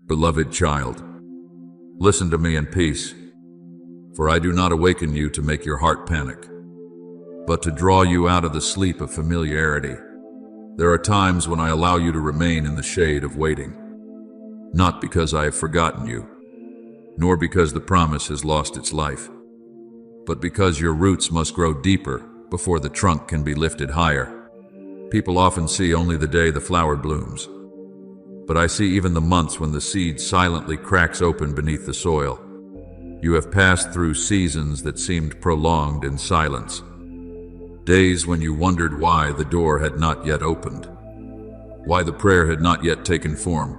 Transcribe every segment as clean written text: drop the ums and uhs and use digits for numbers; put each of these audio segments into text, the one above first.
Beloved child, listen to me in peace, for I do not awaken you to make your heart panic, but to draw you out of the sleep of familiarity. There are times when I allow you to remain in the shade of waiting, not because I have forgotten you, nor because the promise has lost its life, but because your roots must grow deeper before the trunk can be lifted higher. People often see only the day the flower blooms, but I see even the months when the seed silently cracks open beneath the soil. You have passed through seasons that seemed prolonged in silence, days when you wondered why the door had not yet opened, why the prayer had not yet taken form,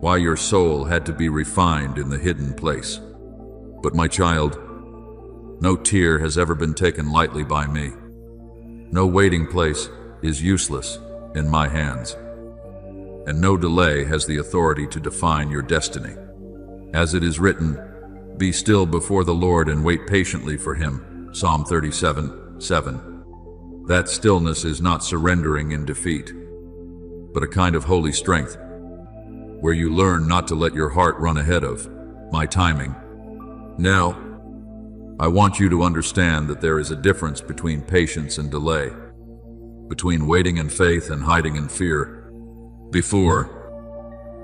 why your soul had to be refined in the hidden place. But my child, no tear has ever been taken lightly by me. No waiting place is useless in my hands, and no delay has the authority to define your destiny. As it is written, "Be still before the Lord and wait patiently for him." Psalm 37:7. That stillness is not surrendering in defeat, but a kind of holy strength, where you learn not to let your heart run ahead of my timing. Now, I want you to understand that there is a difference between patience and delay, between waiting in faith and hiding in fear. Before,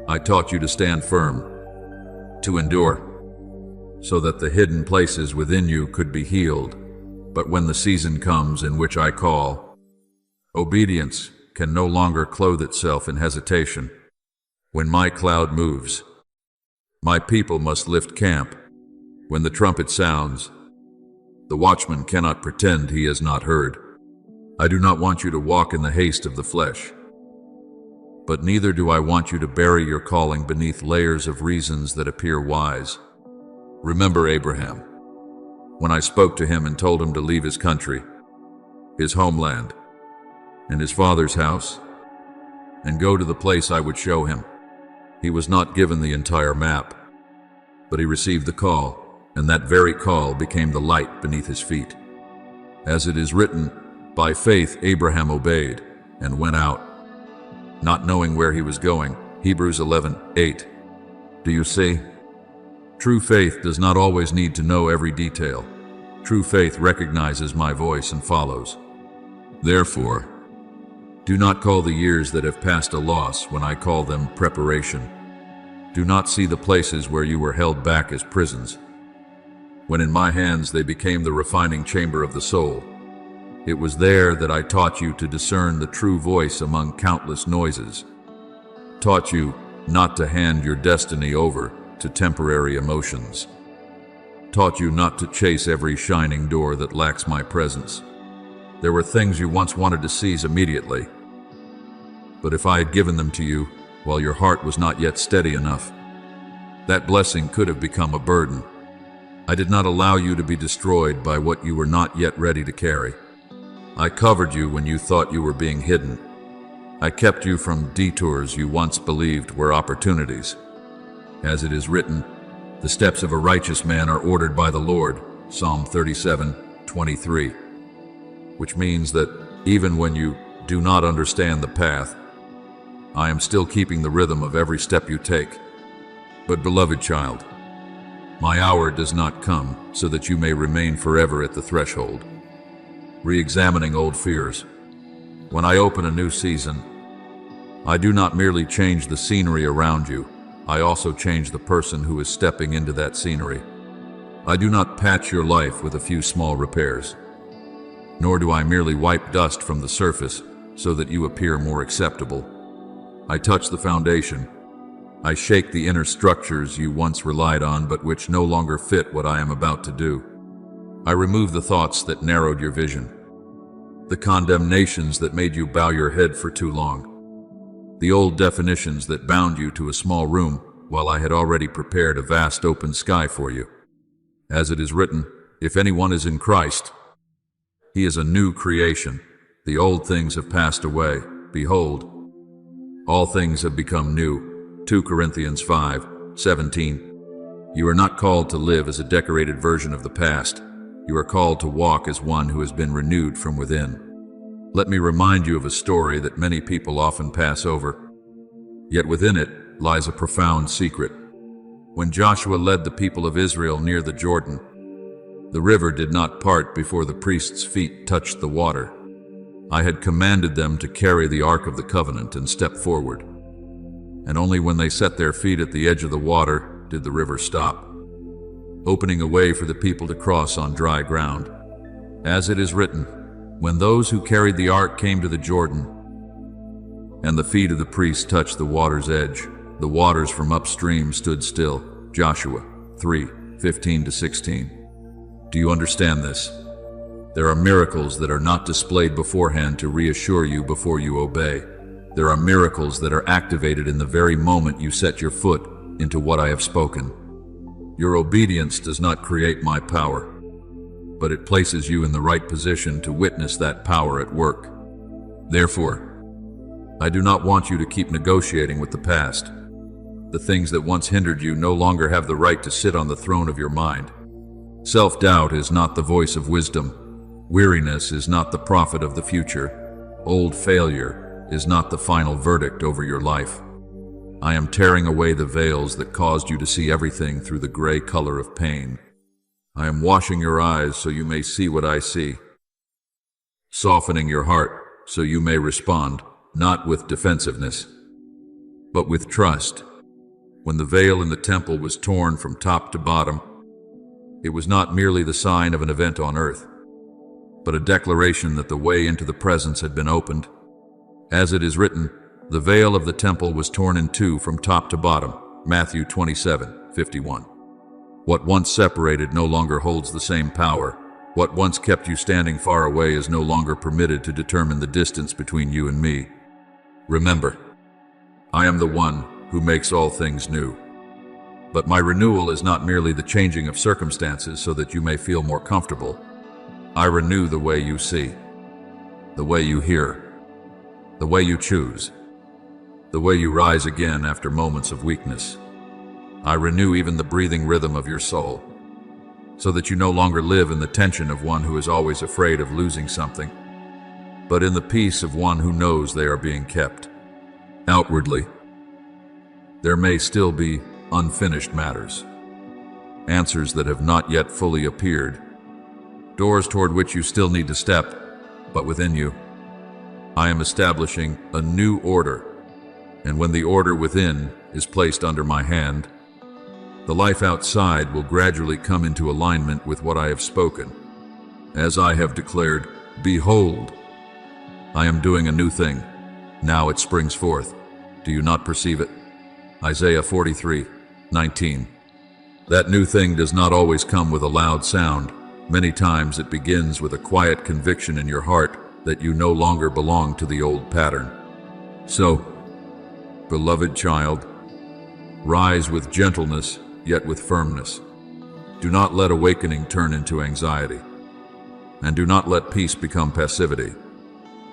I taught you to stand firm, to endure, so that the hidden places within you could be healed. But when the season comes in which I call, obedience can no longer clothe itself in hesitation. When my cloud moves, my people must lift camp. When the trumpet sounds, the watchman cannot pretend he has not heard. I do not want you to walk in the haste of the flesh, but neither do I want you to bury your calling beneath layers of reasons that appear wise. Remember Abraham, when I spoke to him and told him to leave his country, his homeland, and his father's house, and go to the place I would show him. He was not given the entire map, but he received the call, and that very call became the light beneath his feet. As it is written, by faith Abraham obeyed and went out, not knowing where he was going. Hebrews 11:8. Do you see? True faith does not always need to know every detail. True faith recognizes my voice and follows. Therefore, do not call the years that have passed a loss when I call them preparation. Do not see the places where you were held back as prisons, when in my hands they became the refining chamber of the soul. It was there that I taught you to discern the true voice among countless noises, taught you not to hand your destiny over to temporary emotions, taught you not to chase every shining door that lacks my presence. There were things you once wanted to seize immediately, but if I had given them to you while your heart was not yet steady enough, that blessing could have become a burden. I did not allow you to be destroyed by what you were not yet ready to carry. I covered you when you thought you were being hidden. I kept you from detours you once believed were opportunities. As it is written, the steps of a righteous man are ordered by the Lord, Psalm 37:23, which means that even when you do not understand the path, I am still keeping the rhythm of every step you take. But beloved child, my hour does not come so that you may remain forever at the threshold, re-examining old fears. When I open a new season, I do not merely change the scenery around you, I also change the person who is stepping into that scenery. I do not patch your life with a few small repairs, nor do I merely wipe dust from the surface so that you appear more acceptable. I touch the foundation. I shake the inner structures you once relied on but which no longer fit what I am about to do. I remove the thoughts that narrowed your vision, the condemnations that made you bow your head for too long, the old definitions that bound you to a small room while I had already prepared a vast open sky for you. As it is written, if anyone is in Christ, he is a new creation. The old things have passed away. Behold, all things have become new. 2 Corinthians 5:17. You are not called to live as a decorated version of the past. You are called to walk as one who has been renewed from within. Let me remind you of a story that many people often pass over. Yet within it, lies a profound secret. When Joshua led the people of Israel near the Jordan, the river did not part before the priests' feet touched the water. I had commanded them to carry the Ark of the Covenant and step forward. And only when they set their feet at the edge of the water did the river stop, opening a way for the people to cross on dry ground. As it is written, when those who carried the ark came to the Jordan, and the feet of the priests touched the water's edge, the waters from upstream stood still. Joshua 3:15-16. Do you understand this? There are miracles that are not displayed beforehand to reassure you before you obey. There are miracles that are activated in the very moment you set your foot into what I have spoken. Your obedience does not create my power, but it places you in the right position to witness that power at work. Therefore, I do not want you to keep negotiating with the past. The things that once hindered you no longer have the right to sit on the throne of your mind. Self-doubt is not the voice of wisdom. Weariness is not the prophet of the future. Old failure is not the final verdict over your life. I am tearing away the veils that caused you to see everything through the gray color of pain. I am washing your eyes so you may see what I see, softening your heart so you may respond, not with defensiveness, but with trust. When the veil in the temple was torn from top to bottom, it was not merely the sign of an event on earth, but a declaration that the way into the presence had been opened. As it is written, the veil of the temple was torn in two from top to bottom. Matthew 27:51. What once separated no longer holds the same power. What once kept you standing far away is no longer permitted to determine the distance between you and me. Remember, I am the one who makes all things new. But my renewal is not merely the changing of circumstances so that you may feel more comfortable. I renew the way you see, the way you hear, the way you choose, the way you rise again after moments of weakness. I renew even the breathing rhythm of your soul, so that you no longer live in the tension of one who is always afraid of losing something, but in the peace of one who knows they are being kept. Outwardly, there may still be unfinished matters, answers that have not yet fully appeared, doors toward which you still need to step, but within you, I am establishing a new order, and when the order within is placed under my hand, the life outside will gradually come into alignment with what I have spoken. As I have declared, behold, I am doing a new thing. Now it springs forth. Do you not perceive it? Isaiah 43:19. That new thing does not always come with a loud sound. Many times it begins with a quiet conviction in your heart that you no longer belong to the old pattern. So, beloved child, rise with gentleness, yet with firmness. Do not let awakening turn into anxiety, and do not let peace become passivity.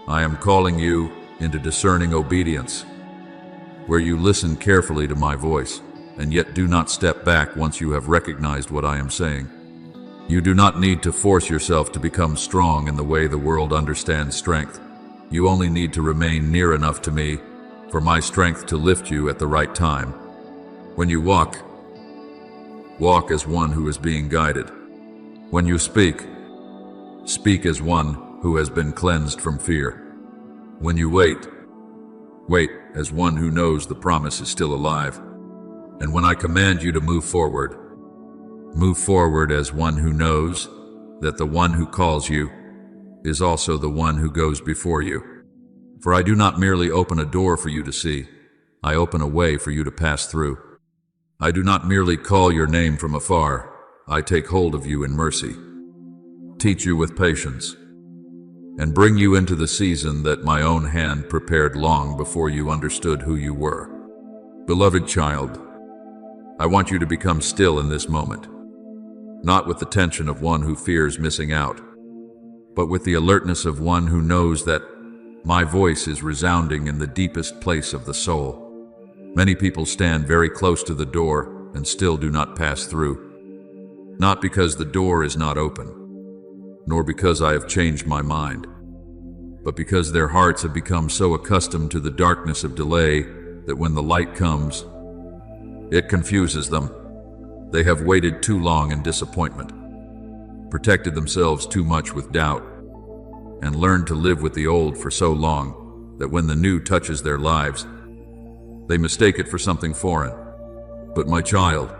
I am calling you into discerning obedience, where you listen carefully to my voice, and yet do not step back once you have recognized what I am saying. You do not need to force yourself to become strong in the way the world understands strength. You only need to remain near enough to me for my strength to lift you at the right time. When you walk, walk as one who is being guided. When you speak, speak as one who has been cleansed from fear. When you wait, wait as one who knows the promise is still alive. And when I command you to move forward as one who knows that the one who calls you is also the one who goes before you. For I do not merely open a door for you to see, I open a way for you to pass through. I do not merely call your name from afar, I take hold of you in mercy, teach you with patience, and bring you into the season that my own hand prepared long before you understood who you were. Beloved child, I want you to become still in this moment, not with the tension of one who fears missing out, but with the alertness of one who knows that my voice is resounding in the deepest place of the soul. Many people stand very close to the door and still do not pass through, not because the door is not open, nor because I have changed my mind, but because their hearts have become so accustomed to the darkness of delay that when the light comes, it confuses them. They have waited too long in disappointment, protected themselves too much with doubt, and learned to live with the old for so long that when the new touches their lives, they mistake it for something foreign. But my child,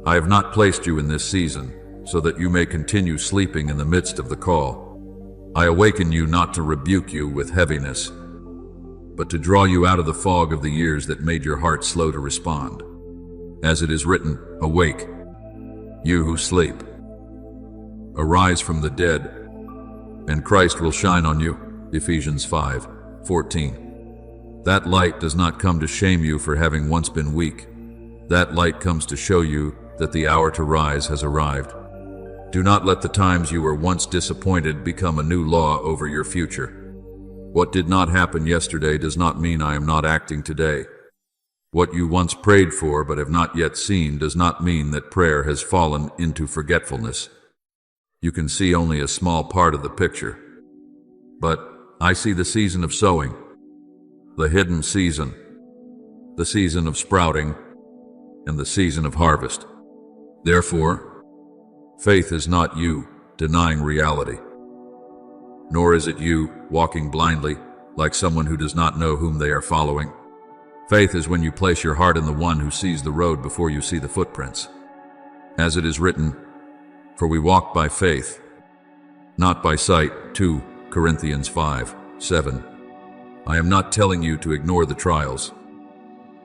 I have not placed you in this season so that you may continue sleeping in the midst of the call. I awaken you not to rebuke you with heaviness, but to draw you out of the fog of the years that made your heart slow to respond. As it is written, awake, you who sleep. Arise from the dead, and Christ will shine on you. Ephesians 5:14. That light does not come to shame you for having once been weak. That light comes to show you that the hour to rise has arrived. Do not let the times you were once disappointed become a new law over your future. What did not happen yesterday does not mean I am not acting today. What you once prayed for but have not yet seen does not mean that prayer has fallen into forgetfulness. You can see only a small part of the picture. But I see the season of sowing, the hidden season, the season of sprouting, and the season of harvest. Therefore, faith is not you denying reality, nor is it you walking blindly like someone who does not know whom they are following. Faith is when you place your heart in the one who sees the road before you see the footprints. As it is written, for we walk by faith, not by sight. 2 Corinthians 5:7. I am not telling you to ignore the trials,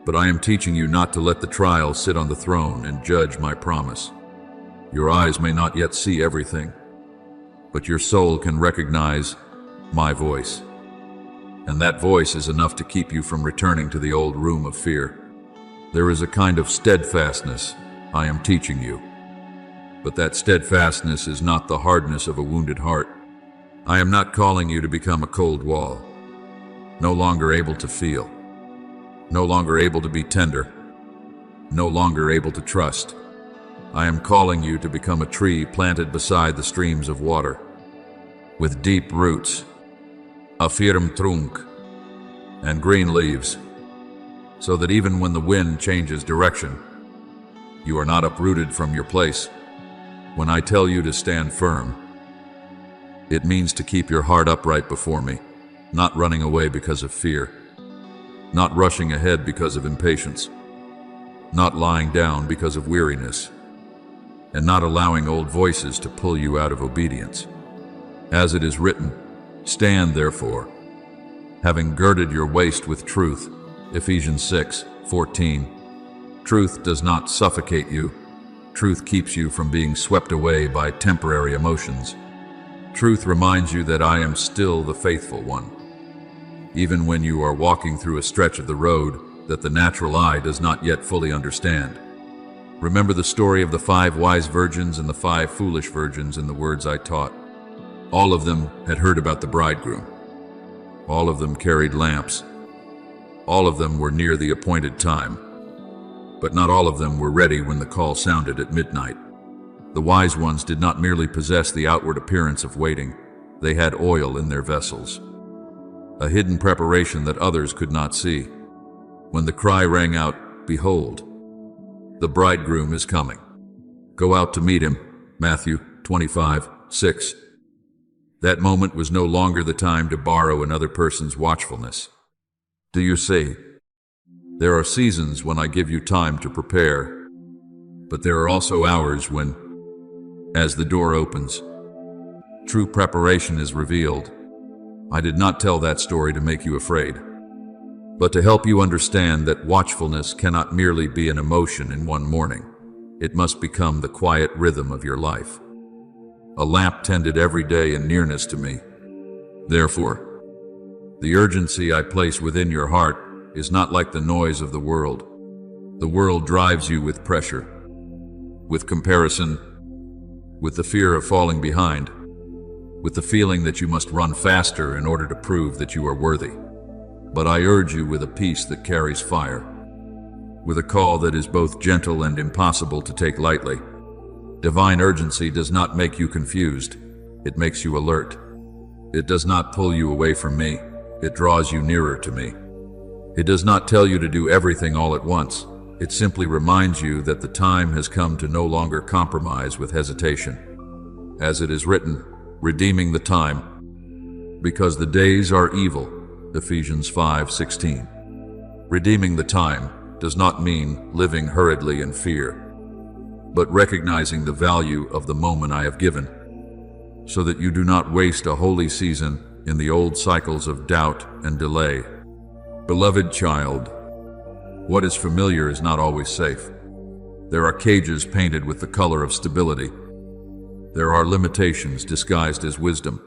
but I am teaching you not to let the trials sit on the throne and judge my promise. Your eyes may not yet see everything, but your soul can recognize my voice. And that voice is enough to keep you from returning to the old room of fear. There is a kind of steadfastness I am teaching you, but that steadfastness is not the hardness of a wounded heart. I am not calling you to become a cold wall, no longer able to feel, no longer able to be tender, no longer able to trust. I am calling you to become a tree planted beside the streams of water, with deep roots, a firm trunk, and green leaves, so that even when the wind changes direction, you are not uprooted from your place. When I tell you to stand firm, it means to keep your heart upright before me, not running away because of fear, not rushing ahead because of impatience, not lying down because of weariness, and not allowing old voices to pull you out of obedience. As it is written, stand therefore, having girded your waist with truth. Ephesians 6:14. Truth does not suffocate you. Truth keeps you from being swept away by temporary emotions. Truth reminds you that I am still the faithful one, even when you are walking through a stretch of the road that the natural eye does not yet fully understand. Remember the story of the 5 wise virgins and the 5 foolish virgins in the words I taught. All of them had heard about the bridegroom. All of them carried lamps. All of them were near the appointed time. But not all of them were ready when the call sounded at midnight. The wise ones did not merely possess the outward appearance of waiting. They had oil in their vessels, a hidden preparation that others could not see. When the cry rang out, behold, the bridegroom is coming. Go out to meet him. Matthew 25:6. That moment was no longer the time to borrow another person's watchfulness. Do you see? There are seasons when I give you time to prepare, but there are also hours when, as the door opens, true preparation is revealed. I did not tell that story to make you afraid, but to help you understand that watchfulness cannot merely be an emotion in one morning. It must become the quiet rhythm of your life. A lamp tended every day in nearness to me. Therefore, the urgency I place within your heart is not like the noise of the world. The world drives you with pressure, with comparison, with the fear of falling behind, with the feeling that you must run faster in order to prove that you are worthy. But I urge you with a peace that carries fire, with a call that is both gentle and impossible to take lightly. Divine urgency does not make you confused, it makes you alert. It does not pull you away from me, it draws you nearer to me. It does not tell you to do everything all at once. It simply reminds you that the time has come to no longer compromise with hesitation. As it is written, redeeming the time, because the days are evil. Ephesians 5:16. Redeeming the time does not mean living hurriedly in fear, but recognizing the value of the moment I have given, so that you do not waste a holy season in the old cycles of doubt and delay. Beloved child, what is familiar is not always safe. There are cages painted with the color of stability. There are limitations disguised as wisdom.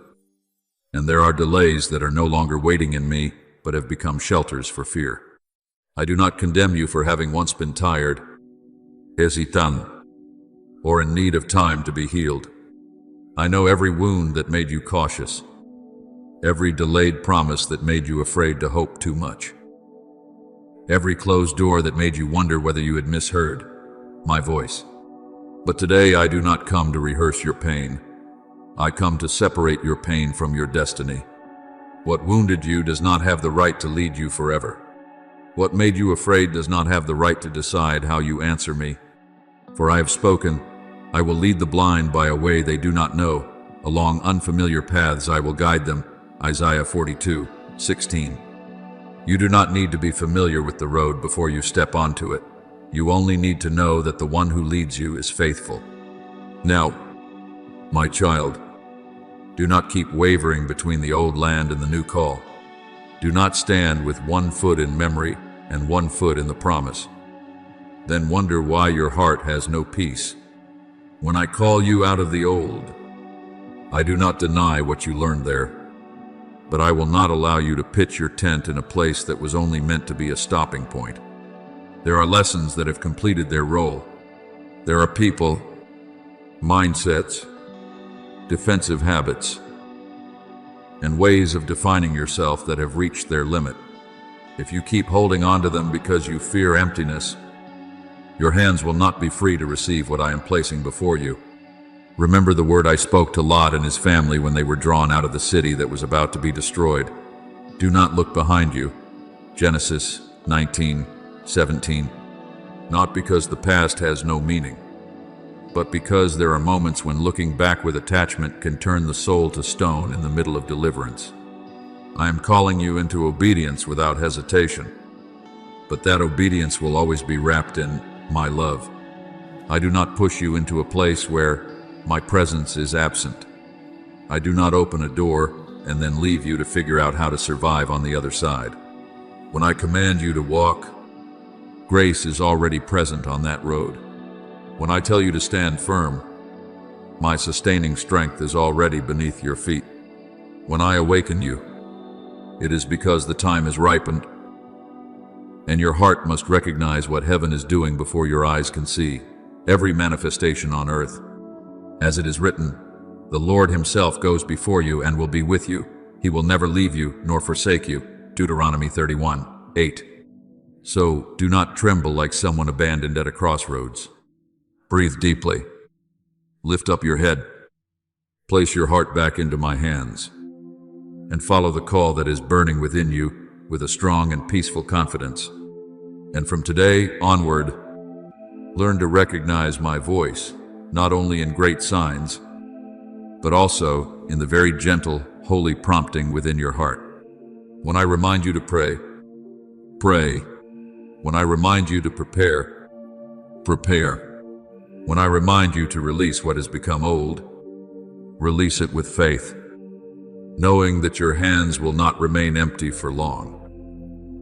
And there are delays that are no longer waiting in me, but have become shelters for fear. I do not condemn you for having once been tired, hesitant, or in need of time to be healed. I know every wound that made you cautious, every delayed promise that made you afraid to hope too much, every closed door that made you wonder whether you had misheard my voice. But today I do not come to rehearse your pain. I come to separate your pain from your destiny. What wounded you does not have the right to lead you forever. What made you afraid does not have the right to decide how you answer me. For I have spoken, I will lead the blind by a way they do not know. Along unfamiliar paths I will guide them. Isaiah 42:16. You do not need to be familiar with the road before you step onto it. You only need to know that the one who leads you is faithful. Now, my child, do not keep wavering between the old land and the new call. Do not stand with one foot in memory and one foot in the promise. Then wonder why your heart has no peace. When I call you out of the old, I do not deny what you learned there, but I will not allow you to pitch your tent in a place that was only meant to be a stopping point. There are lessons that have completed their role. There are people, mindsets, defensive habits, and ways of defining yourself that have reached their limit. If you keep holding on to them because you fear emptiness, your hands will not be free to receive what I am placing before you. Remember the word I spoke to Lot and his family when they were drawn out of the city that was about to be destroyed. Do not look behind you. Genesis 19:17. Not because the past has no meaning, but because there are moments when looking back with attachment can turn the soul to stone in the middle of deliverance. I am calling you into obedience without hesitation, but that obedience will always be wrapped in my love. I do not push you into a place where my presence is absent. I do not open a door and then leave you to figure out how to survive on the other side. When I command you to walk, grace is already present on that road. When I tell you to stand firm, my sustaining strength is already beneath your feet. When I awaken you, it is because the time has ripened, and your heart must recognize what heaven is doing before your eyes can see. Every manifestation on earth. As it is written, the Lord himself goes before you and will be with you. He will never leave you nor forsake you. Deuteronomy 31:8. So do not tremble like someone abandoned at a crossroads. Breathe deeply. Lift up your head. Place your heart back into my hands. And follow the call that is burning within you with a strong and peaceful confidence. And from today onward, learn to recognize my voice, not only in great signs, but also in the very gentle, holy prompting within your heart. When I remind you to pray, pray. When I remind you to prepare, prepare. When I remind you to release what has become old, release it with faith, knowing that your hands will not remain empty for long.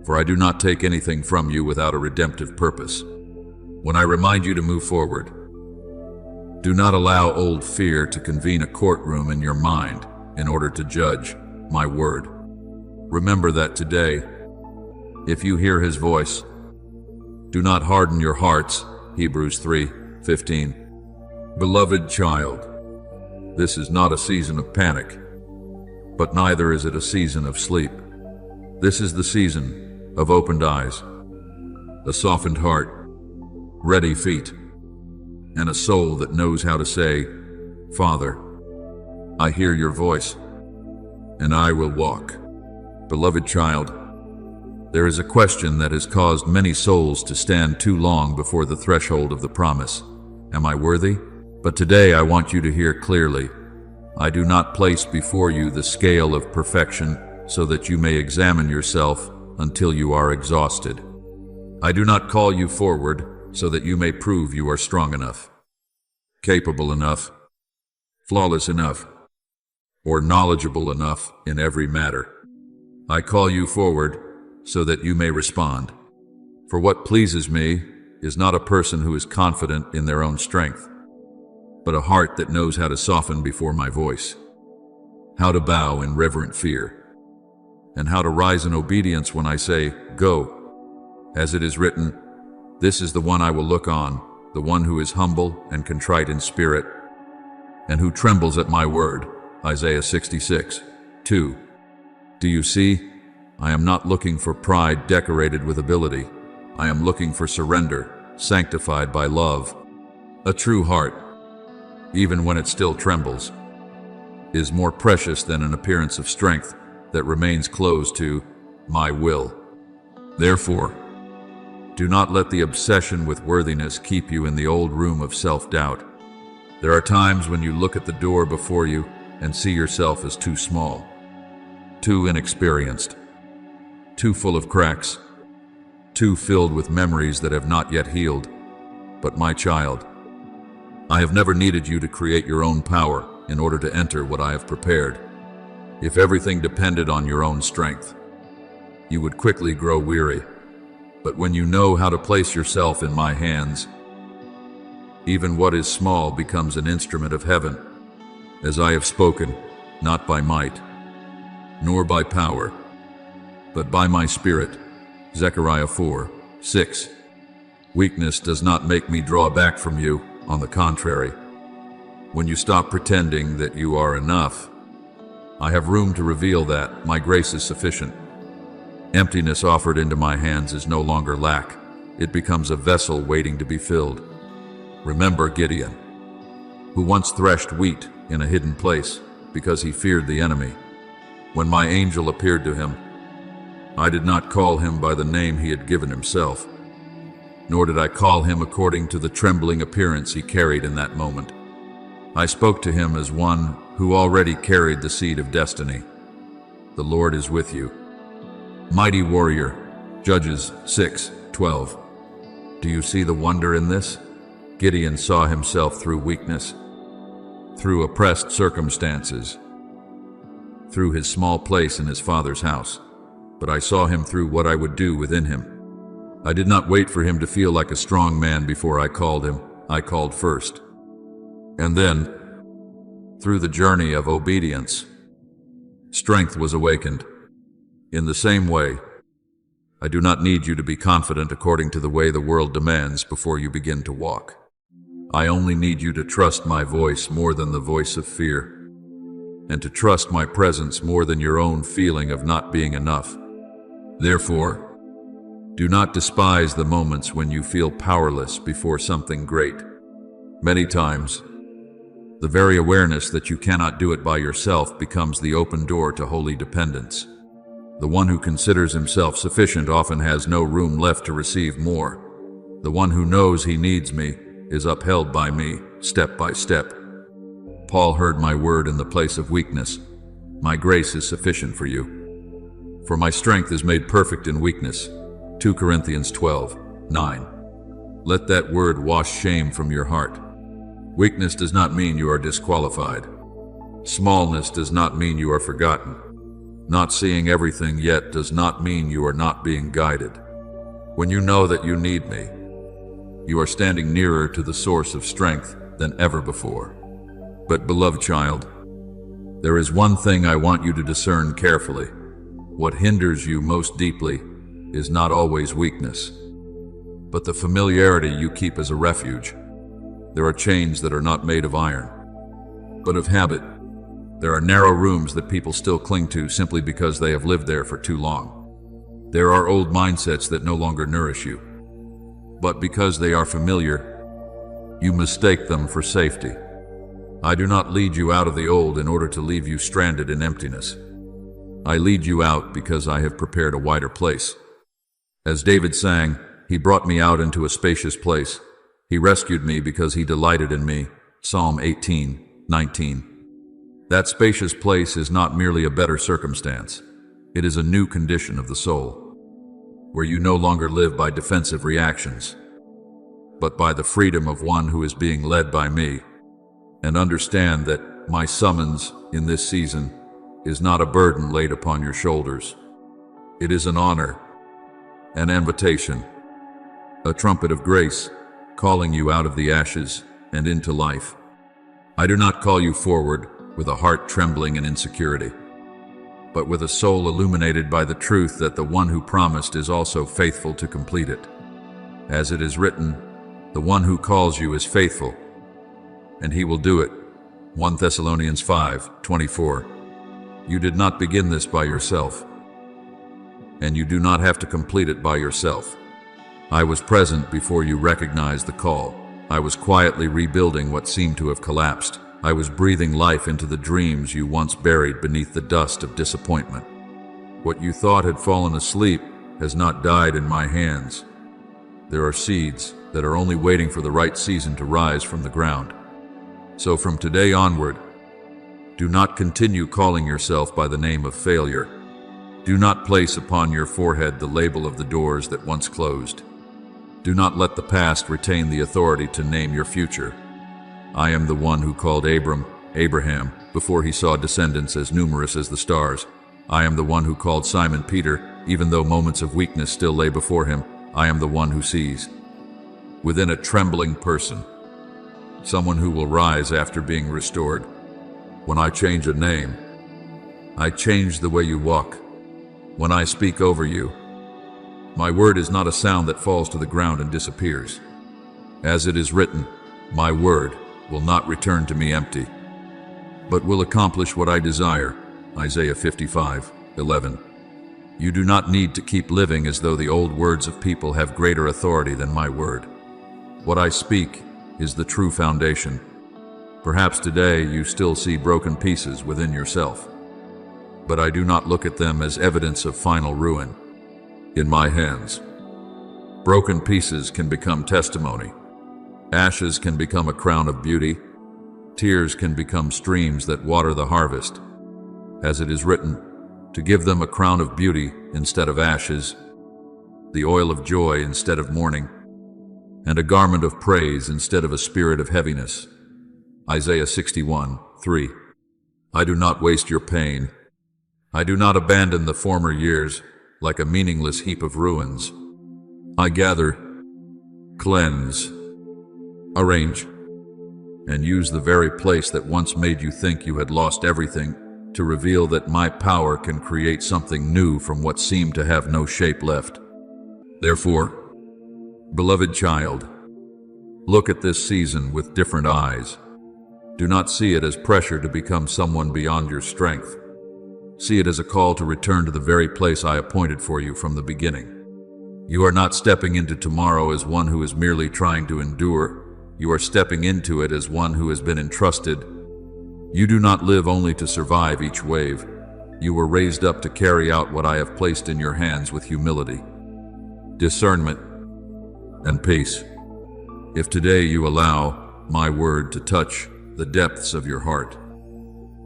For I do not take anything from you without a redemptive purpose. When I remind you to move forward, do not allow old fear to convene a courtroom in your mind in order to judge my word. Remember that today, if you hear his voice, do not harden your hearts. Hebrews 3:15. Beloved child, this is not a season of panic, but neither is it a season of sleep. This is the season of opened eyes, a softened heart, ready feet, and a soul that knows how to say, Father, I hear your voice, and I will walk. Beloved child, There is a question that has caused many souls to stand too long before the threshold of the promise. Am I worthy? But today I want you to hear clearly. I do not place before you the scale of perfection so that you may examine yourself until you are exhausted. I do not call you forward so that you may prove you are strong enough, capable enough, flawless enough, or knowledgeable enough in every matter. I call you forward so that you may respond. For what pleases me is not a person who is confident in their own strength, but a heart that knows how to soften before my voice, how to bow in reverent fear, and how to rise in obedience when I say, go. As it is written, this is the one I will look on, the one who is humble and contrite in spirit, and who trembles at my word. Isaiah 66:2. Do you see? I am not looking for pride decorated with ability. I am looking for surrender, sanctified by love. A true heart, even when it still trembles, is more precious than an appearance of strength that remains closed to my will. Therefore, do not let the obsession with worthiness keep you in the old room of self-doubt. There are times when you look at the door before you and see yourself as too small, too inexperienced, too full of cracks, too filled with memories that have not yet healed. But my child, I have never needed you to create your own power in order to enter what I have prepared. If everything depended on your own strength, you would quickly grow weary. But when you know how to place yourself in my hands, even what is small becomes an instrument of heaven. As I have spoken, not by might, nor by power, but by my Spirit. Zechariah 4:6. Weakness does not make me draw back from you. On the contrary, when you stop pretending that you are enough, I have room to reveal that my grace is sufficient. Emptiness offered into my hands is no longer lack. It becomes a vessel waiting to be filled. Remember Gideon, who once threshed wheat in a hidden place because he feared the enemy. When my angel appeared to him, I did not call him by the name he had given himself, nor did I call him according to the trembling appearance he carried in that moment. I spoke to him as one who already carried the seed of destiny. The Lord is with you. Mighty warrior, Judges 6:12. Do you see the wonder in this? Gideon saw himself through weakness, through oppressed circumstances, through his small place in his father's house. But I saw him through what I would do within him. I did not wait for him to feel like a strong man before I called him. I called first. And then, through the journey of obedience, strength was awakened. In the same way, I do not need you to be confident according to the way the world demands before you begin to walk. I only need you to trust my voice more than the voice of fear, and to trust my presence more than your own feeling of not being enough. Therefore, do not despise the moments when you feel powerless before something great. Many times, the very awareness that you cannot do it by yourself becomes the open door to holy dependence. The one who considers himself sufficient often has no room left to receive more. The one who knows he needs me is upheld by me, step by step. Paul heard my word in the place of weakness. My grace is sufficient for you. For my strength is made perfect in weakness. 2 Corinthians 12:9. Let that word wash shame from your heart. Weakness does not mean you are disqualified. Smallness does not mean you are forgotten. Not seeing everything yet does not mean you are not being guided. When you know that you need me, you are standing nearer to the source of strength than ever before. But beloved child, there is one thing I want you to discern carefully. What hinders you most deeply is not always weakness, but the familiarity you keep as a refuge. There are chains that are not made of iron, but of habit. There are narrow rooms that people still cling to simply because they have lived there for too long. There are old mindsets that no longer nourish you, but because they are familiar, you mistake them for safety. I do not lead you out of the old in order to leave you stranded in emptiness. I lead you out because I have prepared a wider place, As David sang, "He brought me out into a spacious place. He rescued me because he delighted in me." Psalm 18:19. That spacious place is not merely a better circumstance. It is a new condition of the soul, where you no longer live by defensive reactions, but by the freedom of one who is being led by me, and understand that my summons in this season is not a burden laid upon your shoulders. It is an honor, an invitation, a trumpet of grace, calling you out of the ashes and into life. I do not call you forward with a heart trembling in insecurity, but with a soul illuminated by the truth that the one who promised is also faithful to complete it. As it is written, the one who calls you is faithful, and he will do it. 1 Thessalonians 5:24. You did not begin this by yourself, and you do not have to complete it by yourself. I was present before you recognized the call. I was quietly rebuilding what seemed to have collapsed. I was breathing life into the dreams you once buried beneath the dust of disappointment. What you thought had fallen asleep has not died in my hands. There are seeds that are only waiting for the right season to rise from the ground. So from today onward, do not continue calling yourself by the name of failure. Do not place upon your forehead the label of the doors that once closed. Do not let the past retain the authority to name your future. I am the one who called Abraham, before he saw descendants as numerous as the stars. I am the one who called Simon Peter, even though moments of weakness still lay before him. I am the one who sees within a trembling person, someone who will rise after being restored. When I change a name, I change the way you walk. When I speak over you, my word is not a sound that falls to the ground and disappears. As it is written, my word will not return to me empty, but will accomplish what I desire. Isaiah 55:11. You do not need to keep living as though the old words of people have greater authority than my word. What I speak is the true foundation. Perhaps today you still see broken pieces within yourself, but I do not look at them as evidence of final ruin. In my hands, broken pieces can become testimony. Ashes can become a crown of beauty. Tears can become streams that water the harvest. As it is written, to give them a crown of beauty instead of ashes, the oil of joy instead of mourning, and a garment of praise instead of a spirit of heaviness. Isaiah 61:3. I do not waste your pain. I do not abandon the former years like a meaningless heap of ruins. I gather, cleanse, arrange, and use the very place that once made you think you had lost everything to reveal that my power can create something new from what seemed to have no shape left. Therefore, beloved child, look at this season with different eyes. Do not see it as pressure to become someone beyond your strength. See it as a call to return to the very place I appointed for you from the beginning. You are not stepping into tomorrow as one who is merely trying to endure. You are stepping into it as one who has been entrusted. You do not live only to survive each wave. You were raised up to carry out what I have placed in your hands with humility, discernment, and peace. If today you allow my word to touch the depths of your heart,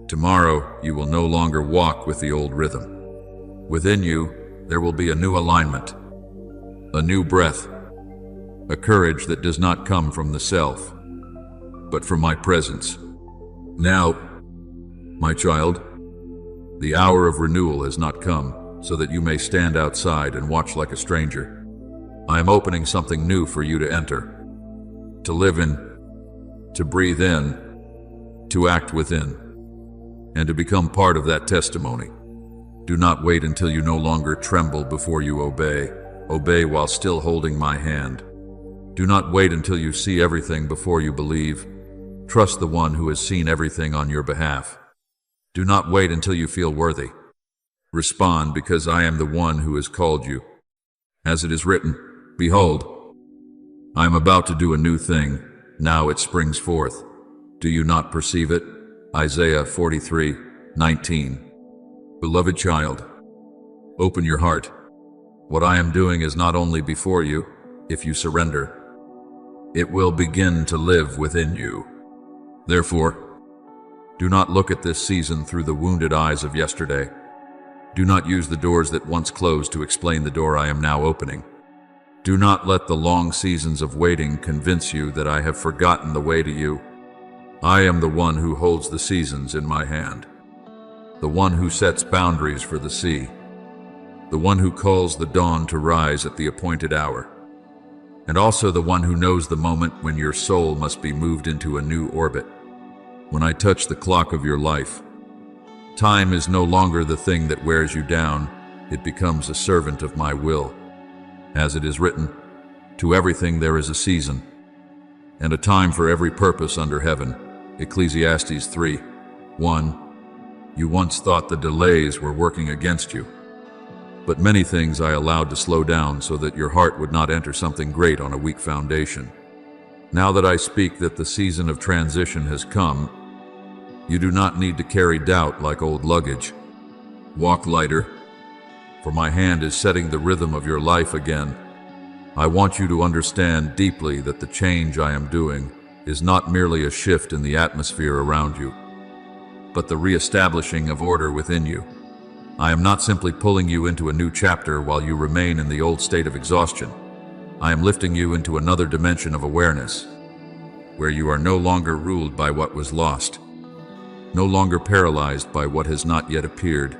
tomorrow you will no longer walk with the old rhythm. Within you, there will be a new alignment, a new breath, a courage that does not come from the self, but from my presence. Now, my child, the hour of renewal has not come, so that you may stand outside and watch like a stranger. I am opening something new for you to enter, to live in, to breathe in, to act within, and to become part of that testimony. Do not wait until you no longer tremble before you obey. Obey while still holding my hand. Do not wait until you see everything before you believe. Trust the one who has seen everything on your behalf. Do not wait until you feel worthy. Respond, because I am the one who has called you. As it is written, behold, I am about to do a new thing. Now it springs forth. Do you not perceive it? Isaiah 43:19. Beloved child, open your heart. What I am doing is not only before you, if you surrender. It will begin to live within you. Therefore, do not look at this season through the wounded eyes of yesterday. Do not use the doors that once closed to explain the door I am now opening. Do not let the long seasons of waiting convince you that I have forgotten the way to you. I am the one who holds the seasons in my hand, the one who sets boundaries for the sea, the one who calls the dawn to rise at the appointed hour, and also the one who knows the moment when your soul must be moved into a new orbit. When I touch the clock of your life, time is no longer the thing that wears you down. It becomes a servant of my will. As it is written, to everything there is a season, and a time for every purpose under heaven. Ecclesiastes 3:1. You once thought the delays were working against you, but many things I allowed to slow down so that your heart would not enter something great on a weak foundation. Now that I speak that the season of transition has come, you do not need to carry doubt like old luggage. Walk lighter, for my hand is setting the rhythm of your life again. I want you to understand deeply that the change I am doing is not merely a shift in the atmosphere around you, but the reestablishing of order within you. I am not simply pulling you into a new chapter while you remain in the old state of exhaustion. I am lifting you into another dimension of awareness, where you are no longer ruled by what was lost, no longer paralyzed by what has not yet appeared,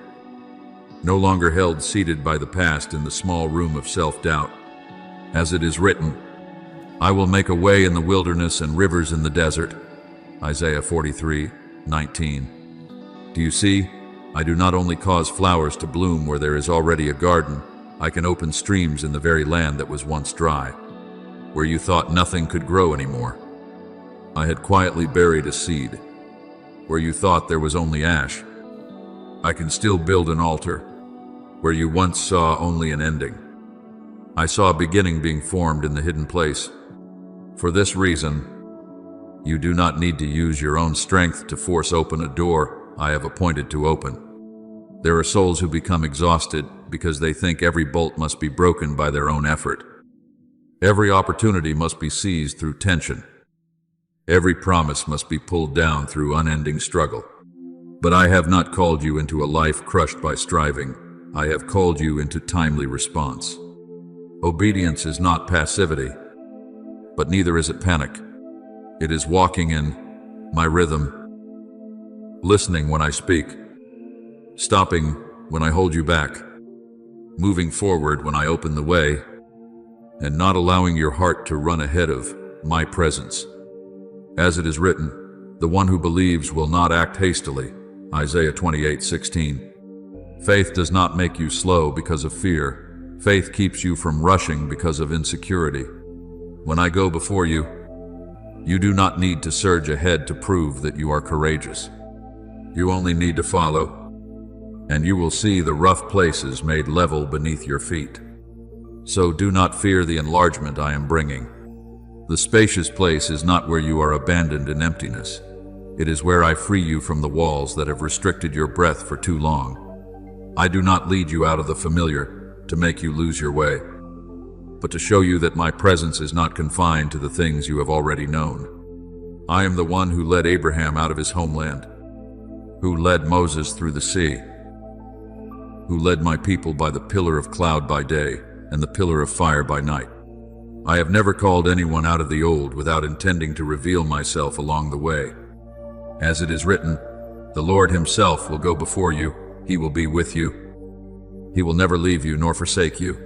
no longer held seated by the past in the small room of self-doubt. As it is written, I will make a way in the wilderness and rivers in the desert. Isaiah 43:19. Do you see? I do not only cause flowers to bloom where there is already a garden, I can open streams in the very land that was once dry, where you thought nothing could grow anymore. I had quietly buried a seed, where you thought there was only ash. I can still build an altar, where you once saw only an ending. I saw a beginning being formed in the hidden place. For this reason, you do not need to use your own strength to force open a door I have appointed to open. There are souls who become exhausted because they think every bolt must be broken by their own effort. Every opportunity must be seized through tension. Every promise must be pulled down through unending struggle. But I have not called you into a life crushed by striving. I have called you into timely response. Obedience is not passivity, but neither is it panic. It is walking in my rhythm, listening when I speak, stopping when I hold you back, moving forward when I open the way, and not allowing your heart to run ahead of my presence. As it is written, the one who believes will not act hastily. Isaiah 28:16. Faith does not make you slow because of fear. Faith keeps you from rushing because of insecurity. When I go before you, you do not need to surge ahead to prove that you are courageous. You only need to follow, and you will see the rough places made level beneath your feet. So do not fear the enlargement I am bringing. The spacious place is not where you are abandoned in emptiness. It is where I free you from the walls that have restricted your breath for too long. I do not lead you out of the familiar to make you lose your way, but to show you that my presence is not confined to the things you have already known. I am the one who led Abraham out of his homeland, who led Moses through the sea, who led my people by the pillar of cloud by day and the pillar of fire by night. I have never called anyone out of the old without intending to reveal myself along the way. As it is written, the Lord himself will go before you. He will be with you. He will never leave you nor forsake you.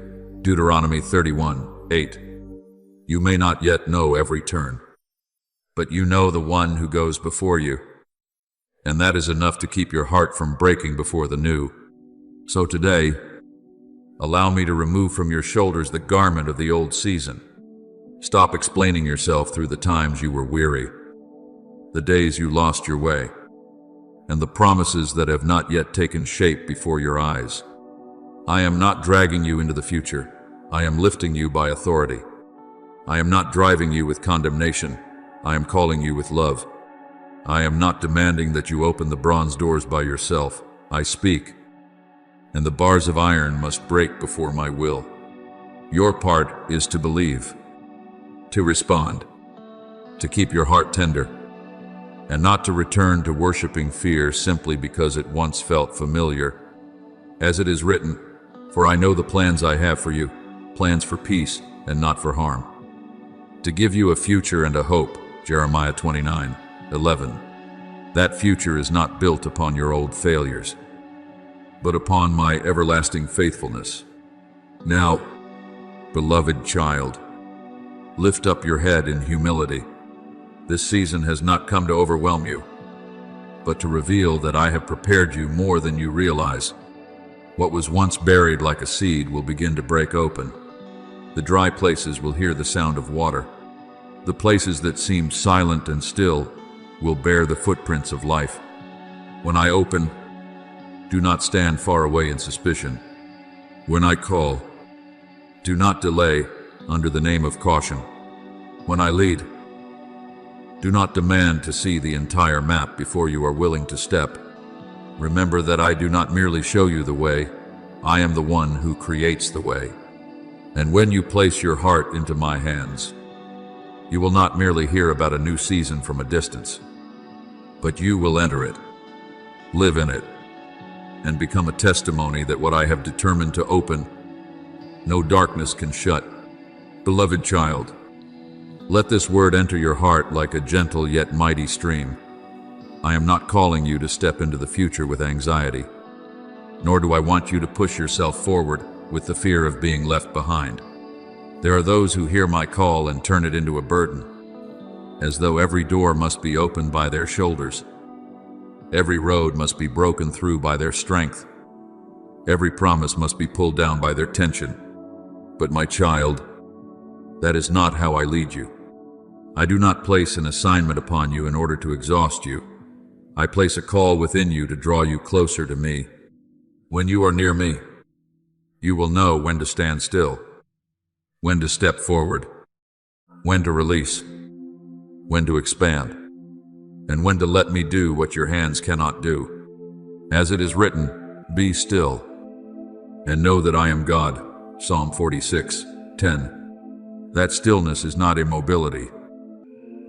Deuteronomy 31:8. You may not yet know every turn, but you know the one who goes before you, and that is enough to keep your heart from breaking before the new. So today, allow me to remove from your shoulders the garment of the old season. Stop explaining yourself through the times you were weary, the days you lost your way, and the promises that have not yet taken shape before your eyes. I am not dragging you into the future. I am lifting you by authority. I am not driving you with condemnation. I am calling you with love. I am not demanding that you open the bronze doors by yourself. I speak, and the bars of iron must break before my will. Your part is to believe, to respond, to keep your heart tender, and not to return to worshiping fear simply because it once felt familiar. As it is written, "For I know the plans I have for you, plans for peace and not for harm, to give you a future and a hope." Jeremiah 29:11. That future is not built upon your old failures, but upon my everlasting faithfulness. Now, beloved child, lift up your head in humility. This season has not come to overwhelm you, but to reveal that I have prepared you more than you realize. What was once buried like a seed will begin to break open. The dry places will hear the sound of water. The places that seemed silent and still will bear the footprints of life. When I open, do not stand far away in suspicion. When I call, do not delay under the name of caution. When I lead, do not demand to see the entire map before you are willing to step. Remember that I do not merely show you the way, I am the one who creates the way. And when you place your heart into my hands, you will not merely hear about a new season from a distance, but you will enter it, live in it, and become a testimony that what I have determined to open, no darkness can shut. Beloved child, let this word enter your heart like a gentle yet mighty stream. I am not calling you to step into the future with anxiety, nor do I want you to push yourself forward with the fear of being left behind. There are those who hear my call and turn it into a burden, as though every door must be opened by their shoulders. Every road must be broken through by their strength. Every promise must be pulled down by their tension. But my child, that is not how I lead you. I do not place an assignment upon you in order to exhaust you. I place a call within you to draw you closer to me. When you are near me, you will know when to stand still, when to step forward, when to release, when to expand, and when to let me do what your hands cannot do. As it is written, be still, and know that I am God. Psalm 46:10. That stillness is not immobility,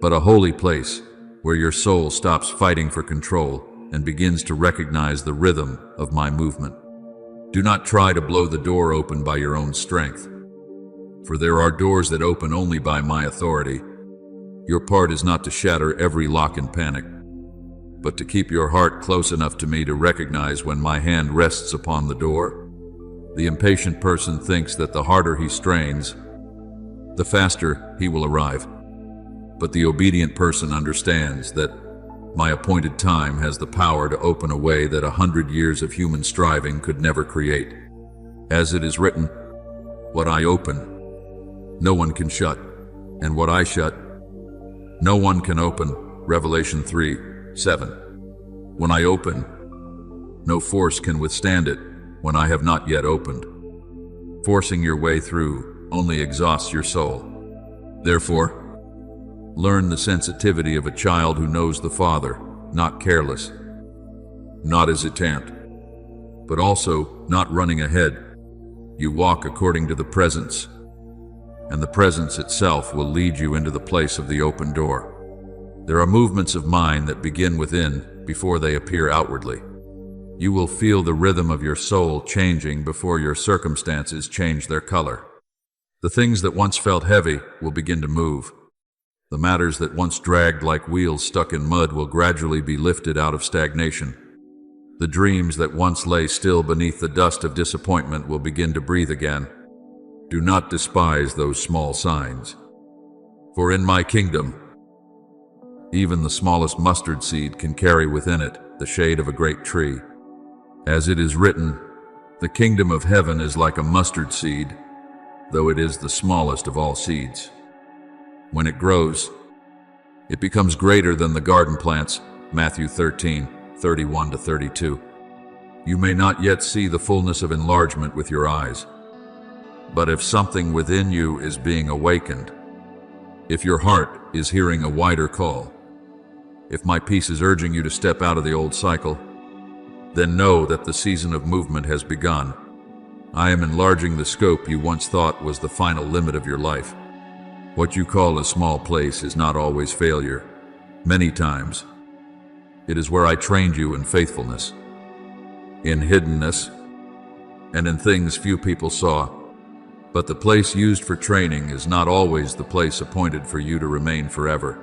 but a holy place where your soul stops fighting for control and begins to recognize the rhythm of my movement. Do not try to blow the door open by your own strength, for there are doors that open only by my authority. Your part is not to shatter every lock in panic, but to keep your heart close enough to me to recognize when my hand rests upon the door. The impatient person thinks that the harder he strains, the faster he will arrive. But the obedient person understands that my appointed time has the power to open a way that 100 years of human striving could never create. As it is written, what I open, no one can shut, and what I shut, no one can open. Revelation 3:7. When I open, no force can withstand it when I have not yet opened. Forcing your way through only exhausts your soul. Therefore, learn the sensitivity of a child who knows the Father, not careless, not hesitant, but also not running ahead. You walk according to the presence, and the presence itself will lead you into the place of the open door. There are movements of mind that begin within before they appear outwardly. You will feel the rhythm of your soul changing before your circumstances change their color. The things that once felt heavy will begin to move. The matters that once dragged like wheels stuck in mud will gradually be lifted out of stagnation. The dreams that once lay still beneath the dust of disappointment will begin to breathe again. Do not despise those small signs, for in my kingdom, even the smallest mustard seed can carry within it the shade of a great tree. As it is written, the kingdom of heaven is like a mustard seed, though it is the smallest of all seeds. When it grows, it becomes greater than the garden plants. Matthew 13:31-32. You may not yet see the fullness of enlargement with your eyes, but if something within you is being awakened, if your heart is hearing a wider call, if my peace is urging you to step out of the old cycle, then know that the season of movement has begun. I am enlarging the scope you once thought was the final limit of your life. What you call a small place is not always failure. Many times, it is where I trained you in faithfulness, in hiddenness, and in things few people saw. But the place used for training is not always the place appointed for you to remain forever.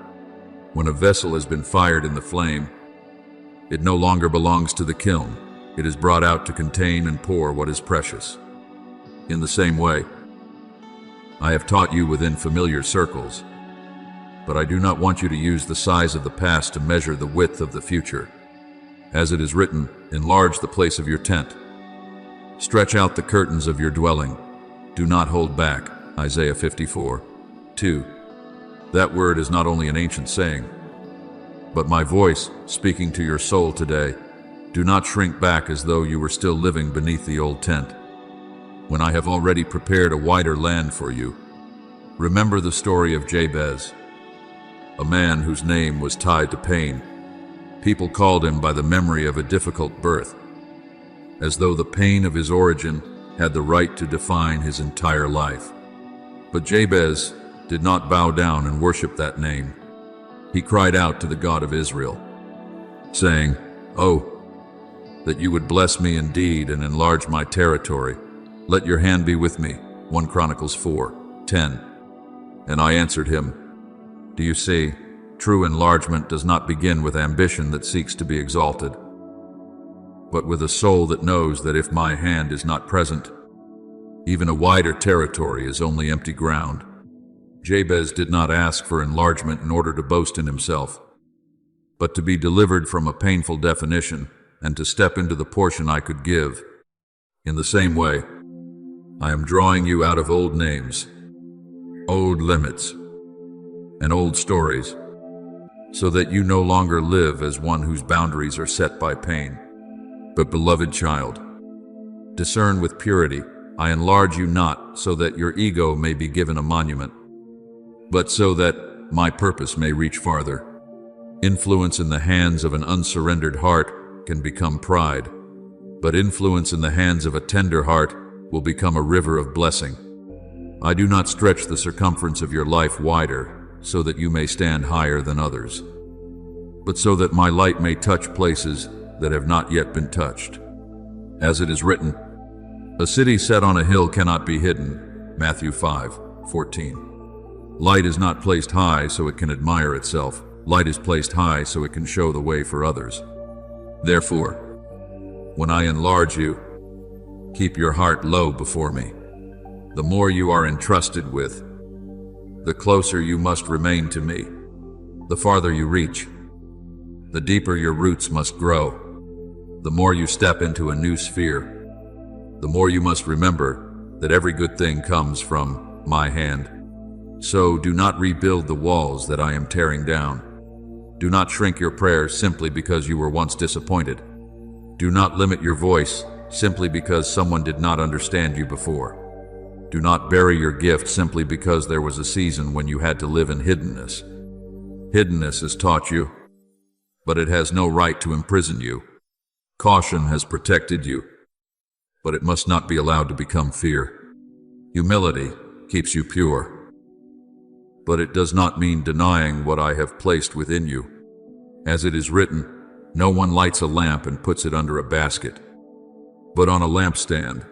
When a vessel has been fired in the flame, it no longer belongs to the kiln. It is brought out to contain and pour what is precious. In the same way, I have taught you within familiar circles, but I do not want you to use the size of the past to measure the width of the future. As it is written, enlarge the place of your tent. Stretch out the curtains of your dwelling. Do not hold back. Isaiah 54:2. That word is not only an ancient saying, but my voice speaking to your soul today. Do not shrink back as though you were still living beneath the old tent, when I have already prepared a wider land for you. Remember the story of Jabez, a man whose name was tied to pain. People called him by the memory of a difficult birth, as though the pain of his origin had the right to define his entire life. But Jabez did not bow down and worship that name. He cried out to the God of Israel, saying, "Oh, that you would bless me indeed and enlarge my territory. Let your hand be with me." 1 Chronicles 4:10. And I answered him, "Do you see, true enlargement does not begin with ambition that seeks to be exalted, but with a soul that knows that if my hand is not present, even a wider territory is only empty ground." Jabez did not ask for enlargement in order to boast in himself, but to be delivered from a painful definition and to step into the portion I could give. In the same way, I am drawing you out of old names, old limits, and old stories, so that you no longer live as one whose boundaries are set by pain. But beloved child, discern with purity. I enlarge you not so that your ego may be given a monument, but so that my purpose may reach farther. Influence in the hands of an unsurrendered heart can become pride, but influence in the hands of a tender heart will become a river of blessing. I do not stretch the circumference of your life wider so that you may stand higher than others, but so that my light may touch places that have not yet been touched. As it is written, a city set on a hill cannot be hidden. Matthew 5:14. Light is not placed high so it can admire itself. Light is placed high so it can show the way for others. Therefore, when I enlarge you, keep your heart low before me. The more you are entrusted with, the closer you must remain to me. The farther you reach, the deeper your roots must grow. The more you step into a new sphere, the more you must remember that every good thing comes from my hand. So do not rebuild the walls that I am tearing down. Do not shrink your prayers simply because you were once disappointed. Do not limit your voice simply because someone did not understand you before. Do not bury your gift simply because there was a season when you had to live in hiddenness. Hiddenness has taught you, but it has no right to imprison you. Caution has protected you, but it must not be allowed to become fear. Humility keeps you pure, but it does not mean denying what I have placed within you. As it is written, no one lights a lamp and puts it under a basket, but on a lampstand,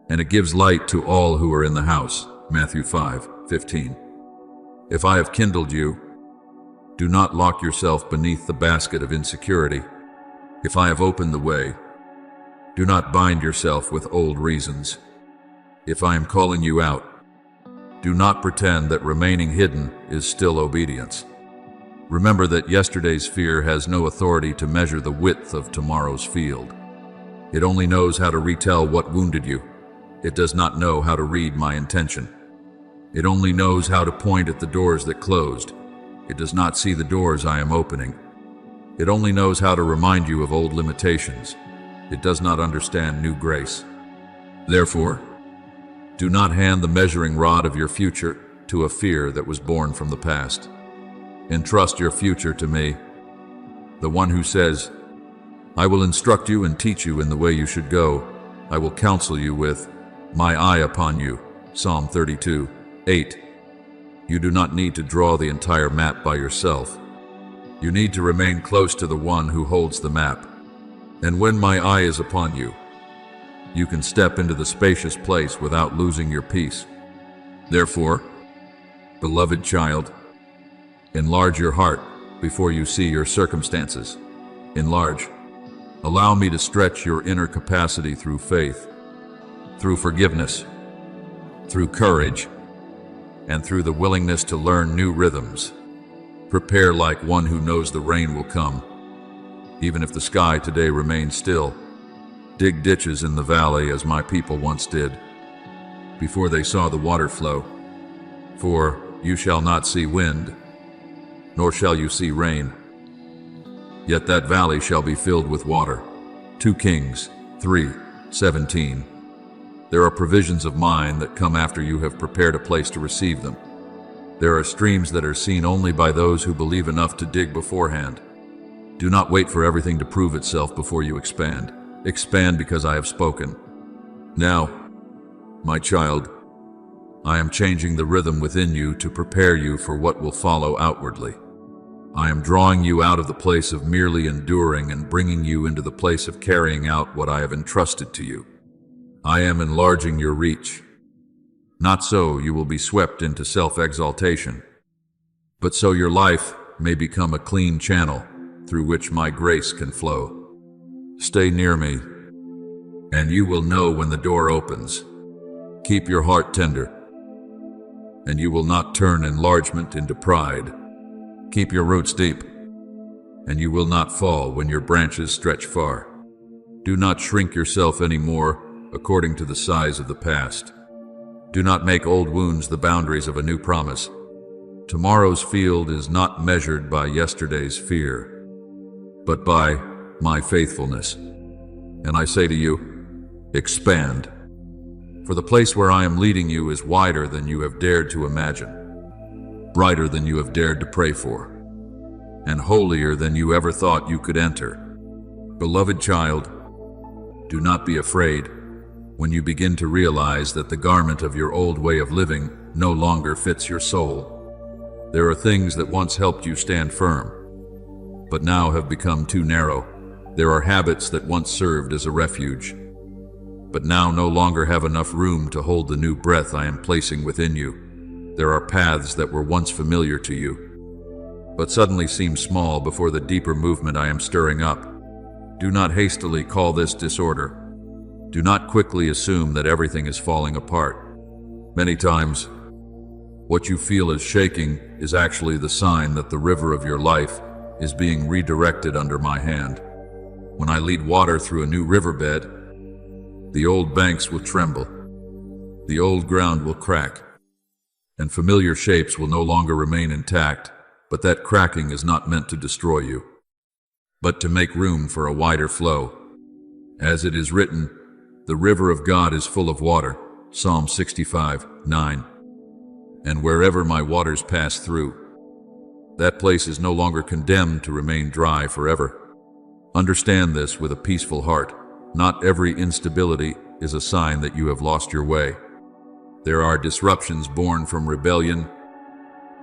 and it gives light to all who are in the house. Matthew 5:15. If I have kindled you, do not lock yourself beneath the basket of insecurity. If I have opened the way, do not bind yourself with old reasons. If I am calling you out, do not pretend that remaining hidden is still obedience. Remember that yesterday's fear has no authority to measure the width of tomorrow's field. It only knows how to retell what wounded you. It does not know how to read my intention. It only knows how to point at the doors that closed. It does not see the doors I am opening. It only knows how to remind you of old limitations. It does not understand new grace. Therefore, do not hand the measuring rod of your future to a fear that was born from the past. Entrust your future to me, the one who says, I will instruct you and teach you in the way you should go. I will counsel you with my eye upon you. Psalm 32:8. You do not need to draw the entire map by yourself. You need to remain close to the one who holds the map. And when my eye is upon you, you can step into the spacious place without losing your peace. Therefore, beloved child, enlarge your heart before you see your circumstances. Enlarge. Allow me to stretch your inner capacity through faith, through forgiveness, through courage, and through the willingness to learn new rhythms. Prepare like one who knows the rain will come, even if the sky today remains still. Dig ditches in the valley as my people once did, before they saw the water flow. For you shall not see wind, nor shall you see rain, yet that valley shall be filled with water. 2 Kings 3:17. There are provisions of mine that come after you have prepared a place to receive them. There are streams that are seen only by those who believe enough to dig beforehand. Do not wait for everything to prove itself before you expand. Expand because I have spoken. Now, my child, I am changing the rhythm within you to prepare you for what will follow outwardly. I am drawing you out of the place of merely enduring and bringing you into the place of carrying out what I have entrusted to you. I am enlarging your reach. Not so you will be swept into self-exaltation, but so your life may become a clean channel through which my grace can flow. Stay near me, and you will know when the door opens. Keep your heart tender, and you will not turn enlargement into pride. Keep your roots deep, and you will not fall when your branches stretch far. Do not shrink yourself anymore according to the size of the past. Do not make old wounds the boundaries of a new promise. Tomorrow's field is not measured by yesterday's fear, but by my faithfulness. And I say to you, expand. For the place where I am leading you is wider than you have dared to imagine, brighter than you have dared to pray for, and holier than you ever thought you could enter. Beloved child, do not be afraid when you begin to realize that the garment of your old way of living no longer fits your soul. There are things that once helped you stand firm, but now have become too narrow. There are habits that once served as a refuge, but now no longer have enough room to hold the new breath I am placing within you. There are paths that were once familiar to you, but suddenly seem small before the deeper movement I am stirring up. Do not hastily call this disorder. Do not quickly assume that everything is falling apart. Many times, what you feel is shaking is actually the sign that the river of your life is being redirected under my hand. When I lead water through a new riverbed, the old banks will tremble, the old ground will crack, and familiar shapes will no longer remain intact, but that cracking is not meant to destroy you, but to make room for a wider flow. As it is written, the river of God is full of water, Psalm 65:9. And wherever my waters pass through, that place is no longer condemned to remain dry forever. Understand this with a peaceful heart. Not every instability is a sign that you have lost your way. There are disruptions born from rebellion,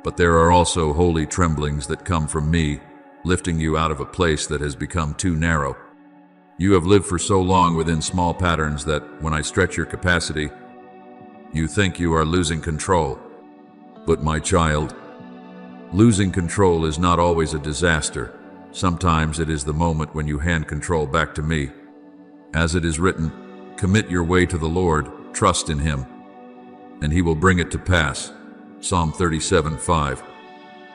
but there are also holy tremblings that come from me, lifting you out of a place that has become too narrow. You have lived for so long within small patterns that when I stretch your capacity, you think you are losing control. But my child, losing control is not always a disaster. Sometimes it is the moment when you hand control back to me. As it is written, commit your way to the Lord, trust in Him, and He will bring it to pass. Psalm 37:5.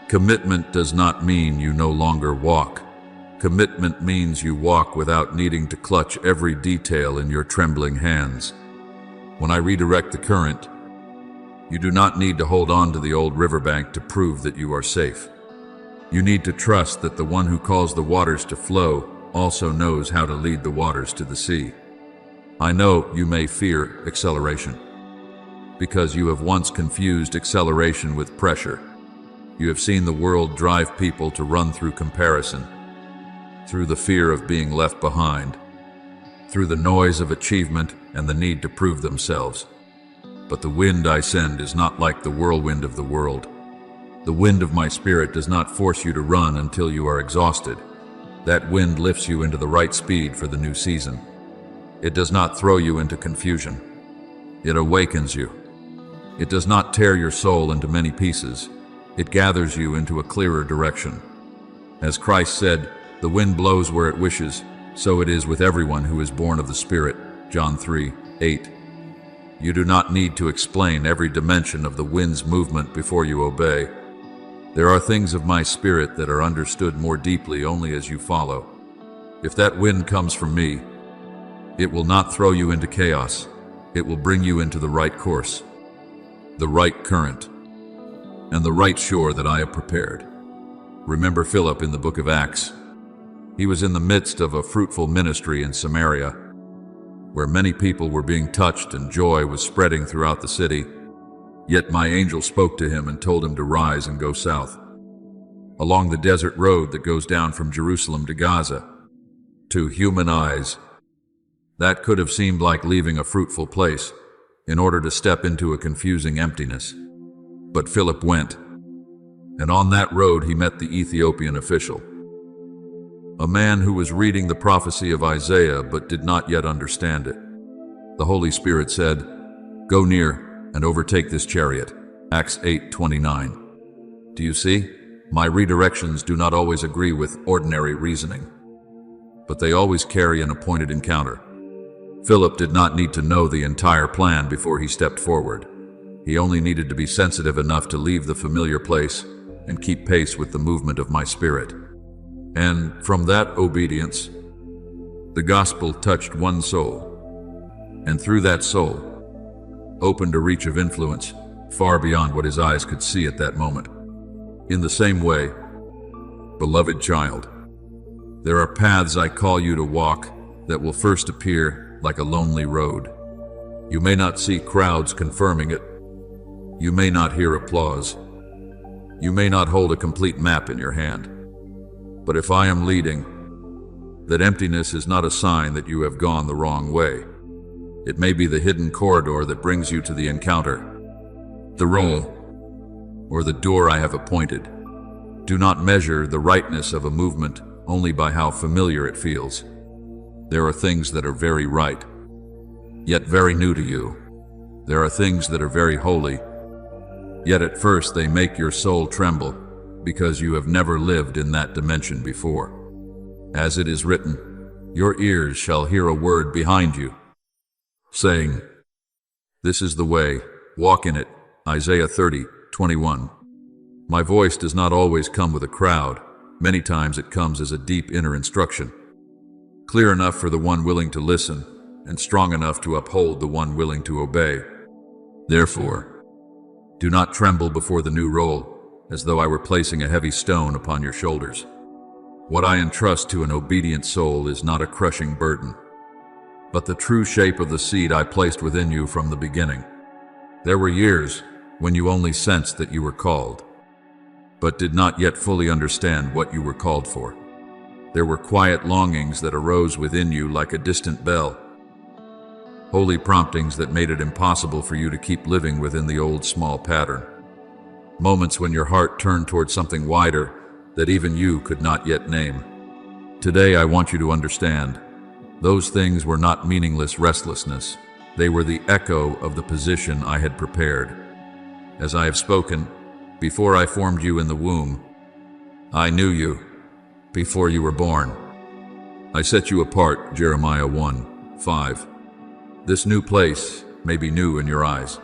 Commitment does not mean you no longer walk. Commitment means you walk without needing to clutch every detail in your trembling hands. When I redirect the current, you do not need to hold on to the old riverbank to prove that you are safe. You need to trust that the one who calls the waters to flow also knows how to lead the waters to the sea. I know you may fear acceleration, because you have once confused acceleration with pressure. You have seen the world drive people to run through comparison, through the fear of being left behind, through the noise of achievement and the need to prove themselves. But the wind I send is not like the whirlwind of the world. The wind of my spirit does not force you to run until you are exhausted. That wind lifts you into the right speed for the new season. It does not throw you into confusion. It awakens you. It does not tear your soul into many pieces. It gathers you into a clearer direction. As Christ said, "The wind blows where it wishes, so it is with everyone who is born of the Spirit." John 3:8. You do not need to explain every dimension of the wind's movement before you obey. There are things of my spirit that are understood more deeply only as you follow. If that wind comes from me, it will not throw you into chaos. It will bring you into the right course, the right current, and the right shore that I have prepared. Remember Philip in the book of Acts. He was in the midst of a fruitful ministry in Samaria, where many people were being touched and joy was spreading throughout the city. Yet my angel spoke to him and told him to rise and go south, along the desert road that goes down from Jerusalem to Gaza. To human eyes, that could have seemed like leaving a fruitful place in order to step into a confusing emptiness. But Philip went, and on that road he met the Ethiopian official, a man who was reading the prophecy of Isaiah but did not yet understand it. The Holy Spirit said, "Go near and overtake this chariot." Acts 8:29. Do you see? My redirections do not always agree with ordinary reasoning, but they always carry an appointed encounter. Philip did not need to know the entire plan before he stepped forward. He only needed to be sensitive enough to leave the familiar place and keep pace with the movement of my spirit. And from that obedience, the gospel touched one soul, and through that soul, opened a reach of influence far beyond what his eyes could see at that moment. In the same way, beloved child, there are paths I call you to walk that will first appear like a lonely road. You may not see crowds confirming it. You may not hear applause. You may not hold a complete map in your hand. But if I am leading, that emptiness is not a sign that you have gone the wrong way. It may be the hidden corridor that brings you to the encounter, the role, or the door I have appointed. Do not measure the rightness of a movement only by how familiar it feels. There are things that are very right, yet very new to you. There are things that are very holy, yet at first they make your soul tremble because you have never lived in that dimension before. As it is written, your ears shall hear a word behind you, saying, "This is the way, walk in it." Isaiah 30:21. My voice does not always come with a crowd. Many times it comes as a deep inner instruction, clear enough for the one willing to listen, and strong enough to uphold the one willing to obey. Therefore, do not tremble before the new role, as though I were placing a heavy stone upon your shoulders. What I entrust to an obedient soul is not a crushing burden, but the true shape of the seed I placed within you from the beginning. There were years when you only sensed that you were called, but did not yet fully understand what you were called for. There were quiet longings that arose within you like a distant bell, holy promptings that made it impossible for you to keep living within the old small pattern. Moments when your heart turned toward something wider that even you could not yet name. Today I want you to understand, those things were not meaningless restlessness. They were the echo of the position I had prepared. As I have spoken, before I formed you in the womb, I knew you. Before you were born, I set you apart, Jeremiah 1:5. This new place may be new in your eyes,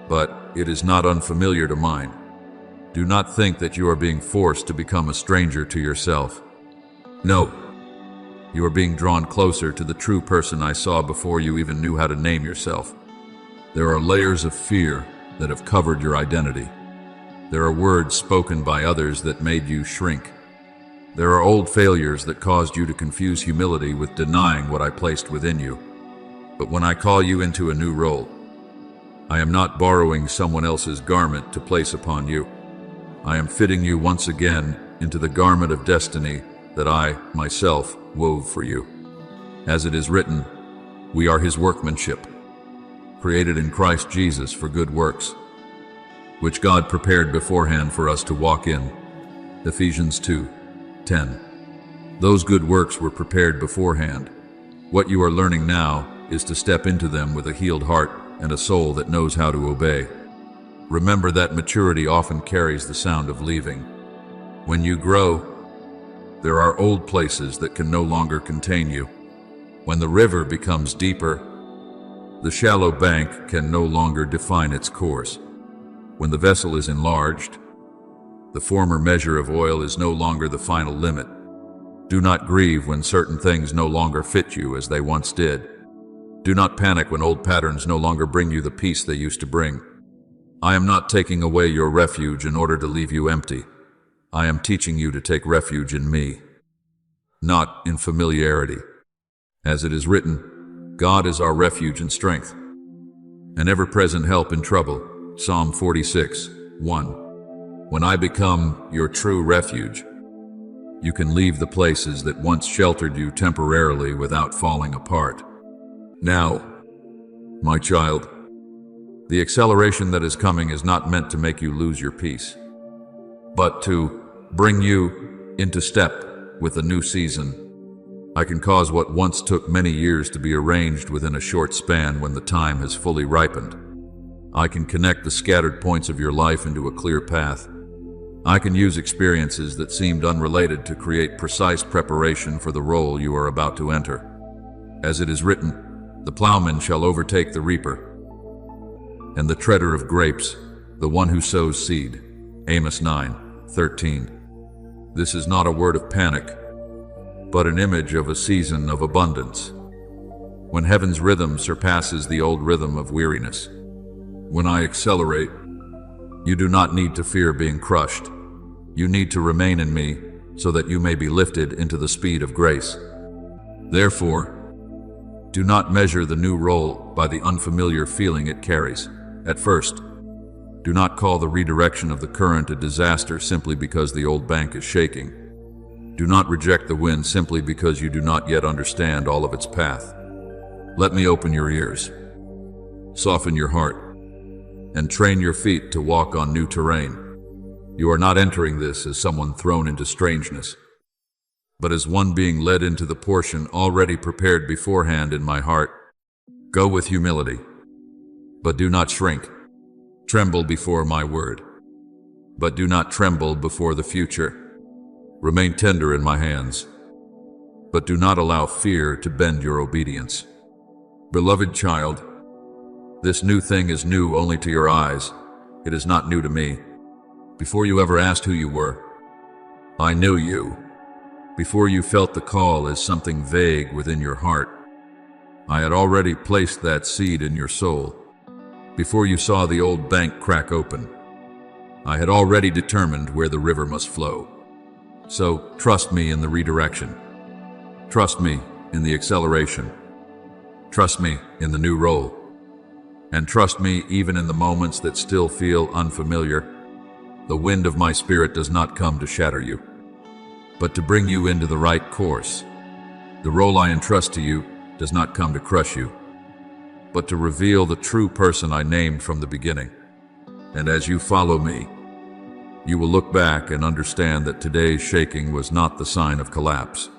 but it is not unfamiliar to mine. Do not think that you are being forced to become a stranger to yourself. No, you are being drawn closer to the true person I saw before you even knew how to name yourself. There are layers of fear that have covered your identity. There are words spoken by others that made you shrink. There are old failures that caused you to confuse humility with denying what I placed within you. But when I call you into a new role, I am not borrowing someone else's garment to place upon you. I am fitting you once again into the garment of destiny that I, myself, wove for you. As it is written, we are his workmanship, created in Christ Jesus for good works, which God prepared beforehand for us to walk in. Ephesians 2:10. Those good works were prepared beforehand. What you are learning now is to step into them with a healed heart and a soul that knows how to obey. Remember that maturity often carries the sound of leaving. When you grow, there are old places that can no longer contain you. When the river becomes deeper, the shallow bank can no longer define its course. When the vessel is enlarged, the former measure of oil is no longer the final limit. Do not grieve when certain things no longer fit you as they once did. Do not panic when old patterns no longer bring you the peace they used to bring. I am not taking away your refuge in order to leave you empty. I am teaching you to take refuge in me, not in familiarity. As it is written, God is our refuge and strength, an ever-present help in trouble. Psalm 46:1. When I become your true refuge, you can leave the places that once sheltered you temporarily without falling apart. Now, my child, the acceleration that is coming is not meant to make you lose your peace, but to bring you into step with a new season. I can cause what once took many years to be arranged within a short span when the time has fully ripened. I can connect the scattered points of your life into a clear path. I can use experiences that seemed unrelated to create precise preparation for the role you are about to enter. As it is written, the plowman shall overtake the reaper, and the treader of grapes, the one who sows seed. Amos 9:13. This is not a word of panic, but an image of a season of abundance, when heaven's rhythm surpasses the old rhythm of weariness. When I accelerate, you do not need to fear being crushed. You need to remain in me so that you may be lifted into the speed of grace. Therefore, do not measure the new role by the unfamiliar feeling it carries. At first, do not call the redirection of the current a disaster simply because the old bank is shaking. Do not reject the wind simply because you do not yet understand all of its path. Let me open your ears, soften your heart, and train your feet to walk on new terrain. You are not entering this as someone thrown into strangeness, but as one being led into the portion already prepared beforehand in my heart. Go with humility, but do not shrink. Tremble before my word, but do not tremble before the future. Remain tender in my hands, but do not allow fear to bend your obedience. Beloved child, this new thing is new only to your eyes. It is not new to me. Before you ever asked who you were, I knew you. Before you felt the call as something vague within your heart, I had already placed that seed in your soul. Before you saw the old bank crack open, I had already determined where the river must flow. So trust me in the redirection. Trust me in the acceleration. Trust me in the new role. And trust me even in the moments that still feel unfamiliar. The wind of my spirit does not come to shatter you, but to bring you into the right course. The role I entrust to you does not come to crush you, but to reveal the true person I named from the beginning. And as you follow me, you will look back and understand that today's shaking was not the sign of collapse,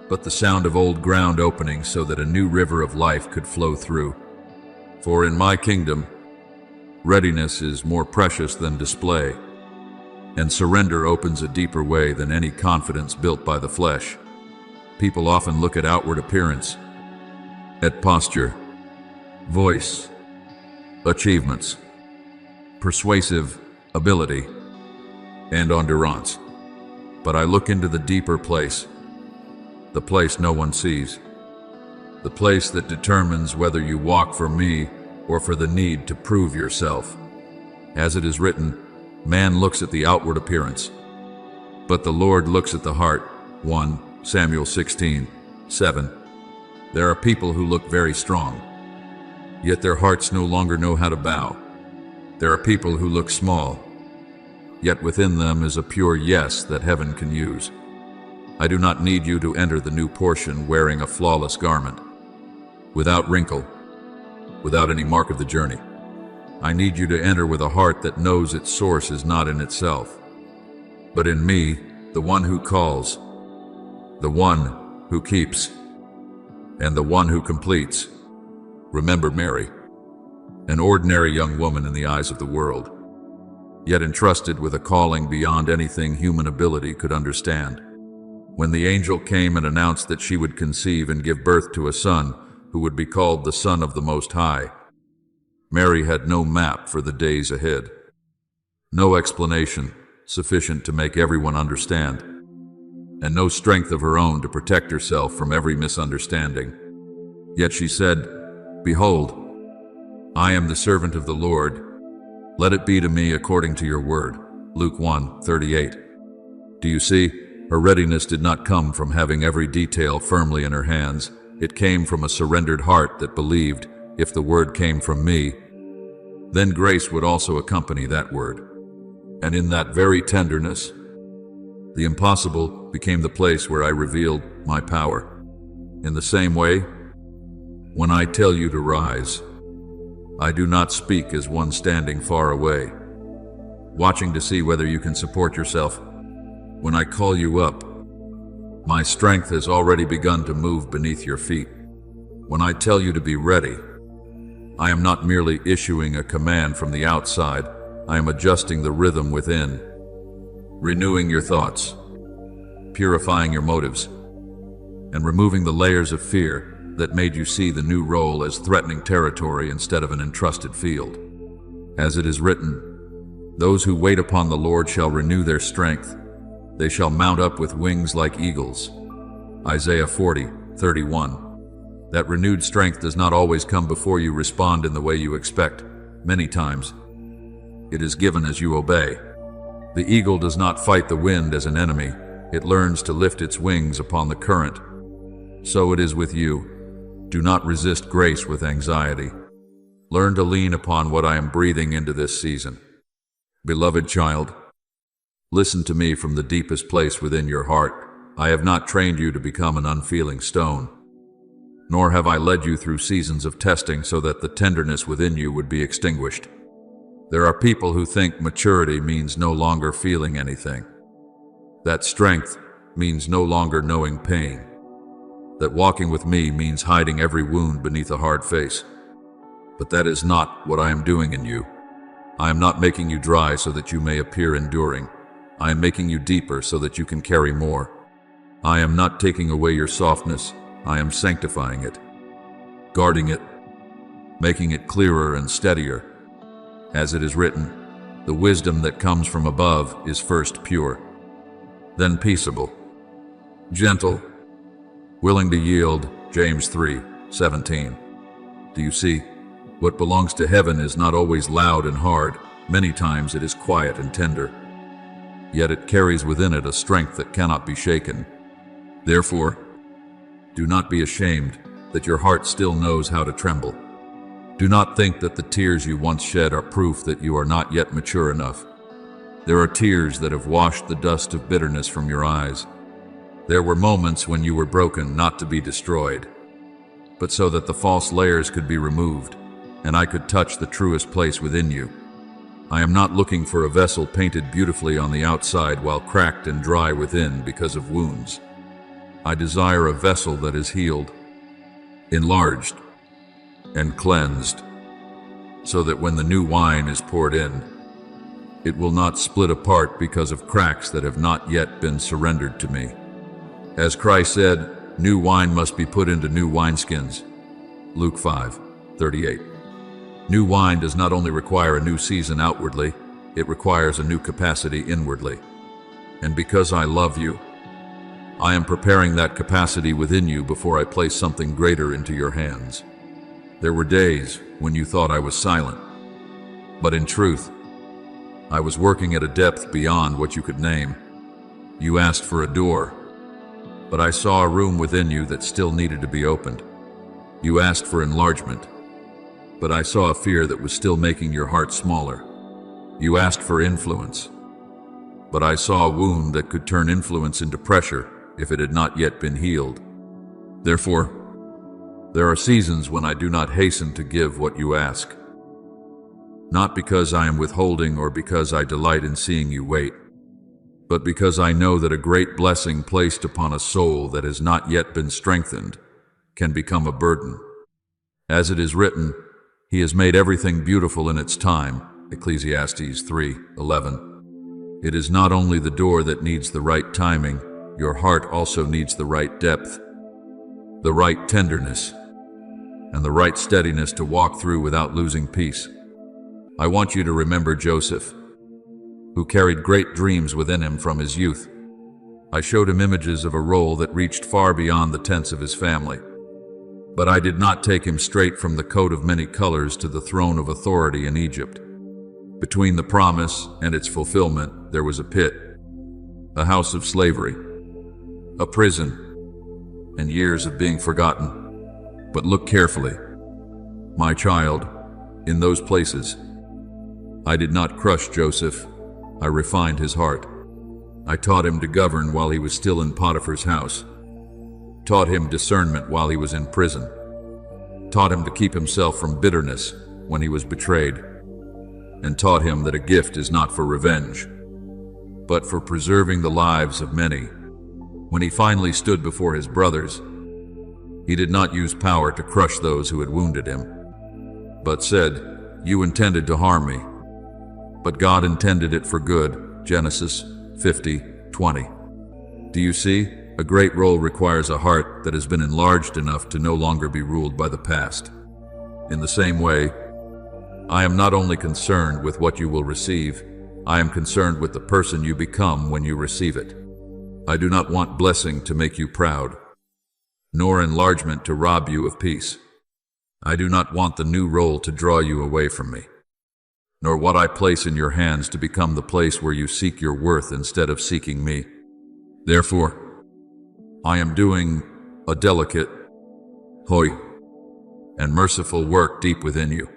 but the sound of old ground opening so that a new river of life could flow through. For in my kingdom, readiness is more precious than display, and surrender opens a deeper way than any confidence built by the flesh. People often look at outward appearance, at posture, voice, achievements, persuasive ability, and endurance. But I look into the deeper place, the place no one sees, the place that determines whether you walk for me or for the need to prove yourself. As it is written, man looks at the outward appearance, but the Lord looks at the heart. 1 Samuel 16:7. There are people who look very strong, yet their hearts no longer know how to bow. There are people who look small, yet within them is a pure yes that heaven can use. I do not need you to enter the new portion wearing a flawless garment, without wrinkle, without any mark of the journey. I need you to enter with a heart that knows its source is not in itself, but in me, the one who calls, the one who keeps, and the one who completes. Remember Mary, an ordinary young woman in the eyes of the world, yet entrusted with a calling beyond anything human ability could understand. When the angel came and announced that she would conceive and give birth to a son who would be called the Son of the Most High, Mary had no map for the days ahead, no explanation sufficient to make everyone understand, and no strength of her own to protect herself from every misunderstanding. Yet she said, "Behold, I am the servant of the Lord. Let it be to me according to your word." Luke 1:38. Do you see? Her readiness did not come from having every detail firmly in her hands. It came from a surrendered heart that believed, if the word came from me, then grace would also accompany that word. And in that very tenderness, the impossible became the place where I revealed my power. In the same way, when I tell you to rise, I do not speak as one standing far away, watching to see whether you can support yourself. When I call you up, my strength has already begun to move beneath your feet. When I tell you to be ready, I am not merely issuing a command from the outside, I am adjusting the rhythm within, renewing your thoughts, purifying your motives, and removing the layers of fear that made you see the new role as threatening territory instead of an entrusted field. As it is written, "Those who wait upon the Lord shall renew their strength. They shall mount up with wings like eagles." Isaiah 40:31. That renewed strength does not always come before you respond in the way you expect. Many times, it is given as you obey. The eagle does not fight the wind as an enemy. It learns to lift its wings upon the current. So it is with you. Do not resist grace with anxiety. Learn to lean upon what I am breathing into this season. Beloved child, listen to me from the deepest place within your heart. I have not trained you to become an unfeeling stone, nor have I led you through seasons of testing so that the tenderness within you would be extinguished. There are people who think maturity means no longer feeling anything, that strength means no longer knowing pain, that walking with me means hiding every wound beneath a hard face. But that is not what I am doing in you. I am not making you dry so that you may appear enduring. I am making you deeper so that you can carry more. I am not taking away your softness. I am sanctifying it, guarding it, making it clearer and steadier. As it is written, the wisdom that comes from above is first pure, then peaceable, gentle, willing to yield. James 3:17. Do you see? What belongs to heaven is not always loud and hard. Many times it is quiet and tender. Yet it carries within it a strength that cannot be shaken. Therefore, do not be ashamed that your heart still knows how to tremble. Do not think that the tears you once shed are proof that you are not yet mature enough. There are tears that have washed the dust of bitterness from your eyes. There were moments when you were broken not to be destroyed, but so that the false layers could be removed, and I could touch the truest place within you. I am not looking for a vessel painted beautifully on the outside while cracked and dry within because of wounds. I desire a vessel that is healed, enlarged, and cleansed, so that when the new wine is poured in, it will not split apart because of cracks that have not yet been surrendered to me. As Christ said, new wine must be put into new wineskins. Luke 5:38. New wine does not only require a new season outwardly, it requires a new capacity inwardly. And because I love you, I am preparing that capacity within you before I place something greater into your hands. There were days when you thought I was silent, but in truth, I was working at a depth beyond what you could name. You asked for a door, but I saw a room within you that still needed to be opened. You asked for enlargement, but I saw a fear that was still making your heart smaller. You asked for influence, but I saw a wound that could turn influence into pressure if it had not yet been healed. Therefore, there are seasons when I do not hasten to give what you ask. Not because I am withholding or because I delight in seeing you wait, but because I know that a great blessing placed upon a soul that has not yet been strengthened can become a burden. As it is written, He has made everything beautiful in its time, Ecclesiastes 3:11. It is not only the door that needs the right timing, your heart also needs the right depth, the right tenderness, and the right steadiness to walk through without losing peace. I want you to remember Joseph, who carried great dreams within him from his youth. I showed him images of a role that reached far beyond the tents of his family. But I did not take him straight from the coat of many colors to the throne of authority in Egypt. Between the promise and its fulfillment, there was a pit, a house of slavery, a prison, and years of being forgotten. But look carefully, my child, in those places. I did not crush Joseph, I refined his heart. I taught him to govern while he was still in Potiphar's house, taught him discernment while he was in prison, taught him to keep himself from bitterness when he was betrayed, and taught him that a gift is not for revenge, but for preserving the lives of many. When he finally stood before his brothers, he did not use power to crush those who had wounded him, but said, "You intended to harm me, but God intended it for good." Genesis 50:20. Do you see? A great role requires a heart that has been enlarged enough to no longer be ruled by the past. In the same way, I am not only concerned with what you will receive, I am concerned with the person you become when you receive it. I do not want blessing to make you proud, nor enlargement to rob you of peace. I do not want the new role to draw you away from me, nor what I place in your hands to become the place where you seek your worth instead of seeking me. Therefore, I am doing a delicate, holy, and merciful work deep within you.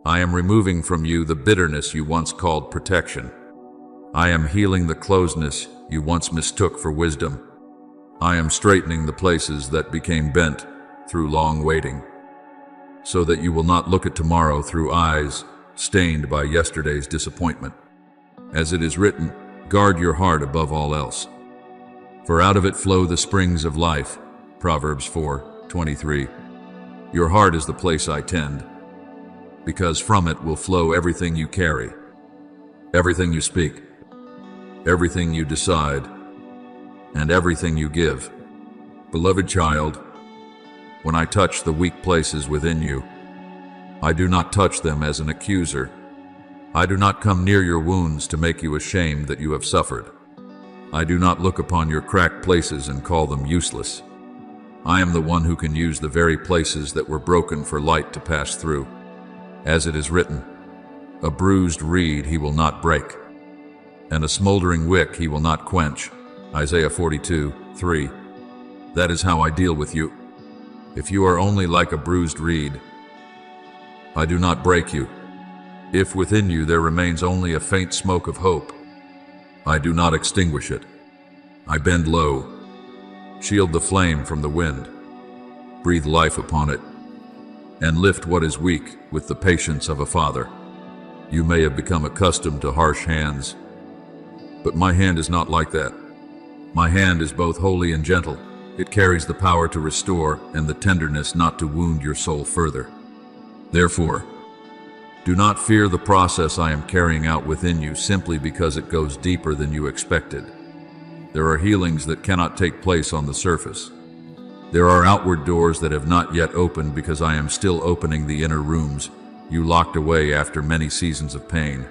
I am removing from you the bitterness you once called protection. I am healing the closeness you once mistook for wisdom. I am straightening the places that became bent through long waiting, so that you will not look at tomorrow through eyes stained by yesterday's disappointment. As it is written, guard your heart above all else, for out of it flow the springs of life. Proverbs 4:23. Your heart is the place I tend, because from it will flow everything you carry, everything you speak, everything you decide, and everything you give. Beloved child, when I touch the weak places within you, I do not touch them as an accuser. I do not come near your wounds to make you ashamed that you have suffered. I do not look upon your cracked places and call them useless. I am the one who can use the very places that were broken for light to pass through. As it is written, a bruised reed he will not break, and a smoldering wick he will not quench. Isaiah 42:3. That is how I deal with you. If you are only like a bruised reed, I do not break you. If within you there remains only a faint smoke of hope, I do not extinguish it. I bend low, shield the flame from the wind, breathe life upon it, and lift what is weak with the patience of a father. You may have become accustomed to harsh hands, but my hand is not like that. My hand is both holy and gentle. It carries the power to restore and the tenderness not to wound your soul further. Therefore, do not fear the process I am carrying out within you simply because it goes deeper than you expected. There are healings that cannot take place on the surface. There are outward doors that have not yet opened because I am still opening the inner rooms you locked away after many seasons of pain.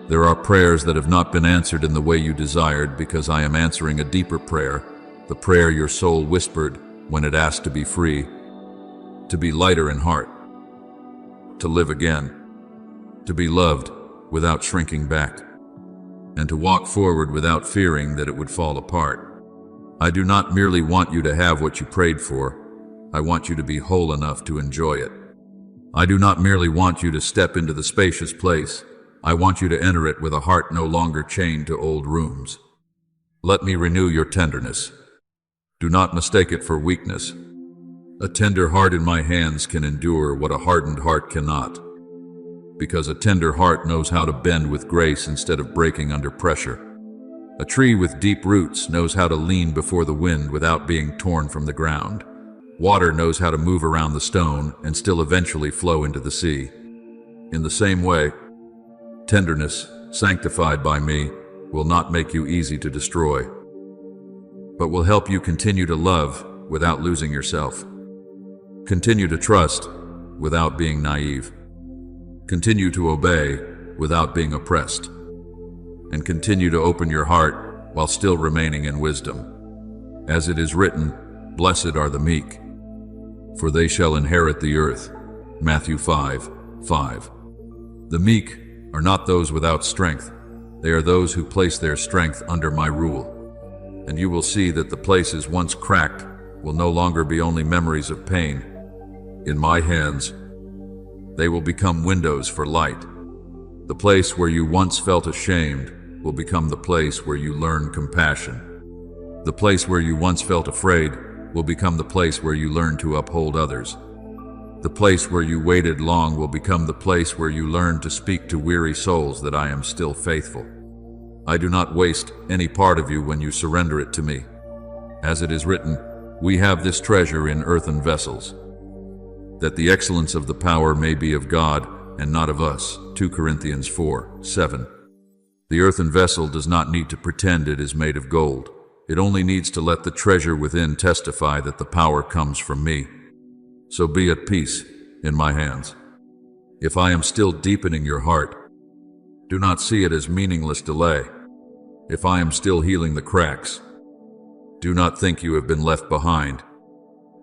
There are prayers that have not been answered in the way you desired because I am answering a deeper prayer, the prayer your soul whispered when it asked to be free, to be lighter in heart, to live again, to be loved without shrinking back, and to walk forward without fearing that it would fall apart. I do not merely want you to have what you prayed for, I want you to be whole enough to enjoy it. I do not merely want you to step into the spacious place, I want you to enter it with a heart no longer chained to old rooms. Let me renew your tenderness. Do not mistake it for weakness. A tender heart in my hands can endure what a hardened heart cannot, because a tender heart knows how to bend with grace instead of breaking under pressure. A tree with deep roots knows how to lean before the wind without being torn from the ground. Water knows how to move around the stone and still eventually flow into the sea. In the same way, tenderness, sanctified by me, will not make you easy to destroy, but will help you continue to love without losing yourself. Continue to trust without being naive. Continue to obey without being oppressed. And continue to open your heart while still remaining in wisdom. As it is written, "Blessed are the meek, for they shall inherit the earth." Matthew 5:5. The meek are not those without strength. They are those who place their strength under my rule. And you will see that the places once cracked will no longer be only memories of pain. In my hands, they will become windows for light. The place where you once felt ashamed will become the place where you learn compassion. The place where you once felt afraid will become the place where you learn to uphold others. The place where you waited long will become the place where you learn to speak to weary souls that I am still faithful. I do not waste any part of you when you surrender it to me. As it is written, we have this treasure in earthen vessels, that the excellence of the power may be of God and not of us. 2 Corinthians 4:7. The earthen vessel does not need to pretend it is made of gold. It only needs to let the treasure within testify that the power comes from me. So be at peace in my hands. If I am still deepening your heart, do not see it as meaningless delay. If I am still healing the cracks, do not think you have been left behind.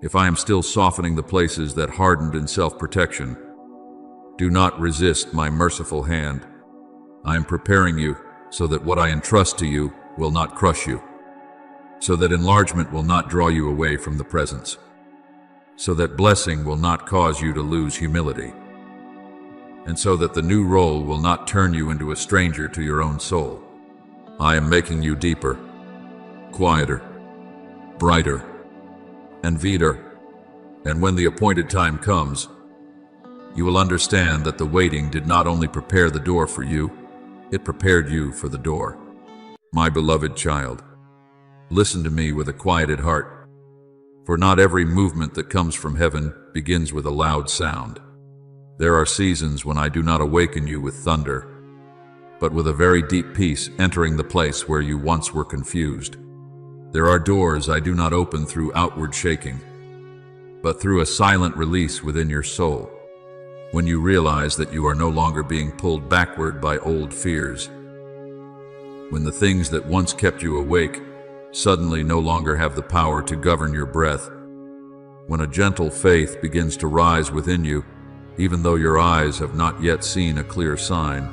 If I am still softening the places that hardened in self-protection, do not resist my merciful hand. I am preparing you so that what I entrust to you will not crush you, so that enlargement will not draw you away from the presence, so that blessing will not cause you to lose humility, and so that the new role will not turn you into a stranger to your own soul. I am making you deeper, quieter, brighter, and vider, and when the appointed time comes, you will understand that the waiting did not only prepare the door for you, it prepared you for the door. My beloved child, listen to me with a quieted heart, for not every movement that comes from heaven begins with a loud sound. There are seasons when I do not awaken you with thunder, but with a very deep peace entering the place where you once were confused. There are doors I do not open through outward shaking, but through a silent release within your soul, when you realize that you are no longer being pulled backward by old fears, when the things that once kept you awake suddenly no longer have the power to govern your breath, when a gentle faith begins to rise within you, even though your eyes have not yet seen a clear sign,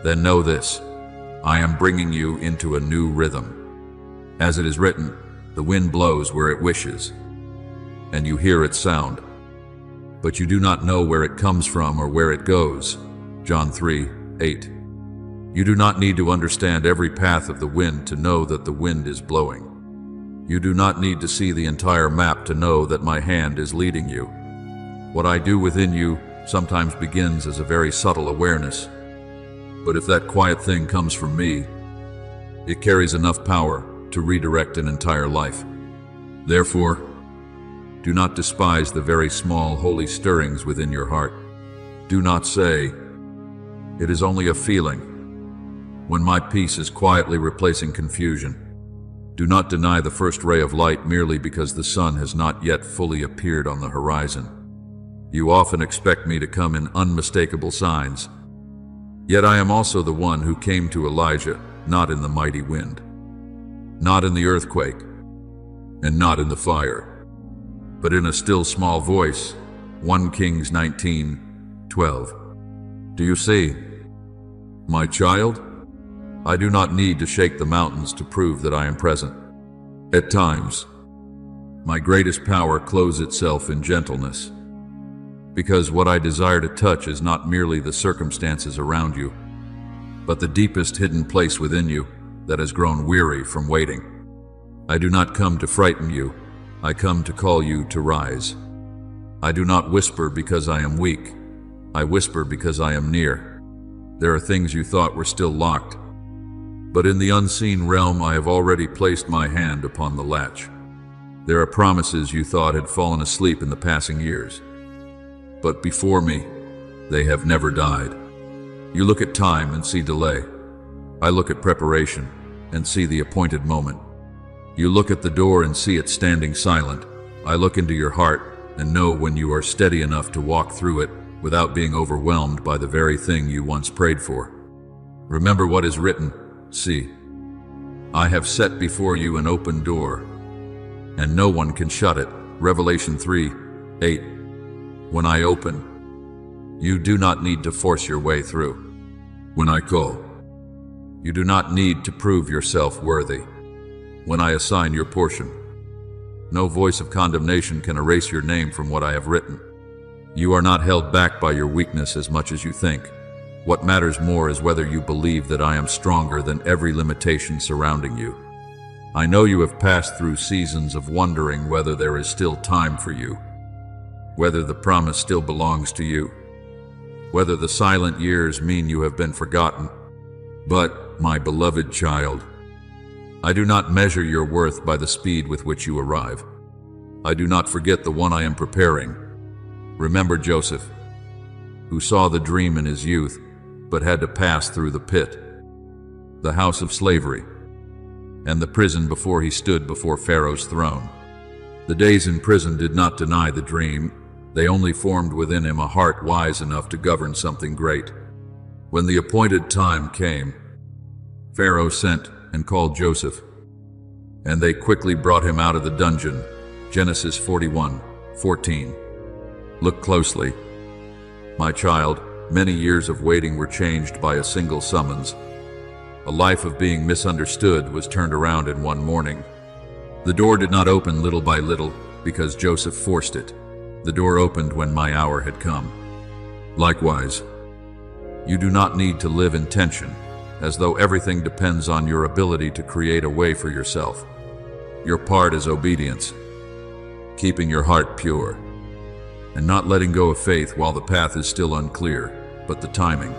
then know this: I am bringing you into a new rhythm. As it is written, the wind blows where it wishes, and you hear its sound, but you do not know where it comes from or where it goes. John 3:8. You do not need to understand every path of the wind to know that the wind is blowing. You do not need to see the entire map to know that my hand is leading you. What I do within you sometimes begins as a very subtle awareness, but if that quiet thing comes from me, it carries enough power to redirect an entire life. Therefore, do not despise the very small holy stirrings within your heart. Do not say, "It is only a feeling," when my peace is quietly replacing confusion. Do not deny the first ray of light merely because the sun has not yet fully appeared on the horizon. You often expect me to come in unmistakable signs, yet I am also the one who came to Elijah, not in the mighty wind, not in the earthquake, and not in the fire, but in a still small voice. 1 Kings 19:12. Do you see, my child? I do not need to shake the mountains to prove that I am present. At times, my greatest power clothes itself in gentleness, because what I desire to touch is not merely the circumstances around you, but the deepest hidden place within you that has grown weary from waiting. I do not come to frighten you. I come to call you to rise. I do not whisper because I am weak. I whisper because I am near. There are things you thought were still locked, but in the unseen realm I have already placed my hand upon the latch. There are promises you thought had fallen asleep in the passing years, but before me, they have never died. You look at time and see delay. I look at preparation and see the appointed moment. You look at the door and see it standing silent. I look into your heart and know when you are steady enough to walk through it without being overwhelmed by the very thing you once prayed for. Remember what is written. See, I have set before you an open door, and no one can shut it. Revelation 3:8. When I open, you do not need to force your way through. When I call, you do not need to prove yourself worthy. When I assign your portion, no voice of condemnation can erase your name from what I have written. You are not held back by your weakness as much as you think. What matters more is whether you believe that I am stronger than every limitation surrounding you. I know you have passed through seasons of wondering whether there is still time for you, whether the promise still belongs to you, whether the silent years mean you have been forgotten. But, my beloved child, I do not measure your worth by the speed with which you arrive. I do not forget the one I am preparing. Remember Joseph, who saw the dream in his youth, but had to pass through the pit, the house of slavery, and the prison before he stood before Pharaoh's throne. The days in prison did not deny the dream. They only formed within him a heart wise enough to govern something great. When the appointed time came, Pharaoh sent and called Joseph, and they quickly brought him out of the dungeon. Genesis 41:14. Look closely. My child, many years of waiting were changed by a single summons. A life of being misunderstood was turned around in one morning. The door did not open little by little because Joseph forced it. The door opened when my hour had come. Likewise, you do not need to live in tension, as though everything depends on your ability to create a way for yourself. Your part is obedience, keeping your heart pure, and not letting go of faith while the path is still unclear, but the timing,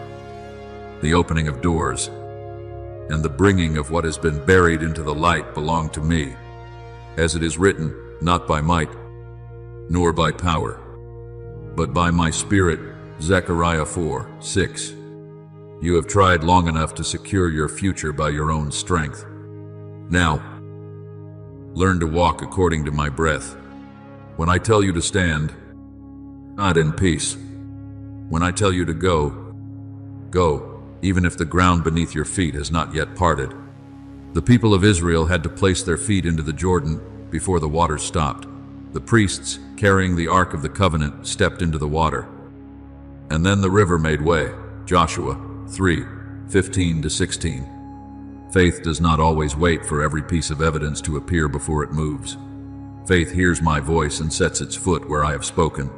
the opening of doors, and the bringing of what has been buried into the light belong to me. As it is written, not by might, nor by power, but by my Spirit. Zechariah 4:6. You have tried long enough to secure your future by your own strength. Now, learn to walk according to my breath. When I tell you to stand, not in peace. When I tell you to go, go, even if the ground beneath your feet has not yet parted. The people of Israel had to place their feet into the Jordan before the water stopped. The priests, carrying the Ark of the Covenant, stepped into the water, and then the river made way. Joshua 3:15-16. Faith does not always wait for every piece of evidence to appear before it moves. Faith hears my voice and sets its foot where I have spoken,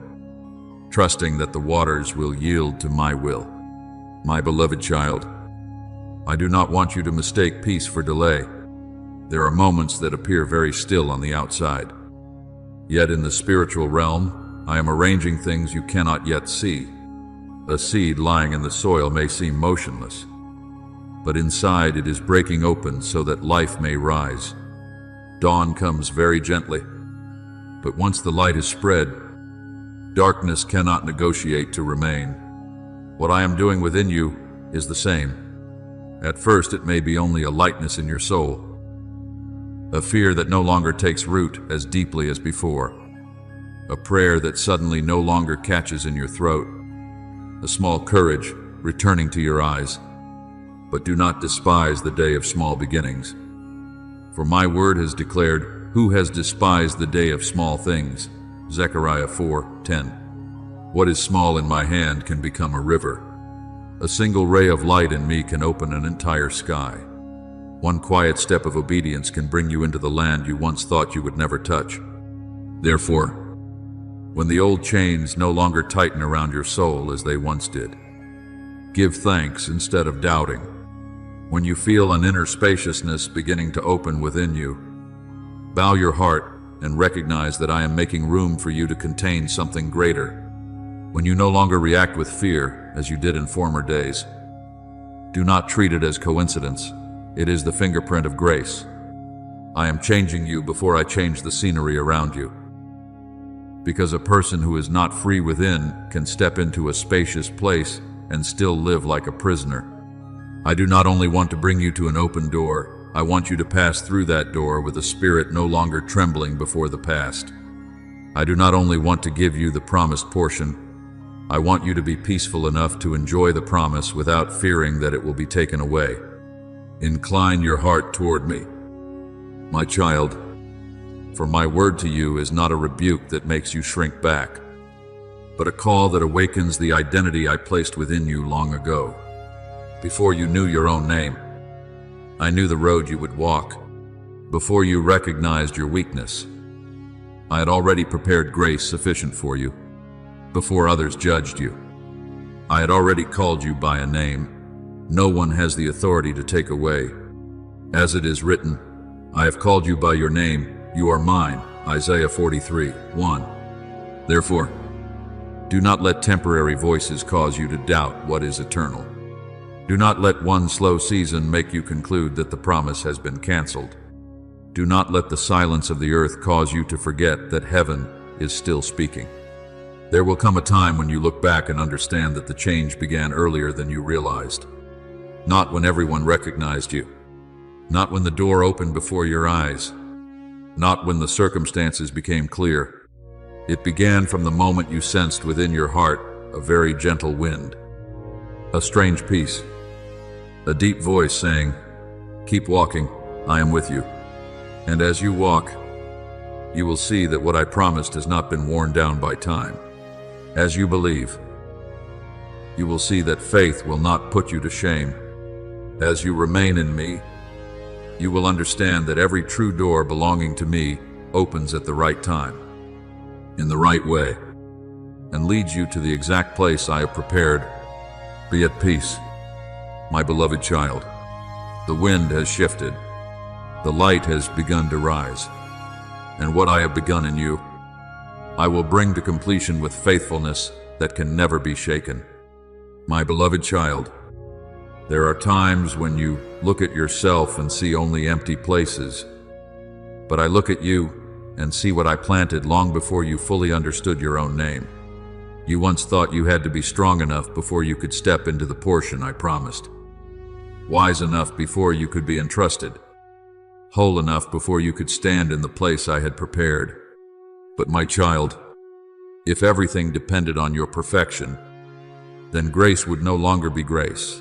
trusting that the waters will yield to my will. My beloved child, I do not want you to mistake peace for delay. There are moments that appear very still on the outside. Yet in the spiritual realm, I am arranging things you cannot yet see. A seed lying in the soil may seem motionless, but inside it is breaking open so that life may rise. Dawn comes very gently, but once the light is spread, darkness cannot negotiate to remain. What I am doing within you is the same. At first it may be only a lightness in your soul, a fear that no longer takes root as deeply as before, a prayer that suddenly no longer catches in your throat, a small courage returning to your eyes. But do not despise the day of small beginnings. For my word has declared, who has despised the day of small things? Zechariah 4:10. What is small in my hand can become a river. A single ray of light in me can open an entire sky. One quiet step of obedience can bring you into the land you once thought you would never touch. Therefore, when the old chains no longer tighten around your soul as they once did, give thanks instead of doubting. When you feel an inner spaciousness beginning to open within you, Bow your heart and recognize that I am making room for you to contain something greater. When you no longer react with fear, as you did in former days, do not treat it as coincidence. It is the fingerprint of grace. I am changing you before I change the scenery around you. Because a person who is not free within can step into a spacious place and still live like a prisoner. I do not only want to bring you to an open door, I want you to pass through that door with a spirit no longer trembling before the past. I do not only want to give you the promised portion, I want you to be peaceful enough to enjoy the promise without fearing that it will be taken away. Incline your heart toward me, my child, for my word to you is not a rebuke that makes you shrink back, but a call that awakens the identity I placed within you long ago. Before you knew your own name, I knew the road you would walk. Before you recognized your weakness, I had already prepared grace sufficient for you. Before others judged you, I had already called you by a name no one has the authority to take away. As it is written, I have called you by your name, you are mine. Isaiah 43:1. Therefore, do not let temporary voices cause you to doubt what is eternal. Do not let one slow season make you conclude that the promise has been canceled. Do not let the silence of the earth cause you to forget that heaven is still speaking. There will come a time when you look back and understand that the change began earlier than you realized. Not when everyone recognized you. Not when the door opened before your eyes. Not when the circumstances became clear. It began from the moment you sensed within your heart a very gentle wind. A strange peace. A deep voice saying, keep walking, I am with you. And as you walk, you will see that what I promised has not been worn down by time. As you believe, you will see that faith will not put you to shame. As you remain in me, you will understand that every true door belonging to me opens at the right time, in the right way, and leads you to the exact place I have prepared. Be at peace, my beloved child. The wind has shifted. The light has begun to rise. And what I have begun in you, I will bring to completion with faithfulness that can never be shaken. My beloved child, there are times when you look at yourself and see only empty places. But I look at you and see what I planted long before you fully understood your own name. You once thought you had to be strong enough before you could step into the portion I promised. Wise enough before you could be entrusted. Whole enough before you could stand in the place I had prepared. But my child, if everything depended on your perfection, then grace would no longer be grace.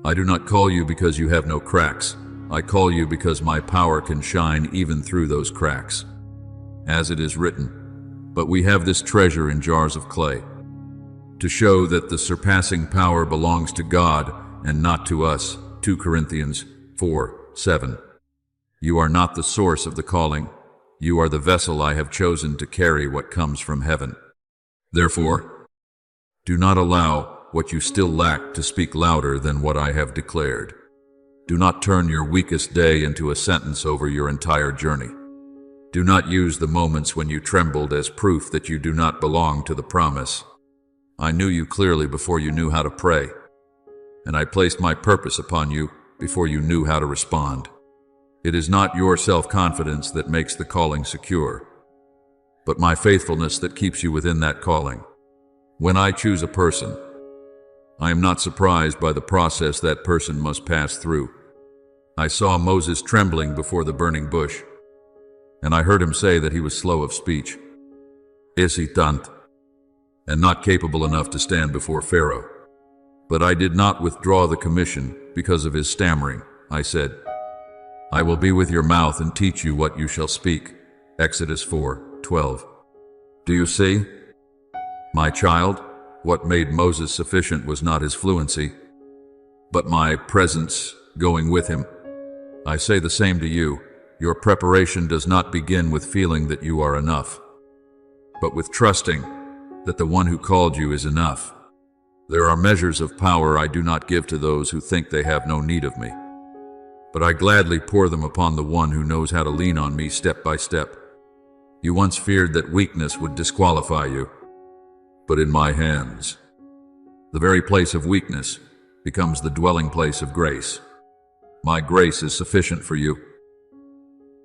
I do not call you because you have no cracks. I call you because my power can shine even through those cracks. As it is written, but we have this treasure in jars of clay, to show that the surpassing power belongs to God and not to us. 2 Corinthians 4:7. You are not the source of the calling. You are the vessel I have chosen to carry what comes from heaven. Therefore, do not allow what you still lack to speak louder than what I have declared. Do not turn your weakest day into a sentence over your entire journey. Do not use the moments when you trembled as proof that you do not belong to the promise. I knew you clearly before you knew how to pray, and I placed my purpose upon you before you knew how to respond. It is not your self-confidence that makes the calling secure, but my faithfulness that keeps you within that calling. When I choose a person, I am not surprised by the process that person must pass through. I saw Moses trembling before the burning bush, and I heard him say that he was slow of speech, hesitant, and not capable enough to stand before Pharaoh. But I did not withdraw the commission because of his stammering. I said, I will be with your mouth and teach you what you shall speak. Exodus 4:12. Do you see? My child, what made Moses sufficient was not his fluency, but my presence going with him. I say the same to you. Your preparation does not begin with feeling that you are enough, but with trusting that the one who called you is enough. There are measures of power I do not give to those who think they have no need of me. but I gladly pour them upon the one who knows how to lean on me step by step. You once feared that weakness would disqualify you, but in my hands, the very place of weakness becomes the dwelling place of grace. My grace is sufficient for you,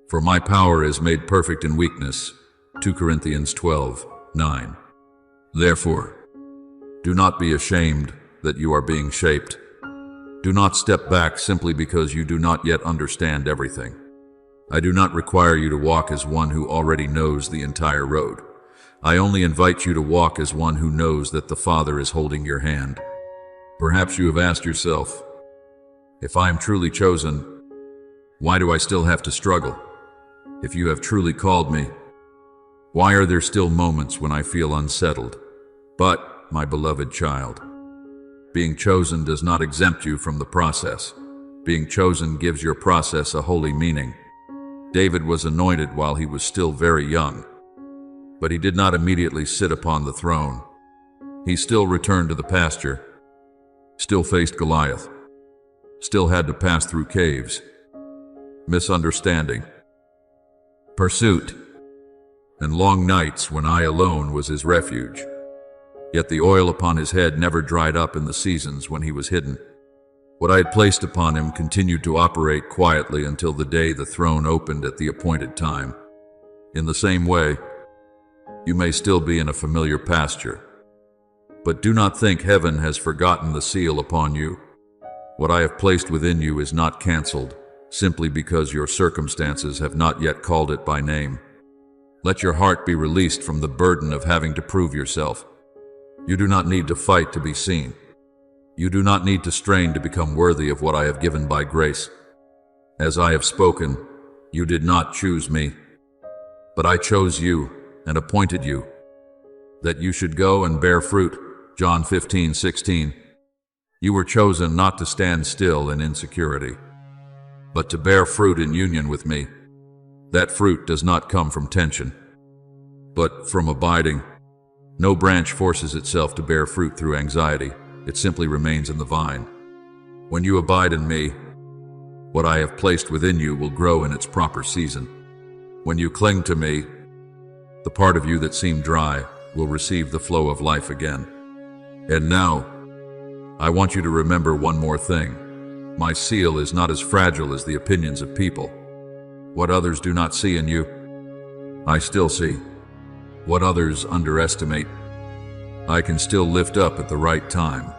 for my power is made perfect in weakness. 2 Corinthians 12:9. Therefore, do not be ashamed that you are being shaped. Do not step back simply because you do not yet understand everything. I do not require you to walk as one who already knows the entire road. I only invite you to walk as one who knows that the Father is holding your hand. Perhaps you have asked yourself, if I am truly chosen, why do I still have to struggle? If you have truly called me, why are there still moments when I feel unsettled? But, my beloved child, being chosen does not exempt you from the process. Being chosen gives your process a holy meaning. David was anointed while he was still very young, but he did not immediately sit upon the throne. He still returned to the pasture, still faced Goliath, still had to pass through caves, misunderstanding, pursuit, and long nights when I alone was his refuge. Yet the oil upon his head never dried up in the seasons when he was hidden. What I had placed upon him continued to operate quietly until the day the throne opened at the appointed time. In the same way, you may still be in a familiar pasture, but do not think heaven has forgotten the seal upon you. What I have placed within you is not canceled, simply because your circumstances have not yet called it by name. Let your heart be released from the burden of having to prove yourself. You do not need to fight to be seen. You do not need to strain to become worthy of what I have given by grace. As I have spoken, you did not choose me, but I chose you and appointed you, that you should go and bear fruit. John 15:16. You were chosen not to stand still in insecurity, but to bear fruit in union with me. That fruit does not come from tension, but from abiding. No branch forces itself to bear fruit through anxiety. It simply remains in the vine. When you abide in me, what I have placed within you will grow in its proper season. When you cling to me, the part of you that seemed dry will receive the flow of life again. And now, I want you to remember one more thing. My seal is not as fragile as the opinions of people. What others do not see in you, I still see. What others underestimate, I can still lift up at the right time.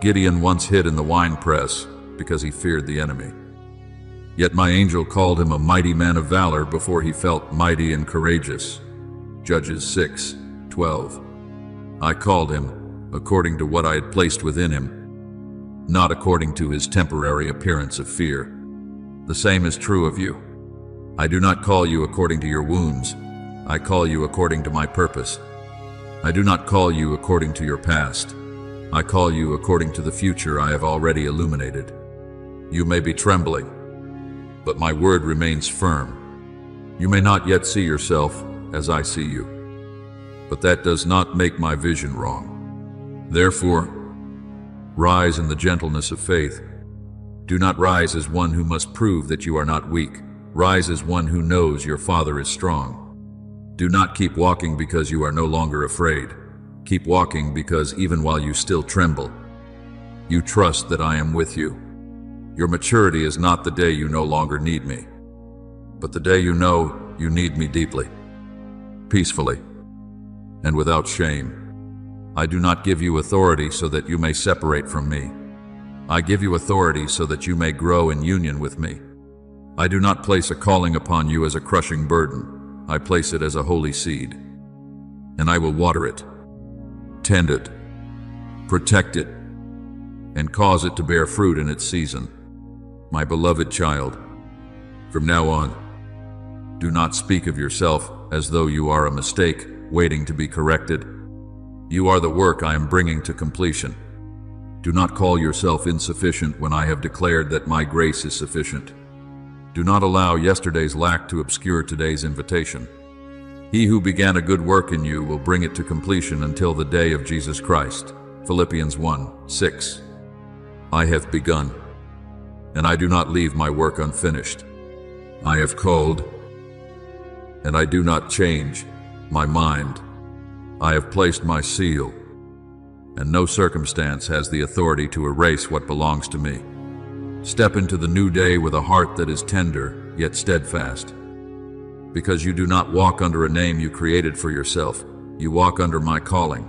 Gideon once hid in the winepress because he feared the enemy. Yet my angel called him a mighty man of valor before he felt mighty and courageous. Judges 6:12. I called him according to what I had placed within him, not according to his temporary appearance of fear. The same is true of you. I do not call you according to your wounds. I call you according to my purpose. I do not call you according to your past. I call you according to the future I have already illuminated. You may be trembling, but my word remains firm. You may not yet see yourself as I see you, but that does not make my vision wrong. Therefore, rise in the gentleness of faith. Do not rise as one who must prove that you are not weak. Rise as one who knows your Father is strong. Do not keep walking because you are no longer afraid. Keep walking because even while you still tremble, you trust that I am with you. Your maturity is not the day you no longer need me, but the day you know you need me deeply, peacefully, and without shame. I do not give you authority so that you may separate from me. I give you authority so that you may grow in union with me. I do not place a calling upon you as a crushing burden. I place it as a holy seed, and I will water it, tend it, protect it, and cause it to bear fruit in its season. My beloved child, from now on, do not speak of yourself as though you are a mistake waiting to be corrected. You are the work I am bringing to completion. Do not call yourself insufficient when I have declared that my grace is sufficient. Do not allow yesterday's lack to obscure today's invitation. He who began a good work in you will bring it to completion until the day of Jesus Christ. Philippians 1:6. I have begun. and I do not leave my work unfinished. I have called, and I do not change my mind. I have placed my seal, and no circumstance has the authority to erase what belongs to me. Step into the new day with a heart that is tender, yet steadfast. Because you do not walk under a name you created for yourself, you walk under my calling,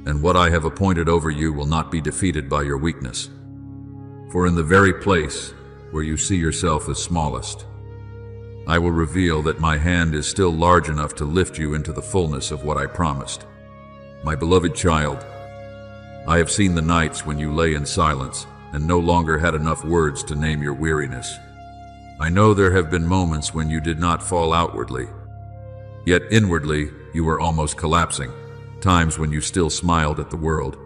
and what I have appointed over you will not be defeated by your weakness. For in the very place where you see yourself as smallest, I will reveal that my hand is still large enough to lift you into the fullness of what I promised. My beloved child, I have seen the nights when you lay in silence and no longer had enough words to name your weariness. I know there have been moments when you did not fall outwardly, yet inwardly you were almost collapsing, times when you still smiled at the world.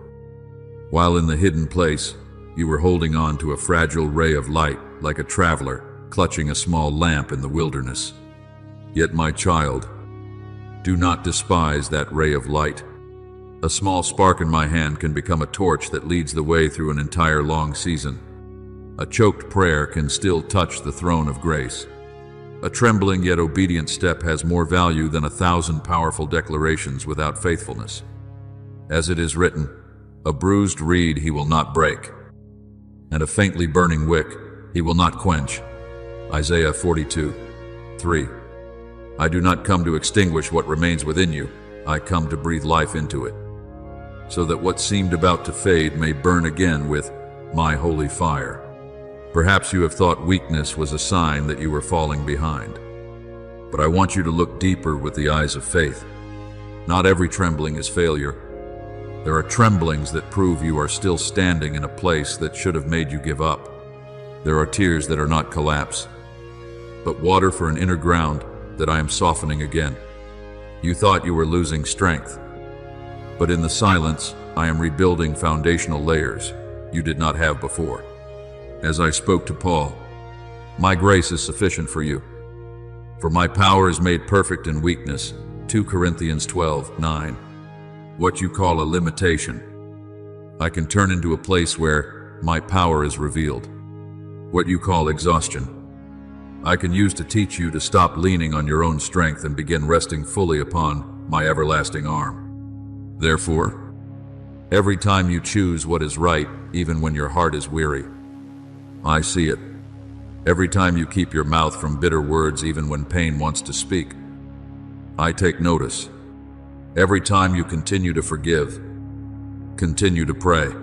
While in the hidden place, you were holding on to a fragile ray of light like a traveler clutching a small lamp in the wilderness. Yet, my child, do not despise that ray of light. A small spark in my hand can become a torch that leads the way through an entire long season. A choked prayer can still touch the throne of grace. A trembling yet obedient step has more value than 1,000 powerful declarations without faithfulness. As it is written, a bruised reed he will not break, and a faintly burning wick he will not quench. Isaiah 42:3. I do not come to extinguish what remains within you. I come to breathe life into it, so that what seemed about to fade may burn again with my holy fire. Perhaps you have thought weakness was a sign that you were falling behind, but I want you to look deeper with the eyes of faith. Not every trembling is failure. There are tremblings that prove you are still standing in a place that should have made you give up. There are tears that are not collapse, but water for an inner ground that I am softening again. You thought you were losing strength, but in the silence, I am rebuilding foundational layers you did not have before. As I spoke to Paul, my grace is sufficient for you, for my power is made perfect in weakness. 2 Corinthians 12:9. What you call a limitation, I can turn into a place where my power is revealed. What you call exhaustion, I can use to teach you to stop leaning on your own strength and begin resting fully upon my everlasting arm. Therefore, every time you choose what is right, even when your heart is weary, I see it. Every time you keep your mouth from bitter words, even when pain wants to speak, I take notice. Every time you continue to forgive, continue to pray,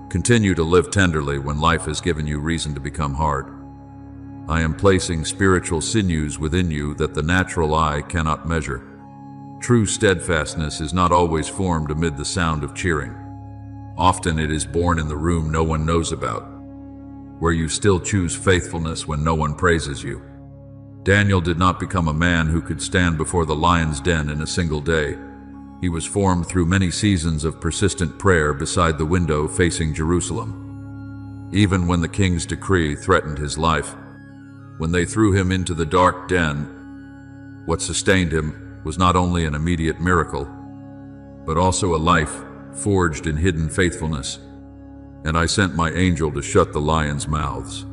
continue to live tenderly when life has given you reason to become hard, I am placing spiritual sinews within you that the natural eye cannot measure. True steadfastness is not always formed amid the sound of cheering. Often it is born in the room no one knows about, where you still choose faithfulness when no one praises you. Daniel did not become a man who could stand before the lion's den in a single day. He was formed through many seasons of persistent prayer beside the window facing Jerusalem. Even when the king's decree threatened his life, when they threw him into the dark den, what sustained him was not only an immediate miracle, but also a life forged in hidden faithfulness. And I sent my angel to shut the lions' mouths,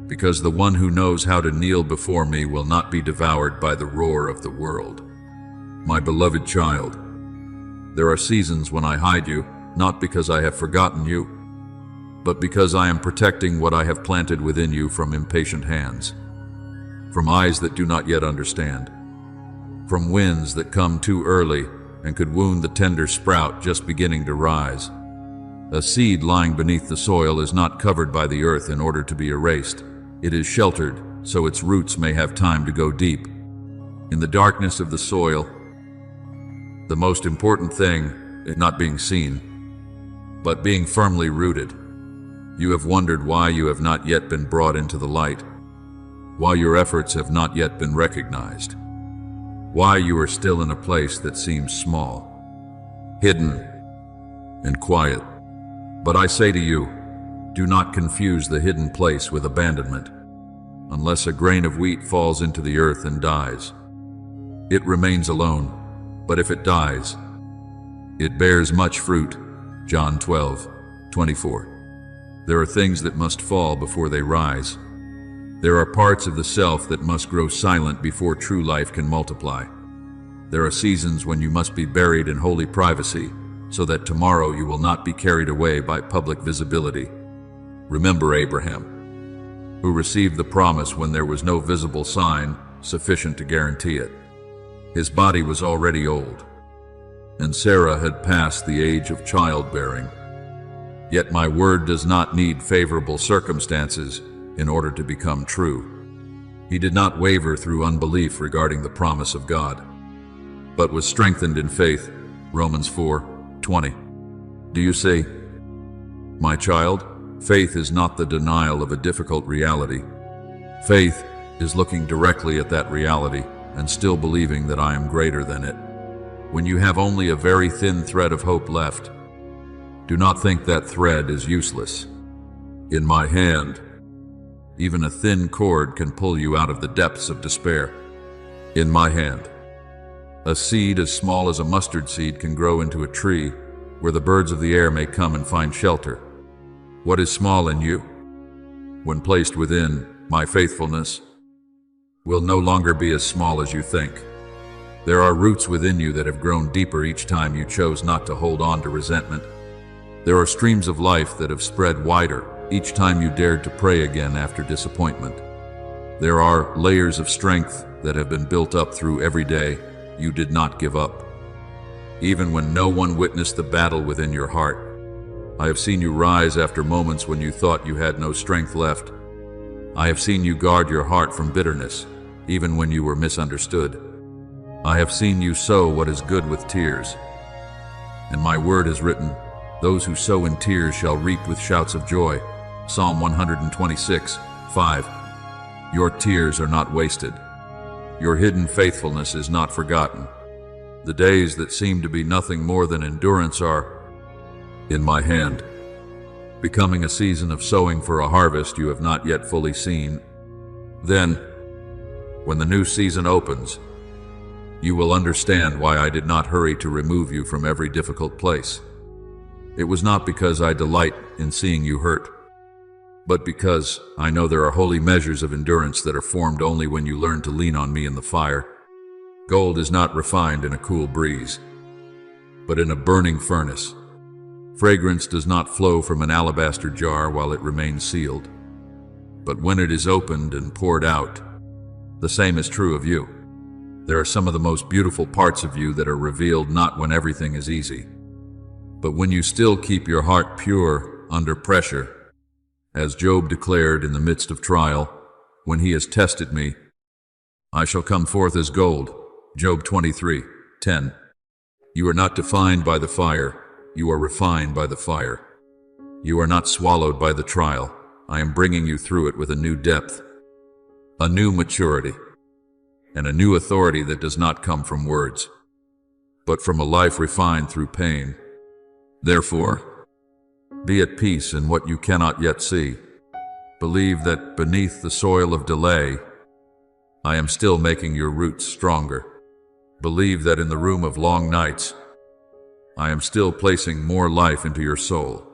because the one who knows how to kneel before me will not be devoured by the roar of the world. My beloved child, there are seasons when I hide you, not because I have forgotten you, but because I am protecting what I have planted within you from impatient hands, from eyes that do not yet understand, from winds that come too early and could wound the tender sprout just beginning to rise. A seed lying beneath the soil is not covered by the earth in order to be erased. It is sheltered so its roots may have time to go deep. In the darkness of the soil, the most important thing is not being seen, but being firmly rooted. You have wondered why you have not yet been brought into the light, why your efforts have not yet been recognized, why you are still in a place that seems small, hidden, and quiet. But I say to you, do not confuse the hidden place with abandonment. Unless a grain of wheat falls into the earth and dies, it remains alone, but if it dies, it bears much fruit. John 12:24. There are things that must fall before they rise. There are parts of the self that must grow silent before true life can multiply. There are seasons when you must be buried in holy privacy, so that tomorrow you will not be carried away by public visibility. Remember Abraham, who received the promise when there was no visible sign sufficient to guarantee it. His body was already old, and Sarah had passed the age of childbearing. Yet my word does not need favorable circumstances in order to become true. He did not waver through unbelief regarding the promise of God, but was strengthened in faith. Romans 4:20. Do you see? My child, faith is not the denial of a difficult reality. Faith is looking directly at that reality and still believing that I am greater than it. When you have only a very thin thread of hope left, do not think that thread is useless. In my hand, even a thin cord can pull you out of the depths of despair. In my hand, a seed as small as a mustard seed can grow into a tree where the birds of the air may come and find shelter. What is small in you, when placed within my faithfulness, will no longer be as small as you think. There are roots within you that have grown deeper each time you chose not to hold on to resentment. There are streams of life that have spread wider each time you dared to pray again after disappointment. There are layers of strength that have been built up through every day you did not give up. Even when no one witnessed the battle within your heart, I have seen you rise after moments when you thought you had no strength left. I have seen you guard your heart from bitterness, even when you were misunderstood. I have seen you sow what is good with tears. And my word is written, those who sow in tears shall reap with shouts of joy. Psalm 126:5. Your tears are not wasted. Your hidden faithfulness is not forgotten. The days that seem to be nothing more than endurance are in my hand, becoming a season of sowing for a harvest you have not yet fully seen. Then, when the new season opens, you will understand why I did not hurry to remove you from every difficult place. It was not because I delight in seeing you hurt, but because I know there are holy measures of endurance that are formed only when you learn to lean on me in the fire. Gold is not refined in a cool breeze, but in a burning furnace. Fragrance does not flow from an alabaster jar while it remains sealed, but when it is opened and poured out, the same is true of you. There are some of the most beautiful parts of you that are revealed not when everything is easy, but when you still keep your heart pure under pressure. As Job declared in the midst of trial, when he has tested me, I shall come forth as gold. Job 23:10. You are not defined by the fire, you are refined by the fire. You are not swallowed by the trial. I am bringing you through it with a new depth, a new maturity, and a new authority that does not come from words, but from a life refined through pain. Therefore, be at peace in what you cannot yet see. Believe that beneath the soil of delay, I am still making your roots stronger. Believe that in the room of long nights, I am still placing more life into your soul.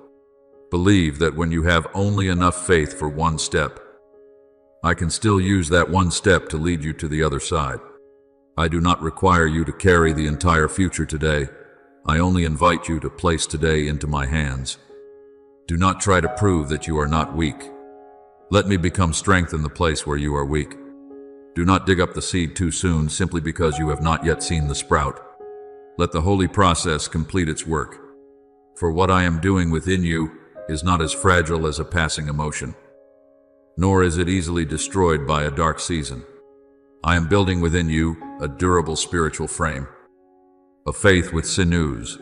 Believe that when you have only enough faith for one step, I can still use that one step to lead you to the other side. I do not require you to carry the entire future today. I only invite you to place today into my hands. Do not try to prove that you are not weak. Let me become strength in the place where you are weak. Do not dig up the seed too soon simply because you have not yet seen the sprout. Let the holy process complete its work. For what I am doing within you is not as fragile as a passing emotion, nor is it easily destroyed by a dark season. I am building within you a durable spiritual frame, a faith with sinews,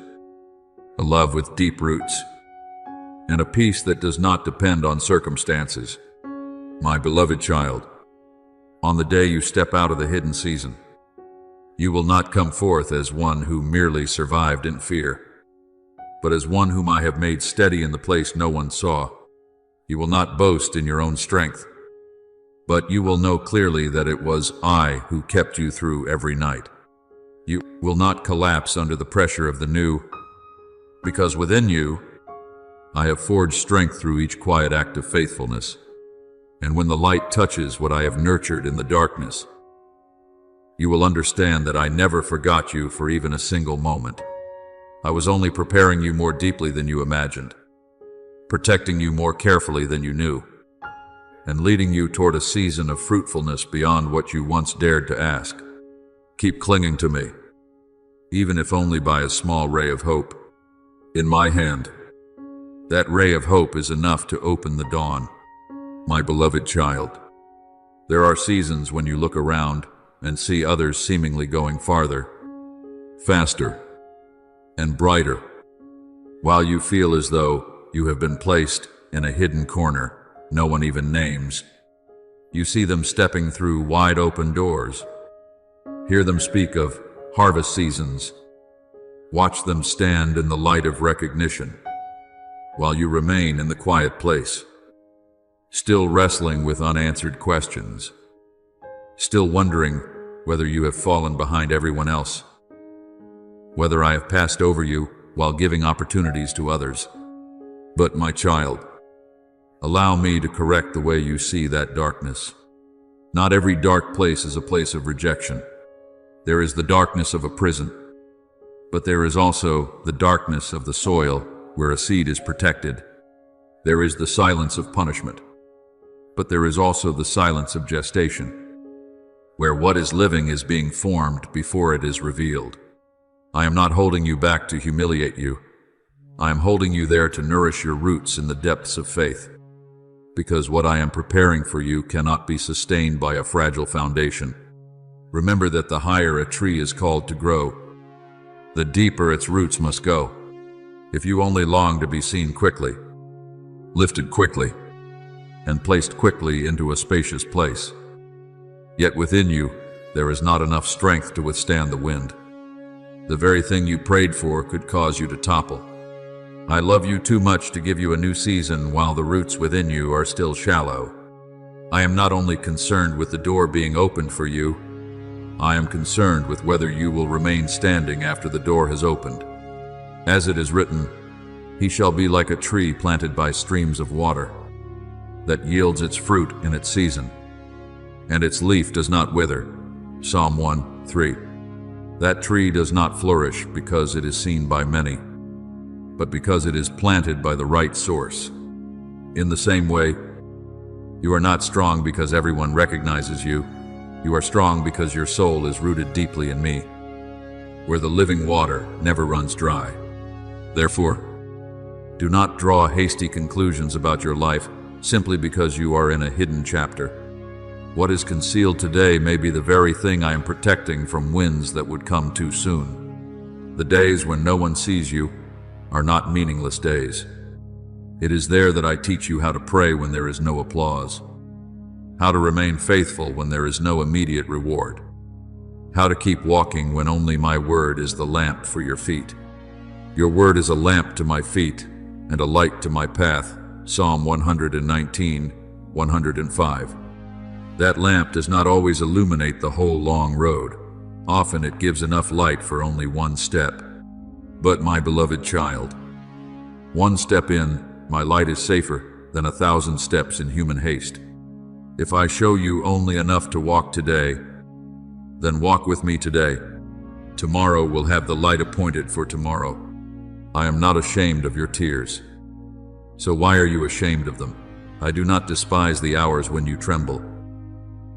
a love with deep roots, and a peace that does not depend on circumstances. My beloved child, on the day you step out of the hidden season, you will not come forth as one who merely survived in fear, but as one whom I have made steady in the place no one saw. You will not boast in your own strength, but you will know clearly that it was I who kept you through every night. You will not collapse under the pressure of the new, because within you, I have forged strength through each quiet act of faithfulness. And when the light touches what I have nurtured in the darkness, you will understand that I never forgot you for even a single moment. I was only preparing you more deeply than you imagined, protecting you more carefully than you knew, and leading you toward a season of fruitfulness beyond what you once dared to ask. Keep clinging to me, even if only by a small ray of hope. In my hand, that ray of hope is enough to open the dawn. My beloved child, there are seasons when you look around and see others seemingly going farther, faster, and brighter, while you feel as though you have been placed in a hidden corner no one even names. You see them stepping through wide open doors, hear them speak of harvest seasons, watch them stand in the light of recognition, while you remain in the quiet place, still wrestling with unanswered questions, still wondering whether you have fallen behind everyone else, whether I have passed over you while giving opportunities to others. But my child, allow me to correct the way you see that darkness. Not every dark place is a place of rejection. There is the darkness of a prison, but there is also the darkness of the soil where a seed is protected. There is the silence of punishment, but there is also the silence of gestation, where what is living is being formed before it is revealed. I am not holding you back to humiliate you. I am holding you there to nourish your roots in the depths of faith, because what I am preparing for you cannot be sustained by a fragile foundation. Remember that the higher a tree is called to grow, the deeper its roots must go. If you only long to be seen quickly, lifted quickly, and placed quickly into a spacious place, yet within you there is not enough strength to withstand the wind, the very thing you prayed for could cause you to topple. I love you too much to give you a new season while the roots within you are still shallow. I am not only concerned with the door being opened for you, I am concerned with whether you will remain standing after the door has opened. As it is written, he shall be like a tree planted by streams of water, that yields its fruit in its season, and its leaf does not wither. Psalm 1:3. That tree does not flourish because it is seen by many, but because it is planted by the right source. In the same way, you are not strong because everyone recognizes you. You are strong because your soul is rooted deeply in me, where the living water never runs dry. Therefore, do not draw hasty conclusions about your life simply because you are in a hidden chapter. What is concealed today may be the very thing I am protecting from winds that would come too soon. The days when no one sees you are not meaningless days. It is there that I teach you how to pray when there is no applause, how to remain faithful when there is no immediate reward, how to keep walking when only my word is the lamp for your feet. Your word is a lamp to my feet and a light to my path. Psalm 119, 105. That lamp does not always illuminate the whole long road. Often it gives enough light for only one step. But my beloved child, one step in, my light is safer than 1,000 steps in human haste. If I show you only enough to walk today, then walk with me today. Tomorrow will have the light appointed for tomorrow. I am not ashamed of your tears. So why are you ashamed of them? I do not despise the hours when you tremble.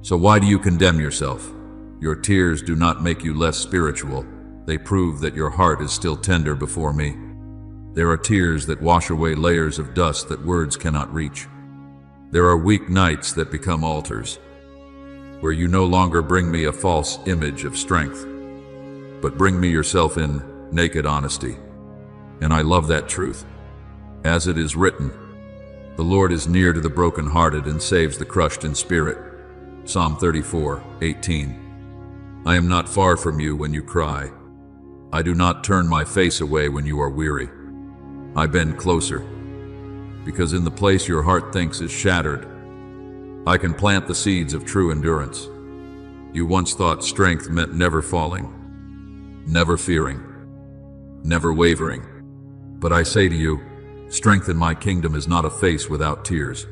So why do you condemn yourself? Your tears do not make you less spiritual. They prove that your heart is still tender before me. There are tears that wash away layers of dust that words cannot reach. There are weak nights that become altars, where you no longer bring me a false image of strength, but bring me yourself in naked honesty. And I love that truth. As it is written, the Lord is near to the brokenhearted and saves the crushed in spirit. Psalm 34:18. I am not far from you when you cry. I do not turn my face away when you are weary. I bend closer, because in the place your heart thinks is shattered, I can plant the seeds of true endurance. You once thought strength meant never falling, never fearing, never wavering. But I say to you, Strength in my kingdom is not a face without tears,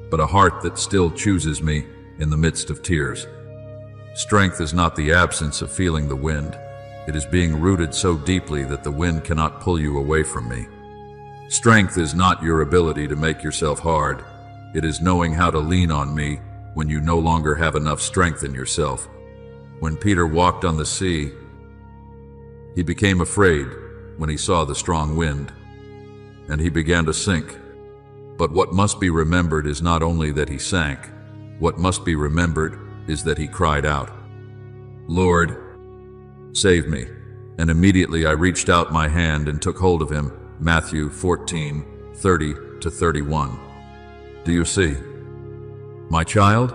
but a heart that still chooses me in the midst of tears. Strength is not the absence of feeling the wind. It is being rooted so deeply that the wind cannot pull you away from me. Strength is not your ability to make yourself hard. It is knowing how to lean on me when you no longer have enough strength in yourself. When Peter walked on the sea, he became afraid when he saw the strong wind, and he began to sink. But what must be remembered is not only that he sank. What must be remembered is that he cried out, "Lord, save me." And immediately I reached out my hand and took hold of him. Matthew 14:30-31. Do you see? My child,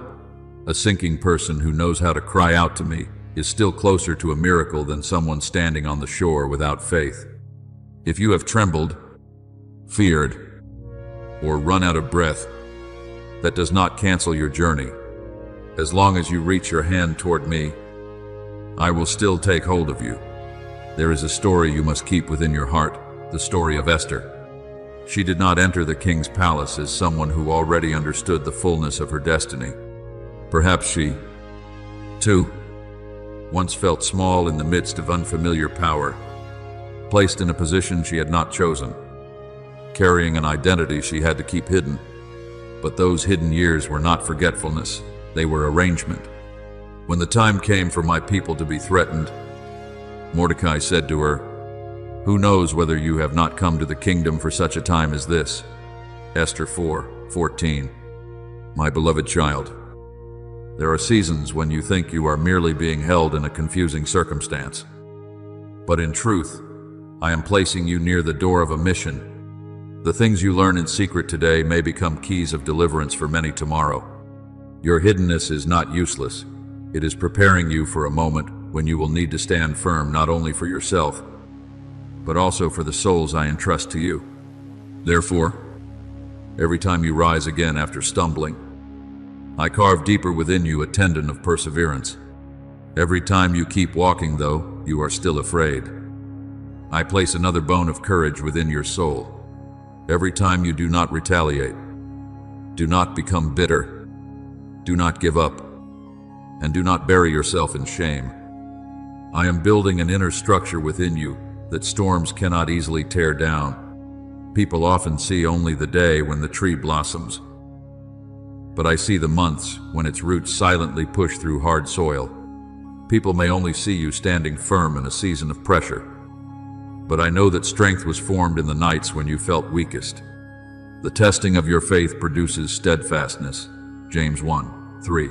a sinking person who knows how to cry out to me is still closer to a miracle than someone standing on the shore without faith. If you have trembled, feared, or run out of breath, that does not cancel your journey. As long as you reach your hand toward me, I will still take hold of you. There is a story you must keep within your heart, the story of Esther. She did not enter the king's palace as someone who already understood the fullness of her destiny. Perhaps she, too, once felt small in the midst of unfamiliar power, placed in a position she had not chosen, carrying an identity she had to keep hidden. But those hidden years were not forgetfulness, they were arrangement. When the time came for my people to be threatened, Mordecai said to her, "Who knows whether you have not come to the kingdom for such a time as this?" Esther 4:14. My beloved child, there are seasons when you think you are merely being held in a confusing circumstance. But in truth, I am placing you near the door of a mission. The things you learn in secret today may become keys of deliverance for many tomorrow. Your hiddenness is not useless. It is preparing you for a moment when you will need to stand firm not only for yourself, but also for the souls I entrust to you. Therefore, every time you rise again after stumbling, I carve deeper within you a tendon of perseverance. Every time you keep walking, though you are still afraid, I place another bone of courage within your soul. Every time you do not retaliate, do not become bitter, do not give up, and do not bury yourself in shame. I am building an inner structure within you that storms cannot easily tear down. People often see only the day when the tree blossoms, but I see the months when its roots silently push through hard soil. People may only see you standing firm in a season of pressure, but I know that strength was formed in the nights when you felt weakest. The testing of your faith produces steadfastness. James 1:3.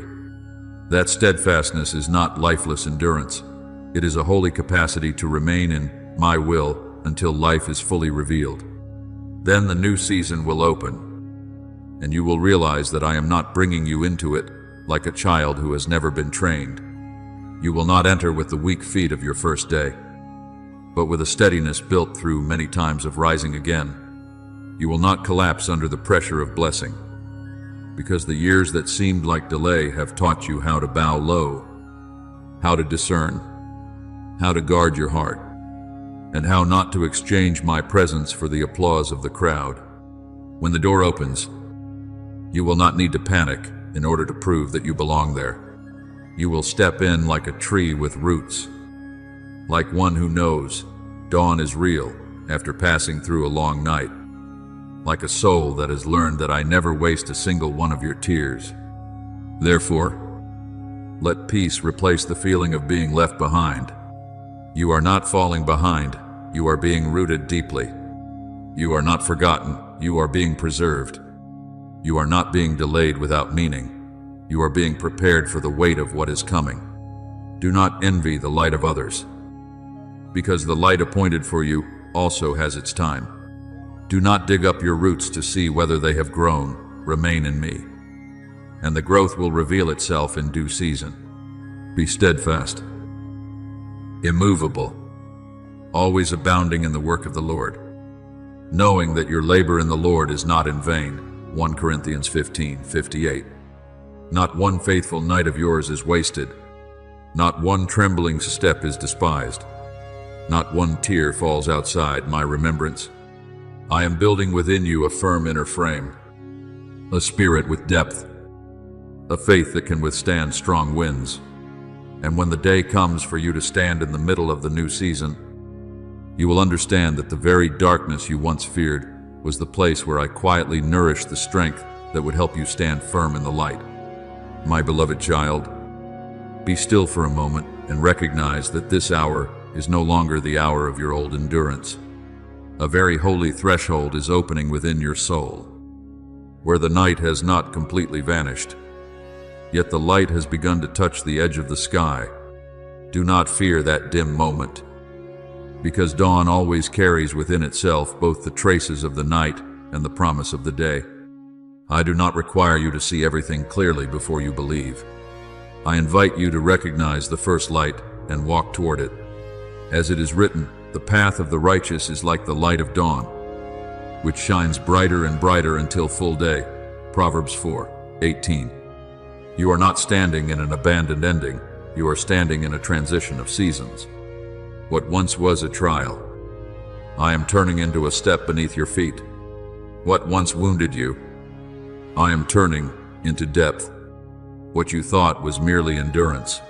That steadfastness is not lifeless endurance. It is a holy capacity to remain in my will until life is fully revealed. Then the new season will open, and you will realize that I am not bringing you into it like a child who has never been trained. You will not enter with the weak feet of your first day, but with a steadiness built through many times of rising again. You will not collapse under the pressure of blessing, because the years that seemed like delay have taught you how to bow low, how to discern, how to guard your heart, and how not to exchange my presence for the applause of the crowd. When the door opens, you will not need to panic in order to prove that you belong there. You will step in like a tree with roots, like one who knows dawn is real after passing through a long night, like a soul that has learned that I never waste a single one of your tears. Therefore, let peace replace the feeling of being left behind. You are not falling behind, you are being rooted deeply. You are not forgotten, you are being preserved. You are not being delayed without meaning. You are being prepared for the weight of what is coming. Do not envy the light of others, because the light appointed for you also has its time. Do not dig up your roots to see whether they have grown. Remain in me, and the growth will reveal itself in due season. Be steadfast, immovable, always abounding in the work of the Lord, knowing that your labor in the Lord is not in vain. 1 Corinthians 15:58. Not one faithful night of yours is wasted. Not one trembling step is despised. Not one tear falls outside my remembrance. I am building within you a firm inner frame, a spirit with depth, a faith that can withstand strong winds. And when the day comes for you to stand in the middle of the new season, you will understand that the very darkness you once feared was the place where I quietly nourished the strength that would help you stand firm in the light. My beloved child, be still for a moment and recognize that this hour is no longer the hour of your old endurance. A very holy threshold is opening within your soul, where the night has not completely vanished, yet the light has begun to touch the edge of the sky. Do not fear that dim moment, because dawn always carries within itself both the traces of the night and the promise of the day. I do not require you to see everything clearly before you believe. I invite you to recognize the first light and walk toward it. As it is written, the path of the righteous is like the light of dawn, which shines brighter and brighter until full day. Proverbs 4:18. You are not standing in an abandoned ending. You are standing in a transition of seasons. What once was a trial, I am turning into a step beneath your feet. What once wounded you, I am turning into depth. What you thought was merely endurance,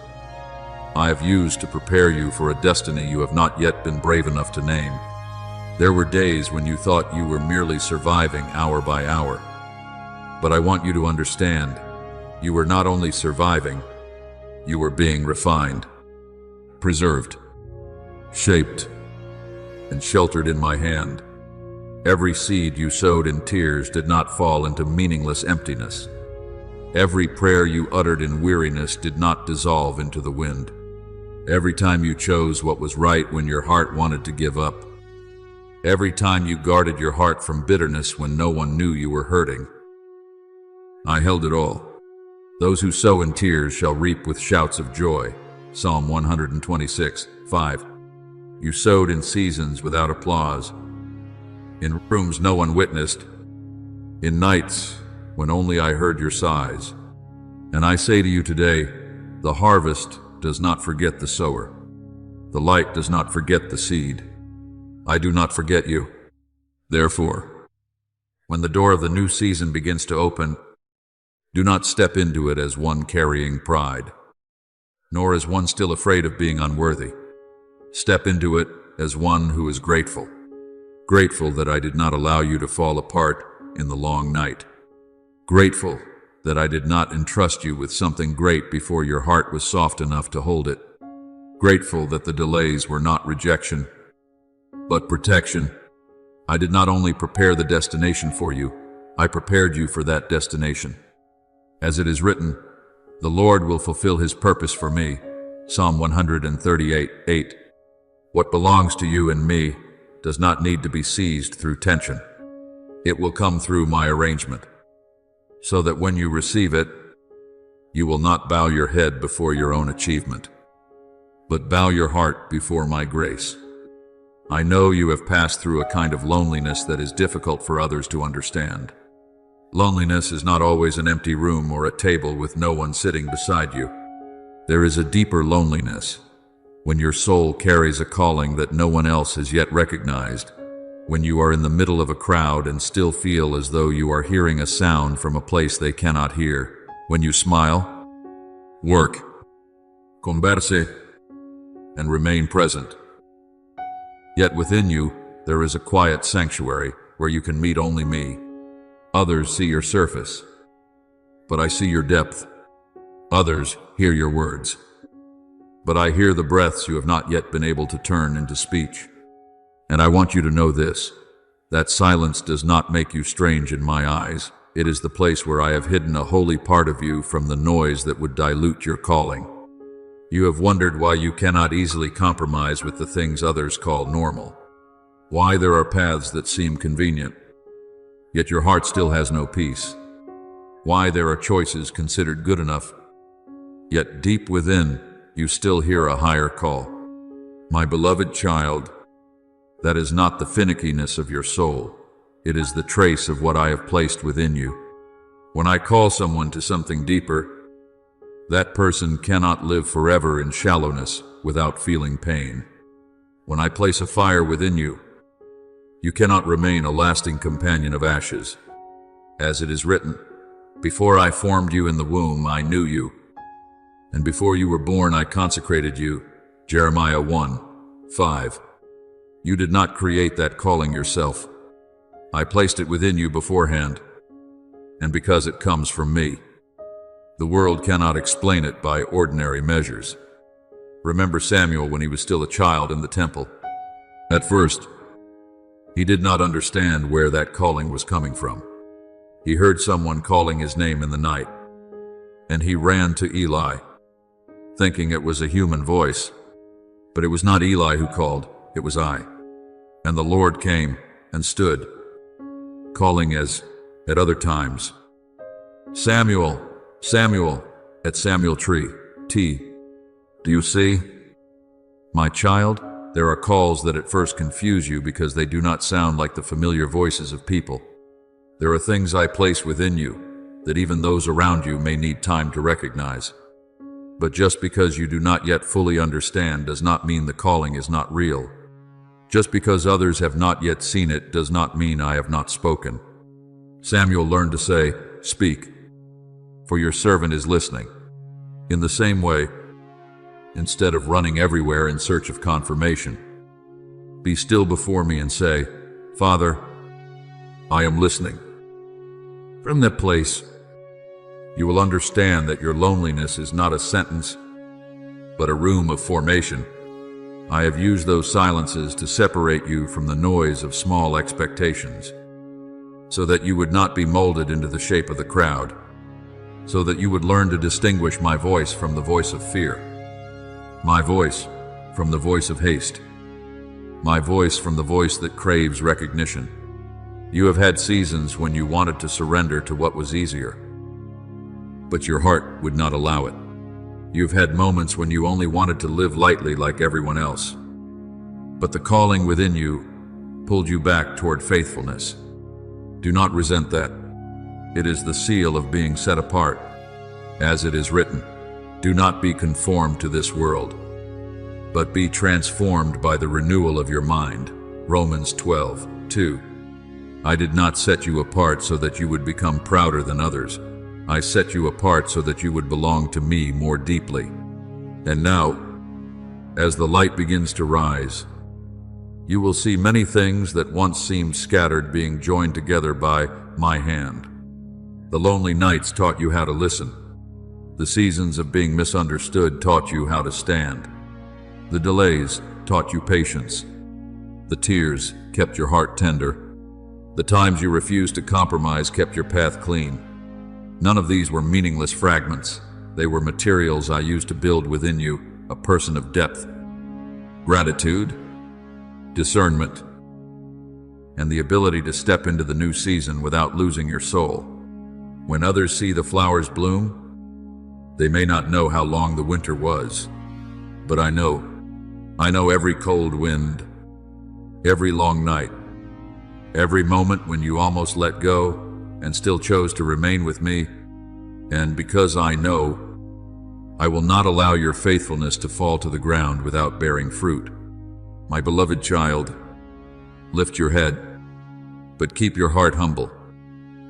I have used to prepare you for a destiny you have not yet been brave enough to name. There were days when you thought you were merely surviving hour by hour. But I want you to understand, you were not only surviving, you were being refined, preserved, shaped, and sheltered in my hand. Every seed you sowed in tears did not fall into meaningless emptiness. Every prayer you uttered in weariness did not dissolve into the wind. Every time you chose what was right when your heart wanted to give up. Every time you guarded your heart from bitterness when no one knew you were hurting. I held it all. Those who sow in tears shall reap with shouts of joy. Psalm 126:5. You sowed in seasons without applause, in rooms no one witnessed, in nights when only I heard your sighs. And I say to you today, the harvest does not forget the sower. The light does not forget the seed. I do not forget you. Therefore, when the door of the new season begins to open, do not step into it as one carrying pride, nor as one still afraid of being unworthy. Step into it as one who is grateful. Grateful that I did not allow you to fall apart in the long night. Grateful that I did not entrust you with something great before your heart was soft enough to hold it. Grateful that the delays were not rejection, but protection. I did not only prepare the destination for you, I prepared you for that destination. As it is written, the Lord will fulfill his purpose for me. Psalm 138:8. What belongs to you and me does not need to be seized through tension. It will come through my arrangement, so that when you receive it, you will not bow your head before your own achievement, but bow your heart before my grace. I know you have passed through a kind of loneliness that is difficult for others to understand. Loneliness is not always an empty room or a table with no one sitting beside you. There is a deeper loneliness when your soul carries a calling that no one else has yet recognized, when you are in the middle of a crowd and still feel as though you are hearing a sound from a place they cannot hear, when you smile, work, converse, and remain present. Yet within you, there is a quiet sanctuary where you can meet only me. Others see your surface, but I see your depth. Others hear your words, but I hear the breaths you have not yet been able to turn into speech. And I want you to know this, that silence does not make you strange in my eyes. It is the place where I have hidden a holy part of you from the noise that would dilute your calling. You have wondered why you cannot easily compromise with the things others call normal, why there are paths that seem convenient, yet your heart still has no peace, why there are choices considered good enough, yet deep within you still hear a higher call. My beloved child, that is not the finickiness of your soul. It is the trace of what I have placed within you. When I call someone to something deeper, that person cannot live forever in shallowness without feeling pain. When I place a fire within you, You cannot remain a lasting companion of ashes. As it is written, "Before I formed you in the womb, I knew you. And before you were born, I consecrated you." Jeremiah 1:5. You did not create that calling yourself. I placed it within you beforehand, and because it comes from me. The world cannot explain it by ordinary measures. Remember Samuel when he was still a child in the temple. At first, he did not understand where that calling was coming from. He heard someone calling his name in the night, and he ran to Eli, thinking it was a human voice. But it was not Eli who called, it was I. And the Lord came and stood, calling as at other times, "Samuel, Samuel," at Samuel tree, T. Do you see? My child, there are calls that at first confuse you because they do not sound like the familiar voices of people. There are things I place within you that even those around you may need time to recognize. But just because you do not yet fully understand does not mean the calling is not real. Just because others have not yet seen it does not mean I have not spoken. Samuel learned to say, "Speak, for your servant is listening." In the same way, instead of running everywhere in search of confirmation, be still before me and say, "Father, I am listening." From that place, you will understand that your loneliness is not a sentence, but a room of formation. I have used those silences to separate you from the noise of small expectations, so that you would not be molded into the shape of the crowd, so that you would learn to distinguish my voice from the voice of fear, my voice from the voice of haste, my voice from the voice that craves recognition. You have had seasons when you wanted to surrender to what was easier, but your heart would not allow it. You've had moments when you only wanted to live lightly like everyone else, but the calling within you pulled you back toward faithfulness. Do not resent that. It is the seal of being set apart. As it is written, "Do not be conformed to this world, but be transformed by the renewal of your mind." Romans 12:2. I did not set you apart so that you would become prouder than others. I set you apart so that you would belong to me more deeply. And now, as the light begins to rise, you will see many things that once seemed scattered being joined together by my hand. The lonely nights taught you how to listen. The seasons of being misunderstood taught you how to stand. The delays taught you patience. The tears kept your heart tender. The times you refused to compromise kept your path clean. None of these were meaningless fragments. They were materials I used to build within you a person of depth, gratitude, discernment, and the ability to step into the new season without losing your soul. When others see the flowers bloom, they may not know how long the winter was, but I know every cold wind, every long night, every moment when you almost let go and still chose to remain with me. And because I know, I will not allow your faithfulness to fall to the ground without bearing fruit. My beloved child, lift your head, but keep your heart humble.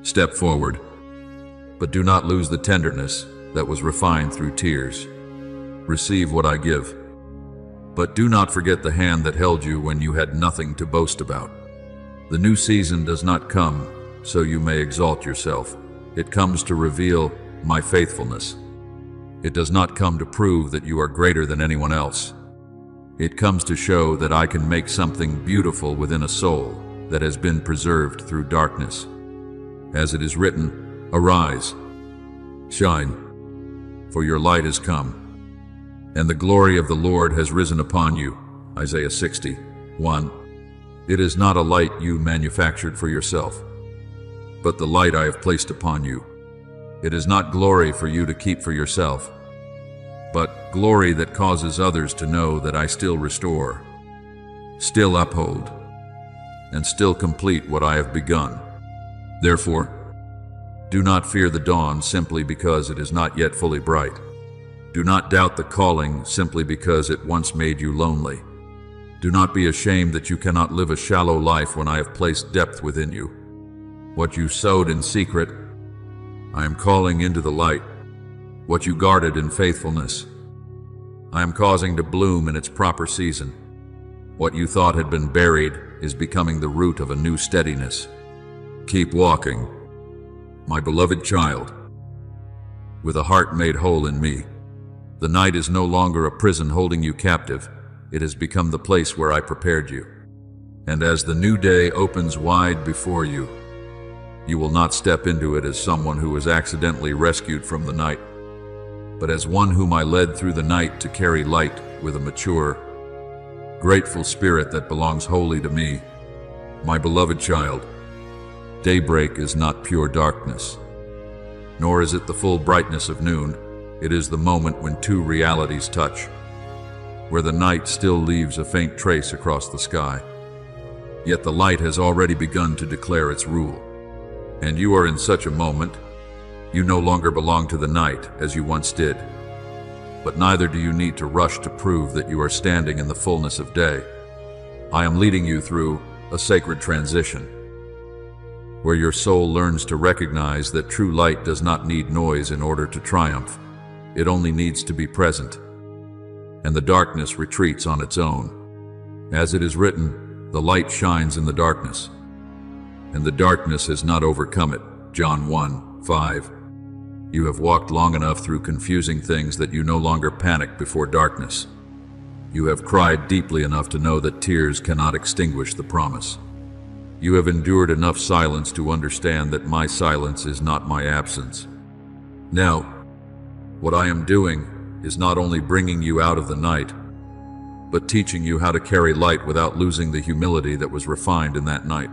Step forward, but do not lose the tenderness that was refined through tears. Receive what I give, but do not forget the hand that held you when you had nothing to boast about. The new season does not come so you may exalt yourself. It comes to reveal my faithfulness. It does not come to prove that you are greater than anyone else. It comes to show that I can make something beautiful within a soul that has been preserved through darkness. As it is written, "Arise, shine, for your light has come, and the glory of the Lord has risen upon you." Isaiah 60:1. It is not a light you manufactured for yourself, but the light I have placed upon you. It is not glory for you to keep for yourself, but glory that causes others to know that I still restore, still uphold, and still complete what I have begun. Therefore, do not fear the dawn simply because it is not yet fully bright. Do not doubt the calling simply because it once made you lonely. Do not be ashamed that you cannot live a shallow life when I have placed depth within you. What you sowed in secret, I am calling into the light. What you guarded in faithfulness, I am causing to bloom in its proper season. What you thought had been buried is becoming the root of a new steadiness. Keep walking, my beloved child, with a heart made whole in me. The night is no longer a prison holding you captive. It has become the place where I prepared you. And as the new day opens wide before you, you will not step into it as someone who was accidentally rescued from the night, but as one whom I led through the night to carry light with a mature, grateful spirit that belongs wholly to me. My beloved child, daybreak is not pure darkness, nor is it the full brightness of noon. It is the moment when two realities touch, where the night still leaves a faint trace across the sky. Yet the light has already begun to declare its rule. And you are in such a moment. You no longer belong to the night as you once did. But neither do you need to rush to prove that you are standing in the fullness of day. I am leading you through a sacred transition, where your soul learns to recognize that true light does not need noise in order to triumph. It only needs to be present, and the darkness retreats on its own. As it is written, the light shines in the darkness, and the darkness has not overcome it. John 1:5. You have walked long enough through confusing things that you no longer panic before darkness. You have cried deeply enough to know that tears cannot extinguish the promise. You have endured enough silence to understand that my silence is not my absence. Now, what I am doing is not only bringing you out of the night, but teaching you how to carry light without losing the humility that was refined in that night.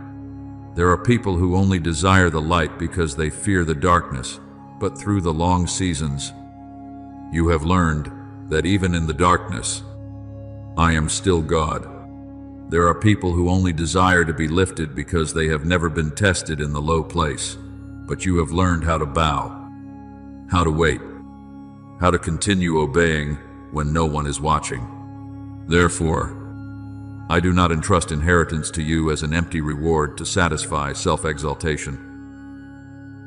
There are people who only desire the light because they fear the darkness, but through the long seasons, you have learned that even in the darkness, I am still God. There are people who only desire to be lifted because they have never been tested in the low place, but you have learned how to bow, how to wait, how to continue obeying when no one is watching. Therefore, I do not entrust inheritance to you as an empty reward to satisfy self-exaltation,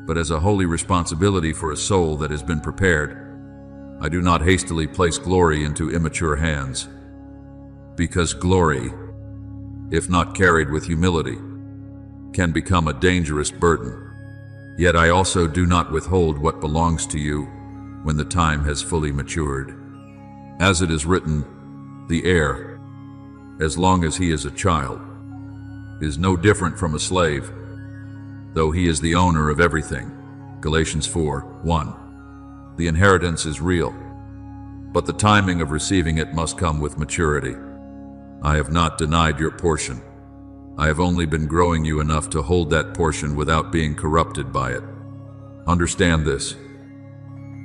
but as a holy responsibility for a soul that has been prepared. I do not hastily place glory into immature hands, because glory, if not carried with humility, can become a dangerous burden. Yet I also do not withhold what belongs to you when the time has fully matured. As it is written, the heir, as long as he is a child, is no different from a slave, though he is the owner of everything. Galatians 4:1. The inheritance is real, but the timing of receiving it must come with maturity. I have not denied your portion. I have only been growing you enough to hold that portion without being corrupted by it. Understand this,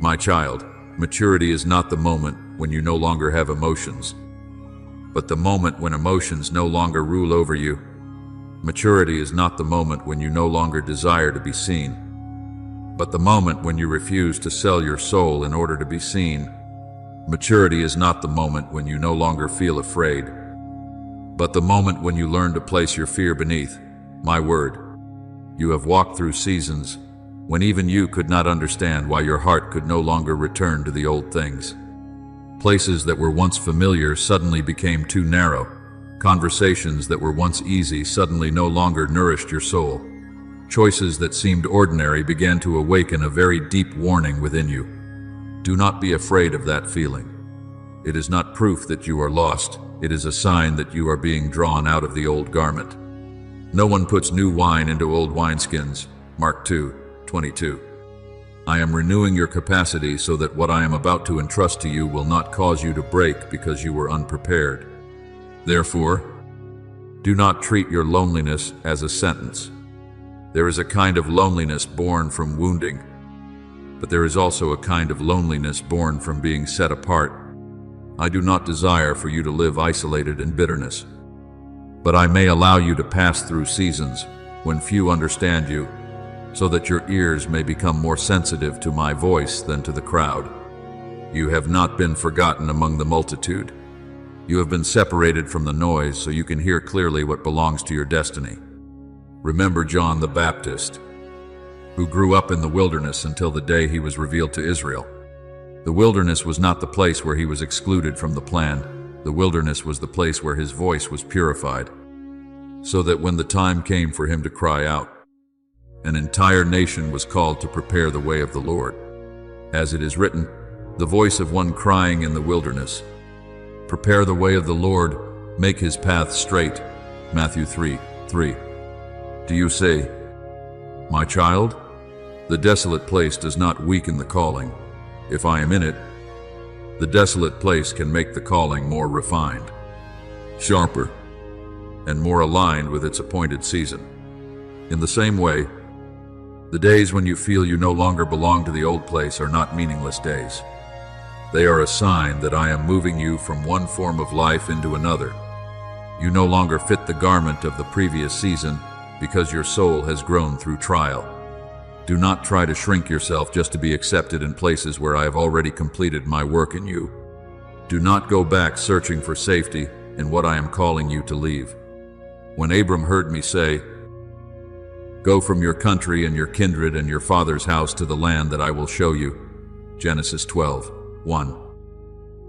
my child. Maturity is not the moment when you no longer have emotions, but the moment when emotions no longer rule over you. Maturity is not the moment when you no longer desire to be seen, but the moment when you refuse to sell your soul in order to be seen. Maturity is not the moment when you no longer feel afraid, but the moment when you learn to place your fear beneath my word. You have walked through seasons when even you could not understand why your heart could no longer return to the old things. Places that were once familiar suddenly became too narrow. Conversations that were once easy suddenly no longer nourished your soul. Choices that seemed ordinary began to awaken a very deep warning within you. Do not be afraid of that feeling. It is not proof that you are lost. It is a sign that you are being drawn out of the old garment. No one puts new wine into old wineskins. Mark 2:22. I am renewing your capacity so that what I am about to entrust to you will not cause you to break because you were unprepared. Therefore, do not treat your loneliness as a sentence. There is a kind of loneliness born from wounding, but there is also a kind of loneliness born from being set apart. I do not desire for you to live isolated in bitterness, but I may allow you to pass through seasons when few understand you, so that your ears may become more sensitive to my voice than to the crowd. You have not been forgotten among the multitude. You have been separated from the noise so you can hear clearly what belongs to your destiny. Remember John the Baptist, who grew up in the wilderness until the day he was revealed to Israel. The wilderness was not the place where he was excluded from the plan. The wilderness was the place where his voice was purified, so that when the time came for him to cry out, an entire nation was called to prepare the way of the Lord. As it is written, the voice of one crying in the wilderness, "Prepare the way of the Lord, make his path straight." Matthew 3:3. Do you say, "My child, the desolate place does not weaken the calling. If I am in it, the desolate place can make the calling more refined, sharper, and more aligned with its appointed season." In the same way, the days when you feel you no longer belong to the old place are not meaningless days. They are a sign that I am moving you from one form of life into another. You no longer fit the garment of the previous season because your soul has grown through trial. Do not try to shrink yourself just to be accepted in places where I have already completed my work in you. Do not go back searching for safety in what I am calling you to leave. When Abram heard me say, "Go from your country and your kindred and your father's house to the land that I will show you," Genesis 12:1.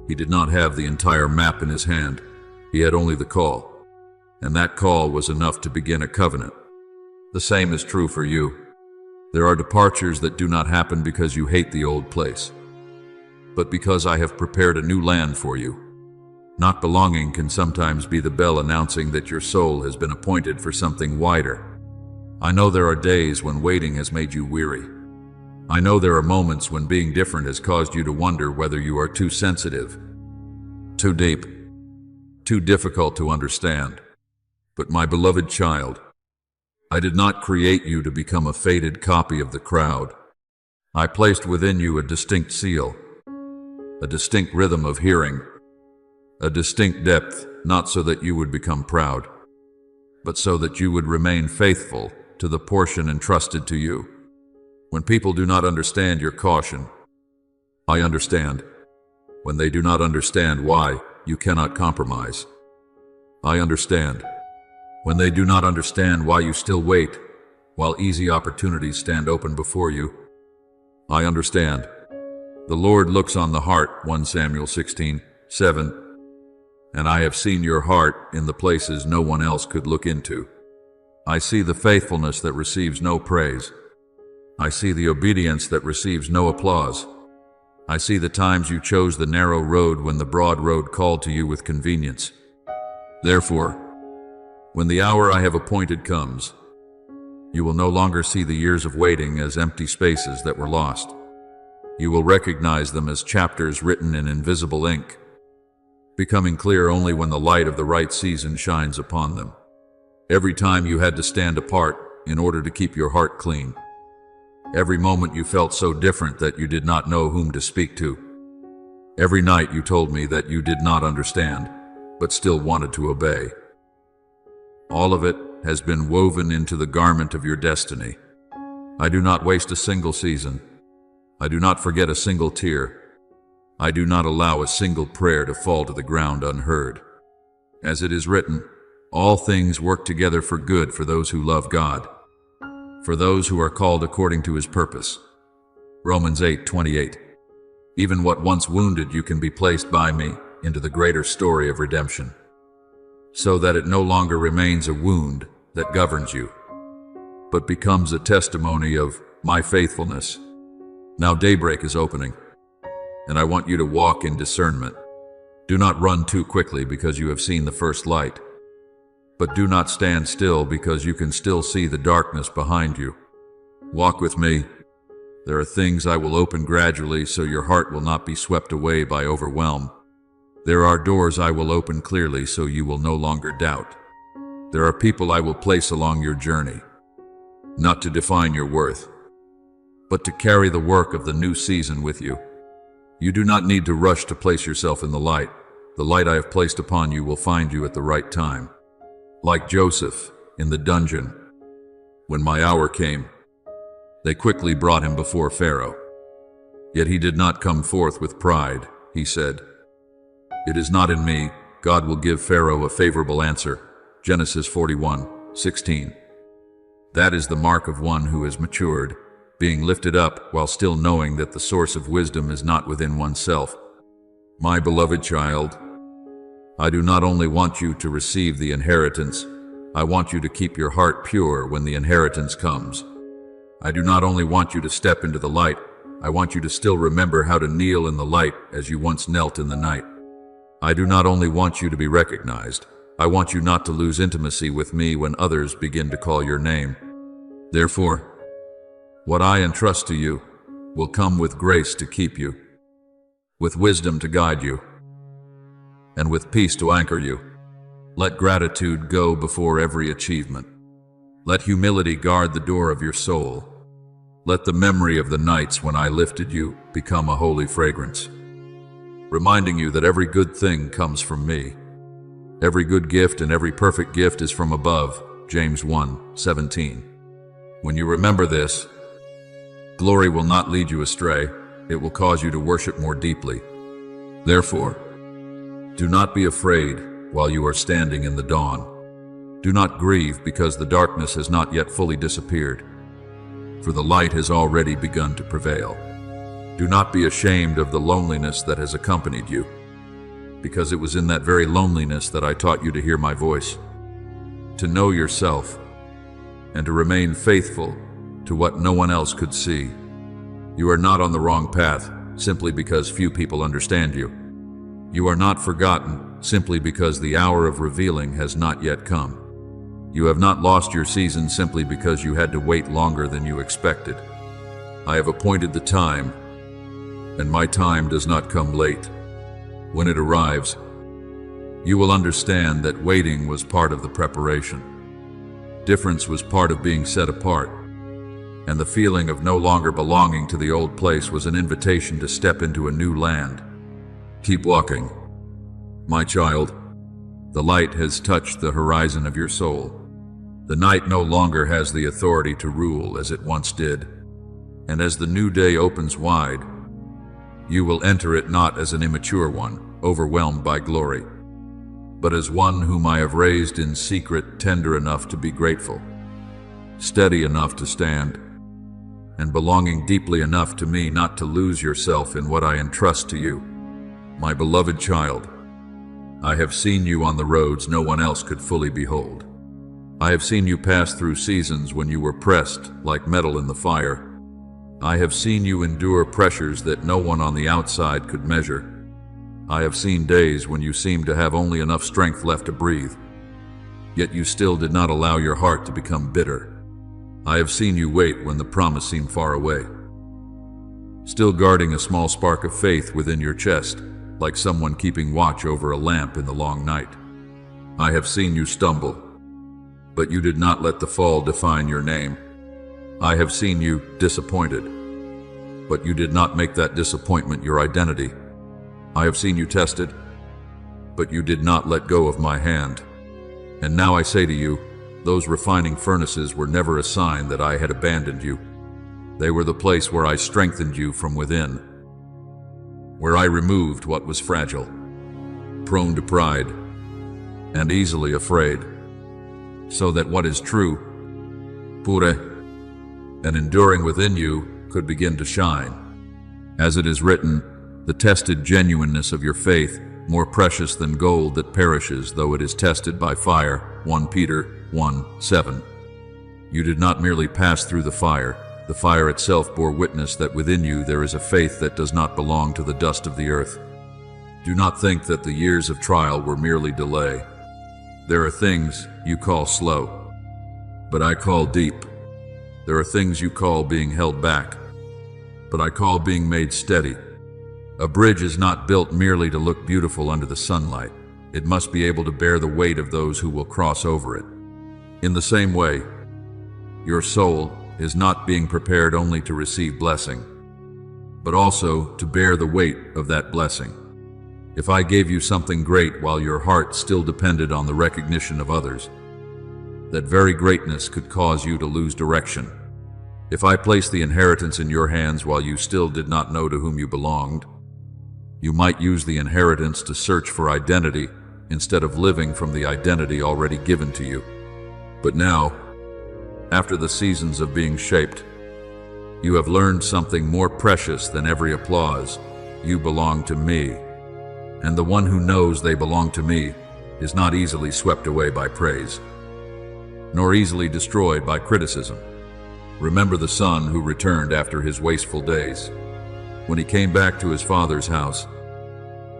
He did not have the entire map in his hand. He had only the call, and that call was enough to begin a covenant. The same is true for you. There are departures that do not happen because you hate the old place, but because I have prepared a new land for you. Not belonging can sometimes be the bell announcing that your soul has been appointed for something wider. I know there are days when waiting has made you weary. I know there are moments when being different has caused you to wonder whether you are too sensitive, too deep, too difficult to understand. But my beloved child, I did not create you to become a faded copy of the crowd. I placed within you a distinct seal, a distinct rhythm of hearing, a distinct depth, not so that you would become proud, but so that you would remain faithful to the portion entrusted to you. When people do not understand your caution, I understand. When they do not understand why you cannot compromise, I understand. When they do not understand why you still wait, while easy opportunities stand open before you, I understand. The Lord looks on the heart, 1 Samuel 16:7, and I have seen your heart in the places no one else could look into. I see the faithfulness that receives no praise. I see the obedience that receives no applause. I see the times you chose the narrow road when the broad road called to you with convenience. Therefore, when the hour I have appointed comes, you will no longer see the years of waiting as empty spaces that were lost. You will recognize them as chapters written in invisible ink, becoming clear only when the light of the right season shines upon them. Every time you had to stand apart in order to keep your heart clean. Every moment you felt so different that you did not know whom to speak to. Every night you told me that you did not understand, but still wanted to obey. All of it has been woven into the garment of your destiny. I do not waste a single season. I do not forget a single tear. I do not allow a single prayer to fall to the ground unheard. As it is written, all things work together for good for those who love God, for those who are called according to his purpose. Romans 8:28. Even what once wounded you can be placed by me into the greater story of redemption, so that it no longer remains a wound that governs you, but becomes a testimony of my faithfulness. Now daybreak is opening, and I want you to walk in discernment. Do not run too quickly because you have seen the first light, but do not stand still because you can still see the darkness behind you. Walk with me. There are things I will open gradually so your heart will not be swept away by overwhelm. There are doors I will open clearly so you will no longer doubt. There are people I will place along your journey, not to define your worth, but to carry the work of the new season with you. You do not need to rush to place yourself in the light. The light I have placed upon you will find you at the right time. Like Joseph in the dungeon, when my hour came, they quickly brought him before Pharaoh. Yet he did not come forth with pride. He said, "It is not in me, God will give Pharaoh a favorable answer. Genesis 41:16. That is the mark of one who is matured, being lifted up while still knowing that the source of wisdom is not within oneself. My beloved child, I do not only want you to receive the inheritance, I want you to keep your heart pure when the inheritance comes. I do not only want you to step into the light, I want you to still remember how to kneel in the light as you once knelt in the night. I do not only want you to be recognized, I want you not to lose intimacy with me when others begin to call your name. Therefore, what I entrust to you will come with grace to keep you, with wisdom to guide you, and with peace to anchor you. Let gratitude go before every achievement. Let humility guard the door of your soul. Let the memory of the nights when I lifted you become a holy fragrance, reminding you that every good thing comes from me. Every good gift and every perfect gift is from above. James 1:17. When you remember this, glory will not lead you astray. It will cause you to worship more deeply. Therefore, do not be afraid while you are standing in the dawn. Do not grieve because the darkness has not yet fully disappeared, for the light has already begun to prevail. Do not be ashamed of the loneliness that has accompanied you, because it was in that very loneliness that I taught you to hear my voice, to know yourself, and to remain faithful to what no one else could see. You are not on the wrong path simply because few people understand you. You are not forgotten simply because the hour of revealing has not yet come. You have not lost your season simply because you had to wait longer than you expected. I have appointed the time, and my time does not come late. When it arrives, you will understand that waiting was part of the preparation. Difference was part of being set apart, and the feeling of no longer belonging to the old place was an invitation to step into a new land. Keep walking, my child. The light has touched the horizon of your soul. The night no longer has the authority to rule as it once did, and as the new day opens wide, you will enter it not as an immature one, overwhelmed by glory, but as one whom I have raised in secret, tender enough to be grateful, steady enough to stand, and belonging deeply enough to me not to lose yourself in what I entrust to you. My beloved child, I have seen you on the roads no one else could fully behold. I have seen you pass through seasons when you were pressed like metal in the fire. I have seen you endure pressures that no one on the outside could measure. I have seen days when you seemed to have only enough strength left to breathe, yet you still did not allow your heart to become bitter. I have seen you wait when the promise seemed far away, still guarding a small spark of faith within your chest, like someone keeping watch over a lamp in the long night. I have seen you stumble, but you did not let the fall define your name. I have seen you disappointed, but you did not make that disappointment your identity. I have seen you tested, but you did not let go of my hand. And now I say to you, those refining furnaces were never a sign that I had abandoned you. They were the place where I strengthened you from within, where I removed what was fragile, prone to pride, and easily afraid, so that what is true, pure, and enduring within you could begin to shine. As it is written, the tested genuineness of your faith, more precious than gold that perishes though it is tested by fire. 1 Peter 1:7. You did not merely pass through the fire itself bore witness that within you there is a faith that does not belong to the dust of the earth. Do not think that the years of trial were merely delay. There are things you call slow, but I call deep. There are things you call being held back, but I call being made steady. A bridge is not built merely to look beautiful under the sunlight. It must be able to bear the weight of those who will cross over it. In the same way, your soul is not being prepared only to receive blessing, but also to bear the weight of that blessing. If I gave you something great while your heart still depended on the recognition of others, that very greatness could cause you to lose direction. If I placed the inheritance in your hands while you still did not know to whom you belonged, you might use the inheritance to search for identity instead of living from the identity already given to you. But now, after the seasons of being shaped, you have learned something more precious than every applause. You belong to me, and the one who knows they belong to me is not easily swept away by praise, nor easily destroyed by criticism. Remember the son who returned after his wasteful days. When he came back to his father's house,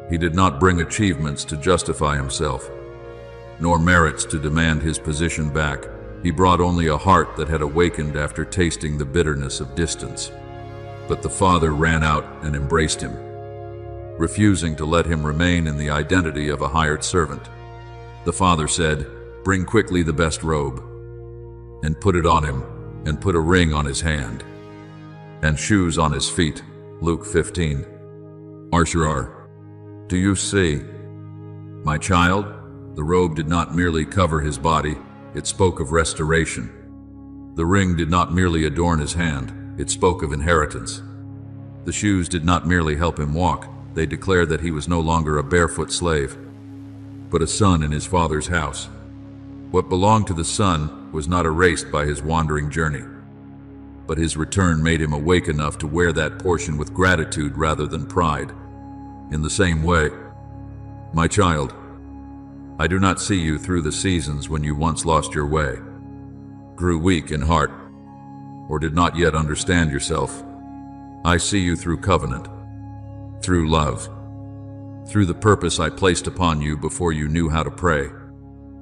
he did not bring achievements to justify himself, nor merits to demand his position back. He brought only a heart that had awakened after tasting the bitterness of distance. But the father ran out and embraced him, refusing to let him remain in the identity of a hired servant. The father said, "Bring quickly the best robe, and put it on him, and put a ring on his hand, and shoes on his feet." Luke 15. Arsharar. Do you see? My child, the robe did not merely cover his body, it spoke of restoration. The ring did not merely adorn his hand, it spoke of inheritance. The shoes did not merely help him walk, they declared that he was no longer a barefoot slave, but a son in his father's house. What belonged to the son was not erased by his wandering journey, but his return made him awake enough to wear that portion with gratitude rather than pride. In the same way, my child, I do not see you through the seasons when you once lost your way, grew weak in heart, or did not yet understand yourself. I see you through covenant, through love, through the purpose I placed upon you before you knew how to pray.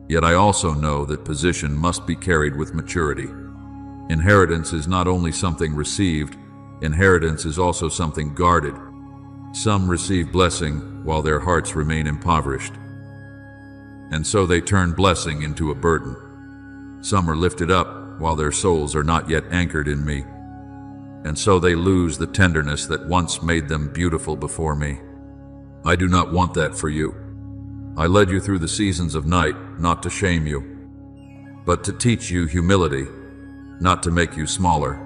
Yet I also know that position must be carried with maturity. Inheritance is not only something received, inheritance is also something guarded. Some receive blessing while their hearts remain impoverished, and so they turn blessing into a burden. Some are lifted up while their souls are not yet anchored in me, and so they lose the tenderness that once made them beautiful before me. I do not want that for you. I led you through the seasons of night, not to shame you, but to teach you humility, not to make you smaller,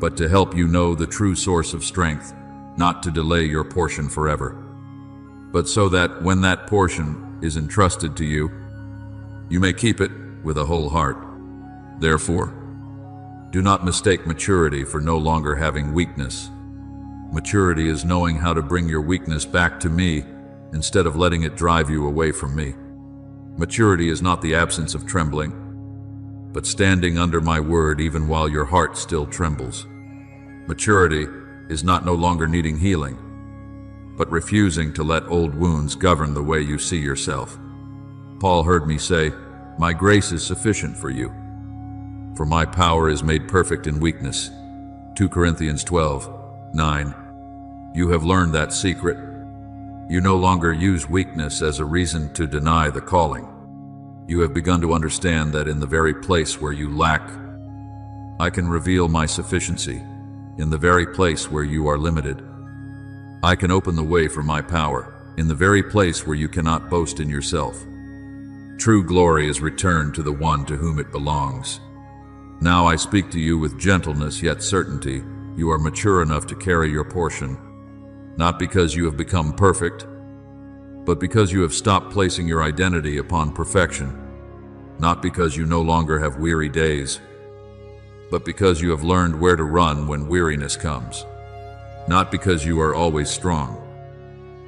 but to help you know the true source of strength, not to delay your portion forever, but so that when that portion is entrusted to you, you may keep it with a whole heart. Therefore, do not mistake maturity for no longer having weakness. Maturity is knowing how to bring your weakness back to me instead of letting it drive you away from me. Maturity is not the absence of trembling, but standing under my word even while your heart still trembles. Maturity is not no longer needing healing, but refusing to let old wounds govern the way you see yourself. Paul heard me say, "My grace is sufficient for you, for my power is made perfect in weakness." 2 Corinthians 12:9. You have learned that secret. You no longer use weakness as a reason to deny the calling. You have begun to understand that in the very place where you lack, I can reveal my sufficiency. In the very place where you are limited, I can open the way for my power. In the very place where you cannot boast in yourself, true glory is returned to the one to whom it belongs. Now I speak to you with gentleness yet certainty. You are mature enough to carry your portion, not because you have become perfect, but because you have stopped placing your identity upon perfection, not because you no longer have weary days, but because you have learned where to run when weariness comes. Not because you are always strong,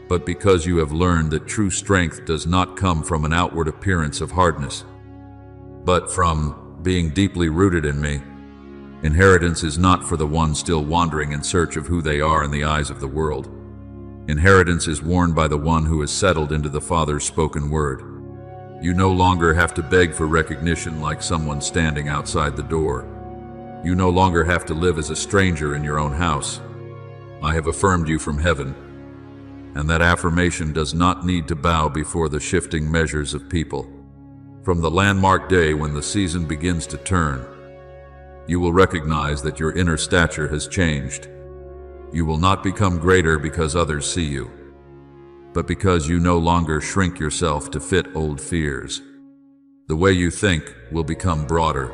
but because you have learned that true strength does not come from an outward appearance of hardness, but from being deeply rooted in me. Inheritance is not for the one still wandering in search of who they are in the eyes of the world. Inheritance is worn by the one who has settled into the Father's spoken word. You no longer have to beg for recognition like someone standing outside the door. You no longer have to live as a stranger in your own house. I have affirmed you from heaven, and that affirmation does not need to bow before the shifting measures of people. From the landmark day when the season begins to turn, you will recognize that your inner stature has changed. You will not become greater because others see you, but because you no longer shrink yourself to fit old fears. The way you think will become broader,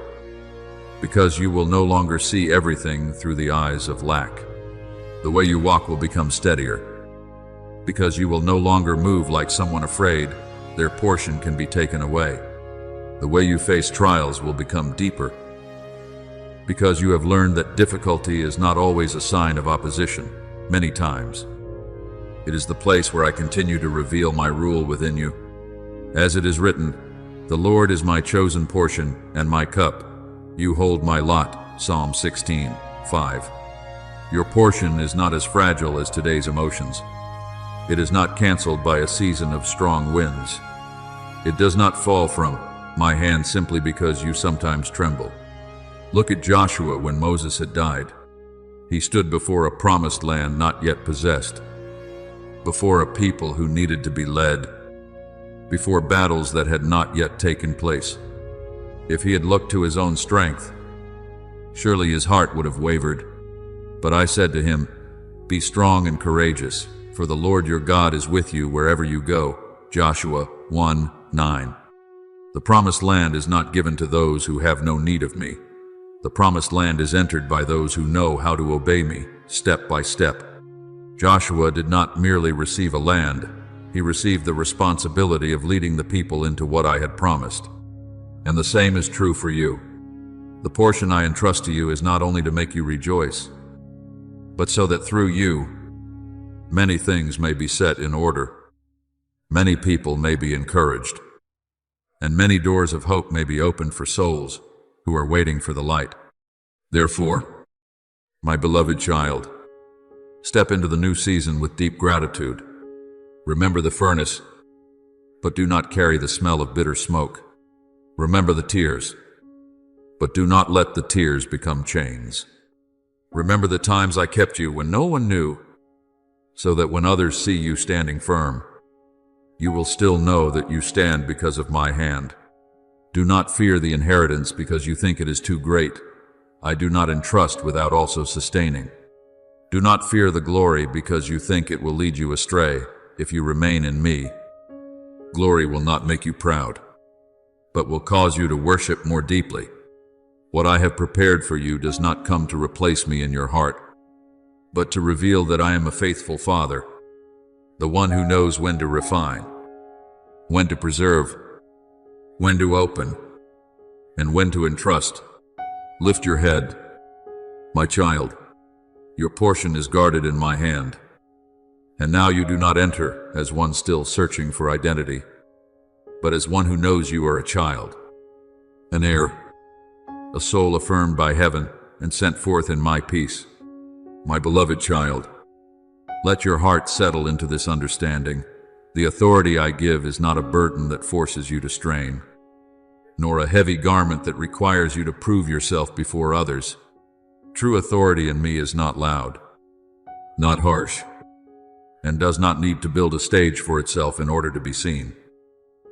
because you will no longer see everything through the eyes of lack. The way you walk will become steadier, because you will no longer move like someone afraid, their portion can be taken away. The way you face trials will become deeper, because you have learned that difficulty is not always a sign of opposition. Many times, it is the place where I continue to reveal my rule within you. As it is written, "The Lord is my chosen portion and my cup. You hold my lot." Psalm 16:5. Your portion is not as fragile as today's emotions. It is not canceled by a season of strong winds. It does not fall from my hand simply because you sometimes tremble. Look at Joshua when Moses had died. He stood before a promised land not yet possessed, before a people who needed to be led, before battles that had not yet taken place. If he had looked to his own strength, surely his heart would have wavered. But I said to him, "Be strong and courageous, for the Lord your God is with you wherever you go." Joshua 1:9. The promised land is not given to those who have no need of me. The promised land is entered by those who know how to obey me, step by step. Joshua did not merely receive a land, he received the responsibility of leading the people into what I had promised. And the same is true for you. The portion I entrust to you is not only to make you rejoice, but so that through you, many things may be set in order, many people may be encouraged, and many doors of hope may be opened for souls who are waiting for the light. Therefore, my beloved child, step into the new season with deep gratitude. Remember the furnace, but do not carry the smell of bitter smoke. Remember the tears, but do not let the tears become chains. Remember the times I kept you when no one knew, so that when others see you standing firm, you will still know that you stand because of my hand. Do not fear the inheritance because you think it is too great. I do not entrust without also sustaining. Do not fear the glory because you think it will lead you astray. If you remain in me, glory will not make you proud, but will cause you to worship more deeply. What I have prepared for you does not come to replace me in your heart, but to reveal that I am a faithful Father, the one who knows when to refine, when to preserve, when to open, and when to entrust. Lift your head, my child. Your portion is guarded in my hand. And now you do not enter as one still searching for identity, but as one who knows you are a child, an heir, a soul affirmed by heaven and sent forth in my peace. My beloved child, let your heart settle into this understanding. The authority I give is not a burden that forces you to strain, nor a heavy garment that requires you to prove yourself before others. True authority in me is not loud, not harsh, and does not need to build a stage for itself in order to be seen.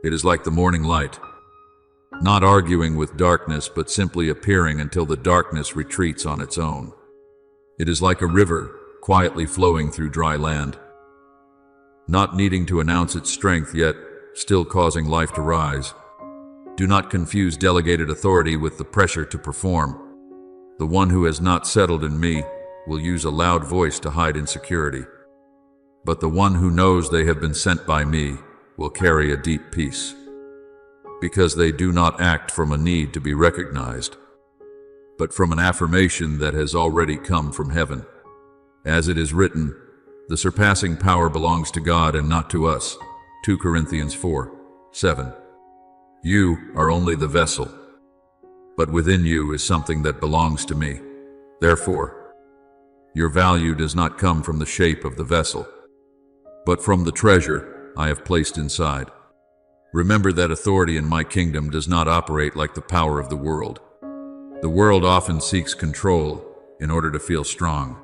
It is like the morning light, not arguing with darkness, but simply appearing until the darkness retreats on its own. It is like a river quietly flowing through dry land, not needing to announce its strength, yet still causing life to rise. Do not confuse delegated authority with the pressure to perform. The one who has not settled in me will use a loud voice to hide insecurity, but the one who knows they have been sent by me will carry a deep peace, because they do not act from a need to be recognized, but from an affirmation that has already come from heaven. As it is written, the surpassing power belongs to God and not to us. 2 Corinthians 4:7. You are only the vessel, but within you is something that belongs to me. Therefore, your value does not come from the shape of the vessel, but from the treasure I have placed inside. Remember that authority in my kingdom does not operate like the power of the world. The world often seeks control in order to feel strong,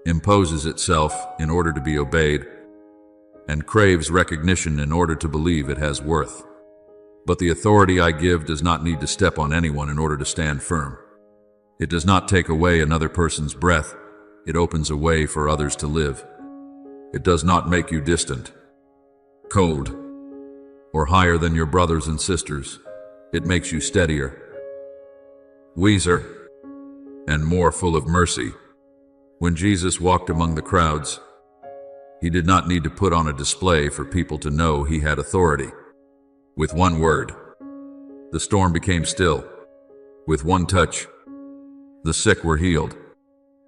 imposes itself in order to be obeyed, and craves recognition in order to believe it has worth. But the authority I give does not need to step on anyone in order to stand firm. It does not take away another person's breath. It opens a way for others to live. It does not make you distant, cold, or higher than your brothers and sisters. It makes you steadier, wiser, and more full of mercy. When Jesus walked among the crowds, he did not need to put on a display for people to know he had authority. With one word, the storm became still. With one touch, the sick were healed.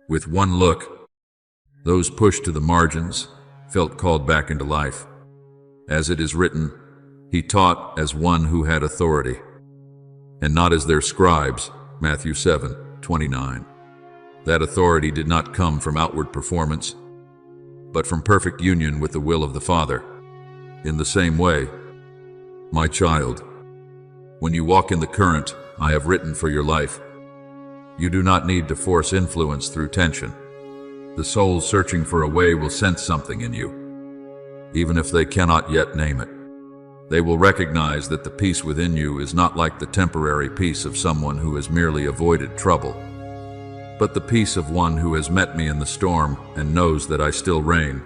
With one look, those pushed to the margins felt called back into life. As it is written, he taught as one who had authority, and not as their scribes, Matthew 7:29. That authority did not come from outward performance, but from perfect union with the will of the Father. In the same way, my child, when you walk in the current I have written for your life, you do not need to force influence through tension. The souls searching for a way will sense something in you, even if they cannot yet name it. They will recognize that the peace within you is not like the temporary peace of someone who has merely avoided trouble, but the peace of one who has met me in the storm and knows that I still reign.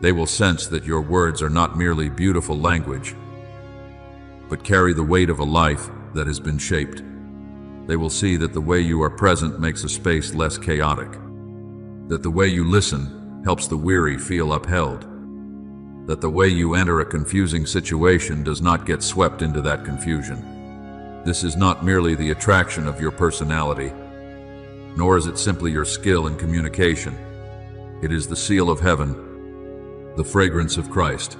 They will sense that your words are not merely beautiful language, but carry the weight of a life that has been shaped. They will see that the way you are present makes a space less chaotic, that the way you listen helps the weary feel upheld, that the way you enter a confusing situation does not get swept into that confusion. This is not merely the attraction of your personality, nor is it simply your skill in communication. It is the seal of heaven, the fragrance of Christ.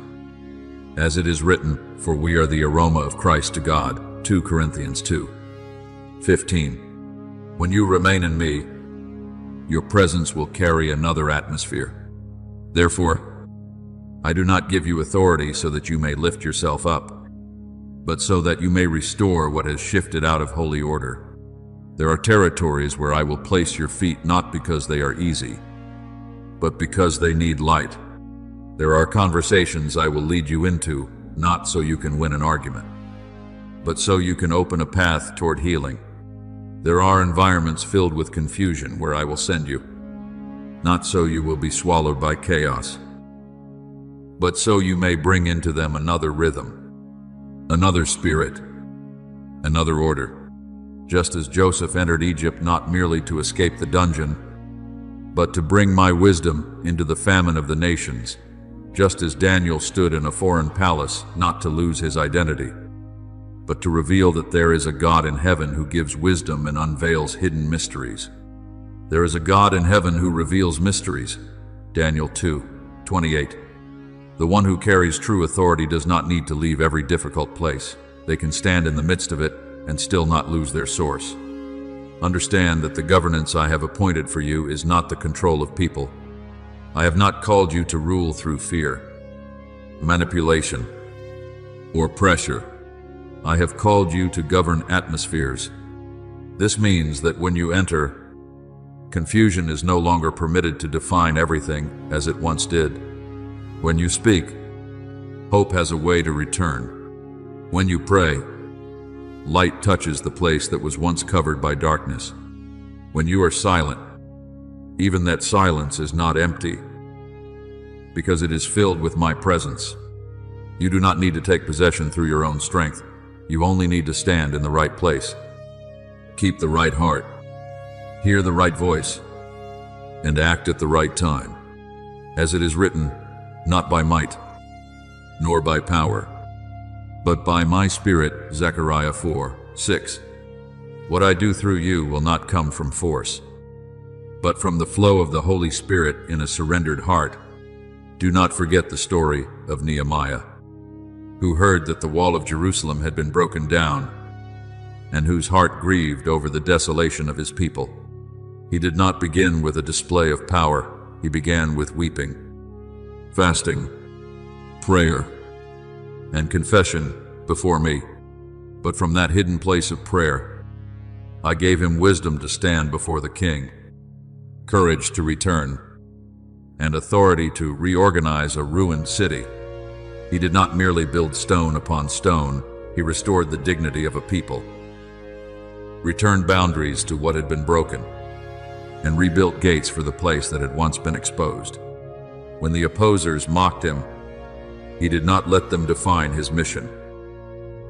As it is written, for we are the aroma of Christ to God, 2 Corinthians 2:15. When you remain in me, your presence will carry another atmosphere. Therefore, I do not give you authority so that you may lift yourself up, but so that you may restore what has shifted out of holy order. There are territories where I will place your feet not because they are easy, but because they need light. There are conversations I will lead you into, not so you can win an argument, but so you can open a path toward healing. There are environments filled with confusion where I will send you, not so you will be swallowed by chaos, but so you may bring into them another rhythm, another spirit, another order. Just as Joseph entered Egypt not merely to escape the dungeon, but to bring my wisdom into the famine of the nations, just as Daniel stood in a foreign palace not to lose his identity, but to reveal that there is a God in heaven who gives wisdom and unveils hidden mysteries. There is a God in heaven who reveals mysteries, Daniel 2:28. The one who carries true authority does not need to leave every difficult place. They can stand in the midst of it and still not lose their source. Understand that the governance I have appointed for you is not the control of people. I have not called you to rule through fear, manipulation, or pressure. I have called you to govern atmospheres. This means that when you enter, confusion is no longer permitted to define everything as it once did. When you speak, hope has a way to return. When you pray, light touches the place that was once covered by darkness. When you are silent, even that silence is not empty, because it is filled with my presence. You do not need to take possession through your own strength. You only need to stand in the right place, keep the right heart, hear the right voice, and act at the right time. As it is written, not by might, nor by power, but by my Spirit, Zechariah 4:6. What I do through you will not come from force, but from the flow of the Holy Spirit in a surrendered heart. Do not forget the story of Nehemiah, who heard that the wall of Jerusalem had been broken down, and whose heart grieved over the desolation of his people. He did not begin with a display of power, he began with weeping, fasting, prayer, and confession before me. But from that hidden place of prayer, I gave him wisdom to stand before the king, courage to return, and authority to reorganize a ruined city. He did not merely build stone upon stone, he restored the dignity of a people, returned boundaries to what had been broken, and rebuilt gates for the place that had once been exposed. When the opposers mocked him, he did not let them define his mission,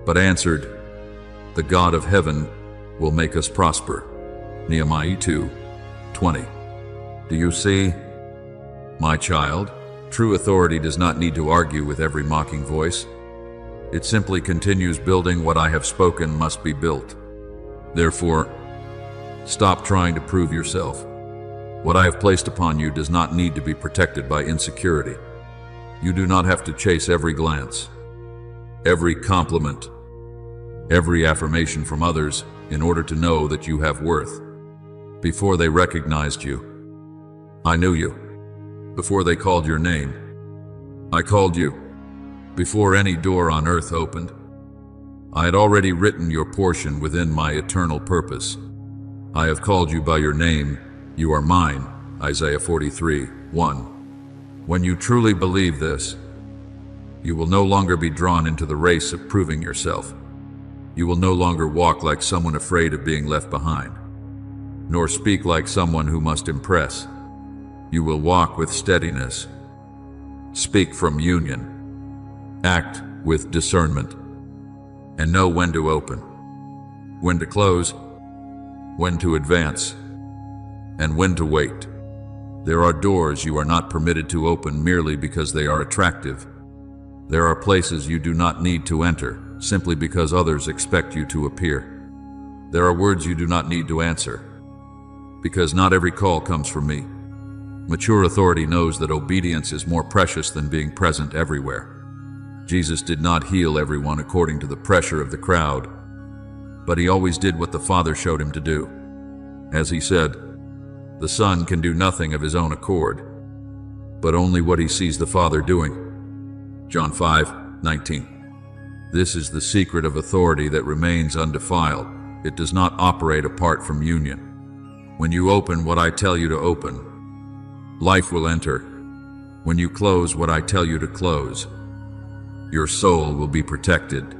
but answered, "The God of heaven will make us prosper." Nehemiah 2:20. Do you see, my child? True authority does not need to argue with every mocking voice. It simply continues building what I have spoken must be built. Therefore, stop trying to prove yourself. What I have placed upon you does not need to be protected by insecurity. You do not have to chase every glance, every compliment, every affirmation from others in order to know that you have worth. Before they recognized you, I knew you. Before they called your name, I called you. Before any door on earth opened, I had already written your portion within my eternal purpose. I have called you by your name. You are mine. Isaiah 43:1. When you truly believe this, you will no longer be drawn into the race of proving yourself. You will no longer walk like someone afraid of being left behind, nor speak like someone who must impress. You will walk with steadiness, speak from union, act with discernment, and know when to open, when to close, when to advance, and when to wait. There are doors you are not permitted to open merely because they are attractive. There are places you do not need to enter simply because others expect you to appear. There are words you do not need to answer because not every call comes from me. Mature authority knows that obedience is more precious than being present everywhere. Jesus did not heal everyone according to the pressure of the crowd, but he always did what the Father showed him to do. As he said, the Son can do nothing of his own accord, but only what he sees the Father doing. John 5:19. This is the secret of authority that remains undefiled. It does not operate apart from union. When you open what I tell you to open, life will enter. When you close what I tell you to close, your soul will be protected.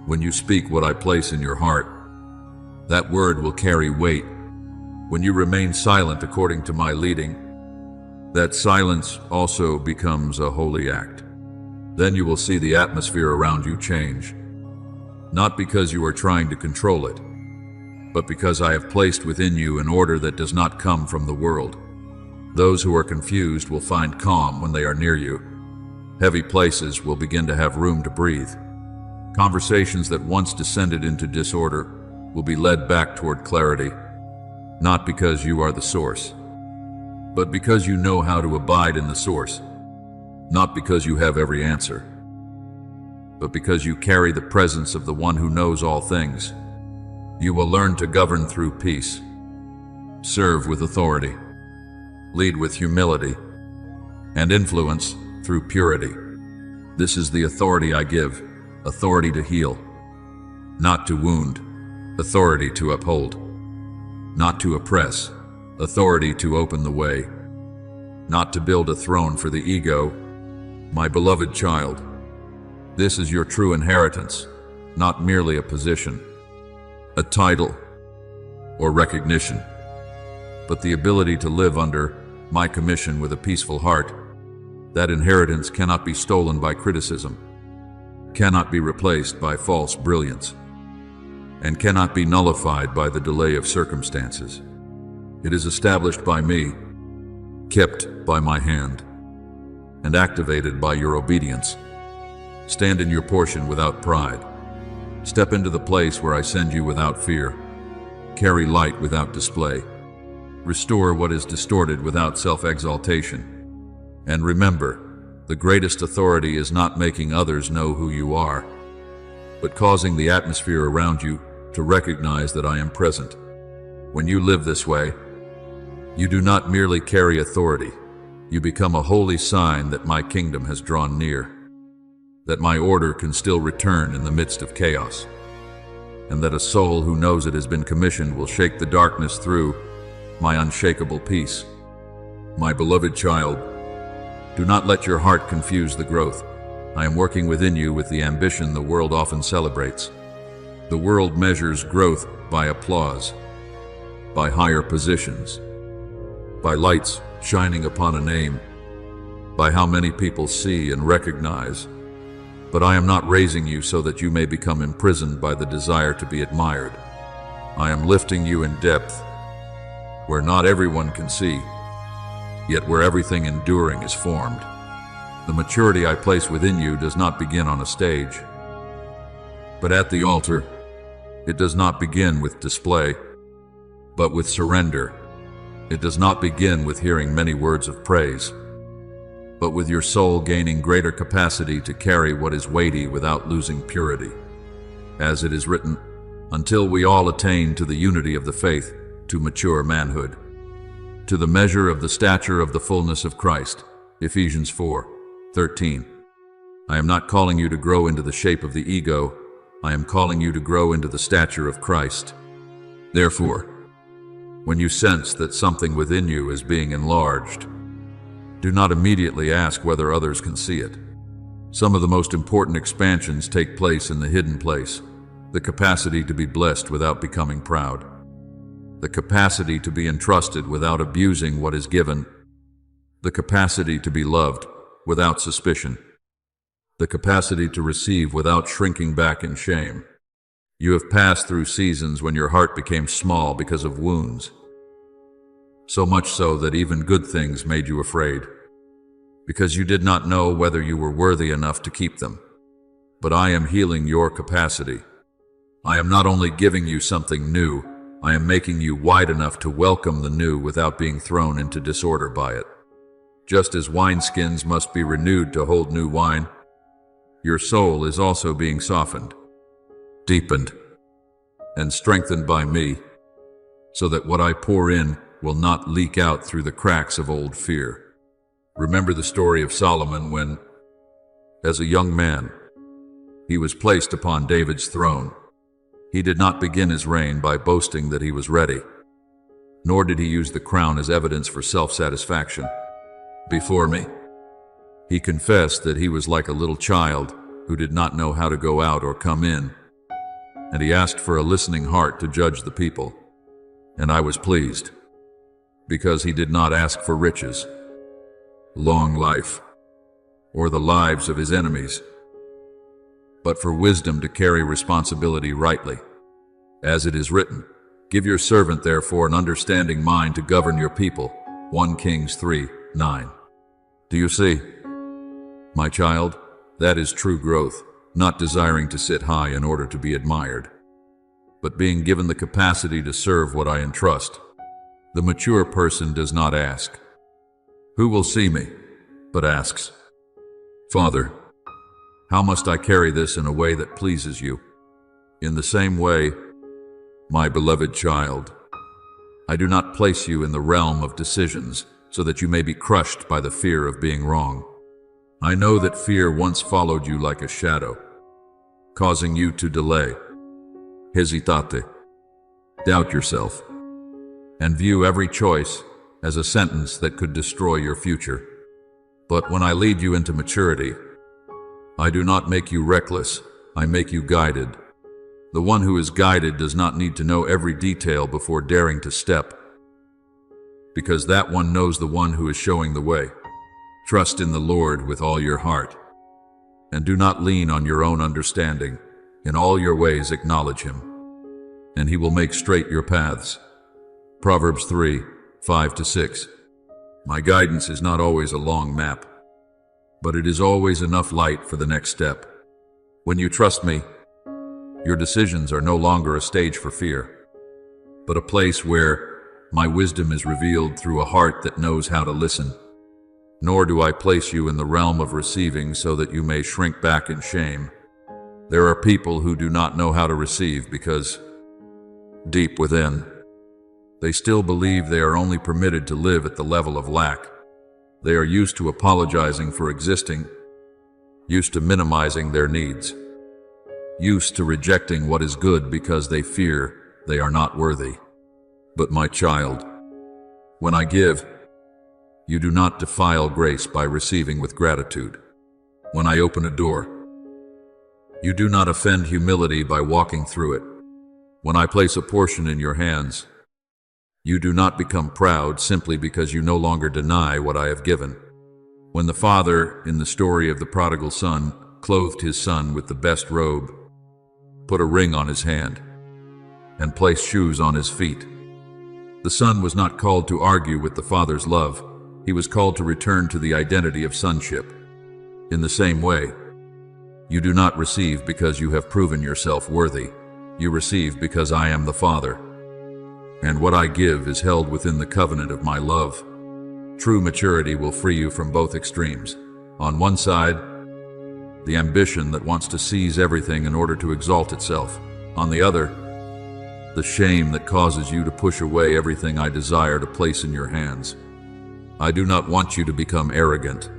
When you speak what I place in your heart, that word will carry weight. When you remain silent according to my leading, that silence also becomes a holy act. Then you will see the atmosphere around you change, not because you are trying to control it, but because I have placed within you an order that does not come from the world. Those who are confused will find calm when they are near you. Heavy places will begin to have room to breathe. Conversations that once descended into disorder will be led back toward clarity, not because you are the source, but because you know how to abide in the source, not because you have every answer, but because you carry the presence of the one who knows all things. You will learn to govern through peace, serve with authority, lead with humility, and influence through purity. This is the authority I give, authority to heal, not to wound, authority to uphold, not to oppress, authority to open the way, not to build a throne for the ego. My beloved child, this is your true inheritance, not merely a position, a title, or recognition, but the ability to live under my commission with a peaceful heart. That inheritance cannot be stolen by criticism, cannot be replaced by false brilliance, and cannot be nullified by the delay of circumstances. It is established by me, kept by my hand, and activated by your obedience. Stand in your portion without pride. Step into the place where I send you without fear. Carry light without display. Restore what is distorted without self-exaltation. And remember, the greatest authority is not making others know who you are, but causing the atmosphere around you to recognize that I am present. When you live this way, you do not merely carry authority, you become a holy sign that my kingdom has drawn near, that my order can still return in the midst of chaos, and that a soul who knows it has been commissioned will shake the darkness through my unshakable peace. My beloved child, do not let your heart confuse the growth. I am working within you with the ambition the world often celebrates. The world measures growth by applause, by higher positions, by lights shining upon a name, by how many people see and recognize. But I am not raising you so that you may become imprisoned by the desire to be admired. I am lifting you in depth, where not everyone can see, yet where everything enduring is formed. The maturity I place within you does not begin on a stage. But at the altar, it does not begin with display, but with surrender. It does not begin with hearing many words of praise, but with your soul gaining greater capacity to carry what is weighty without losing purity. As it is written, until we all attain to the unity of the faith, to mature manhood, to the measure of the stature of the fullness of Christ. Ephesians 4:13. I am not calling you to grow into the shape of the ego. I am calling you to grow into the stature of Christ. Therefore, when you sense that something within you is being enlarged, do not immediately ask whether others can see it. Some of the most important expansions take place in the hidden place, the capacity to be blessed without becoming proud, the capacity to be entrusted without abusing what is given, the capacity to be loved without suspicion, the capacity to receive without shrinking back in shame. You have passed through seasons when your heart became small because of wounds, so much so that even good things made you afraid, because you did not know whether you were worthy enough to keep them. But I am healing your capacity. I am not only giving you something new, I am making you wide enough to welcome the new without being thrown into disorder by it. Just as wineskins must be renewed to hold new wine, your soul is also being softened, deepened, and strengthened by me, so that what I pour in will not leak out through the cracks of old fear. Remember the story of Solomon when, as a young man, he was placed upon David's throne. He did not begin his reign by boasting that he was ready, nor did he use the crown as evidence for self-satisfaction. Before me, he confessed that he was like a little child who did not know how to go out or come in, and he asked for a listening heart to judge the people. And I was pleased, because he did not ask for riches, long life, or the lives of his enemies, but for wisdom to carry responsibility rightly. As it is written, give your servant therefore an understanding mind to govern your people. 1 Kings 3:9. Do you see? My child, that is true growth, not desiring to sit high in order to be admired, but being given the capacity to serve what I entrust. The mature person does not ask, who will see me, but asks, Father, how must I carry this in a way that pleases you? In the same way, my beloved child, I do not place you in the realm of decisions so that you may be crushed by the fear of being wrong. I know that fear once followed you like a shadow, causing you to delay, hesitate, doubt yourself, and view every choice as a sentence that could destroy your future. But when I lead you into maturity, I do not make you reckless, I make you guided. The one who is guided does not need to know every detail before daring to step, because that one knows the one who is showing the way. Trust in the Lord with all your heart, and do not lean on your own understanding. In all your ways acknowledge him, and he will make straight your paths. Proverbs 3:5-6. My guidance is not always a long map, but it is always enough light for the next step. When you trust me, your decisions are no longer a stage for fear, but a place where my wisdom is revealed through a heart that knows how to listen. Nor do I place you in the realm of receiving so that you may shrink back in shame. There are people who do not know how to receive because, deep within, they still believe they are only permitted to live at the level of lack. They are used to apologizing for existing, used to minimizing their needs, used to rejecting what is good because they fear they are not worthy. But my child, when I give, you do not defile grace by receiving with gratitude. When I open a door, you do not offend humility by walking through it. When I place a portion in your hands, you do not become proud simply because you no longer deny what I have given. When the father, in the story of the prodigal son, clothed his son with the best robe, put a ring on his hand, and placed shoes on his feet, the son was not called to argue with the father's love. He was called to return to the identity of sonship. In the same way, You do not receive because you have proven yourself worthy. You receive because I am the Father. And what I give is held within the covenant of my love. True maturity will free you from both extremes. On one side, the ambition that wants to seize everything in order to exalt itself. On the other, the shame that causes you to push away everything I desire to place in your hands. I do not want you to become arrogant,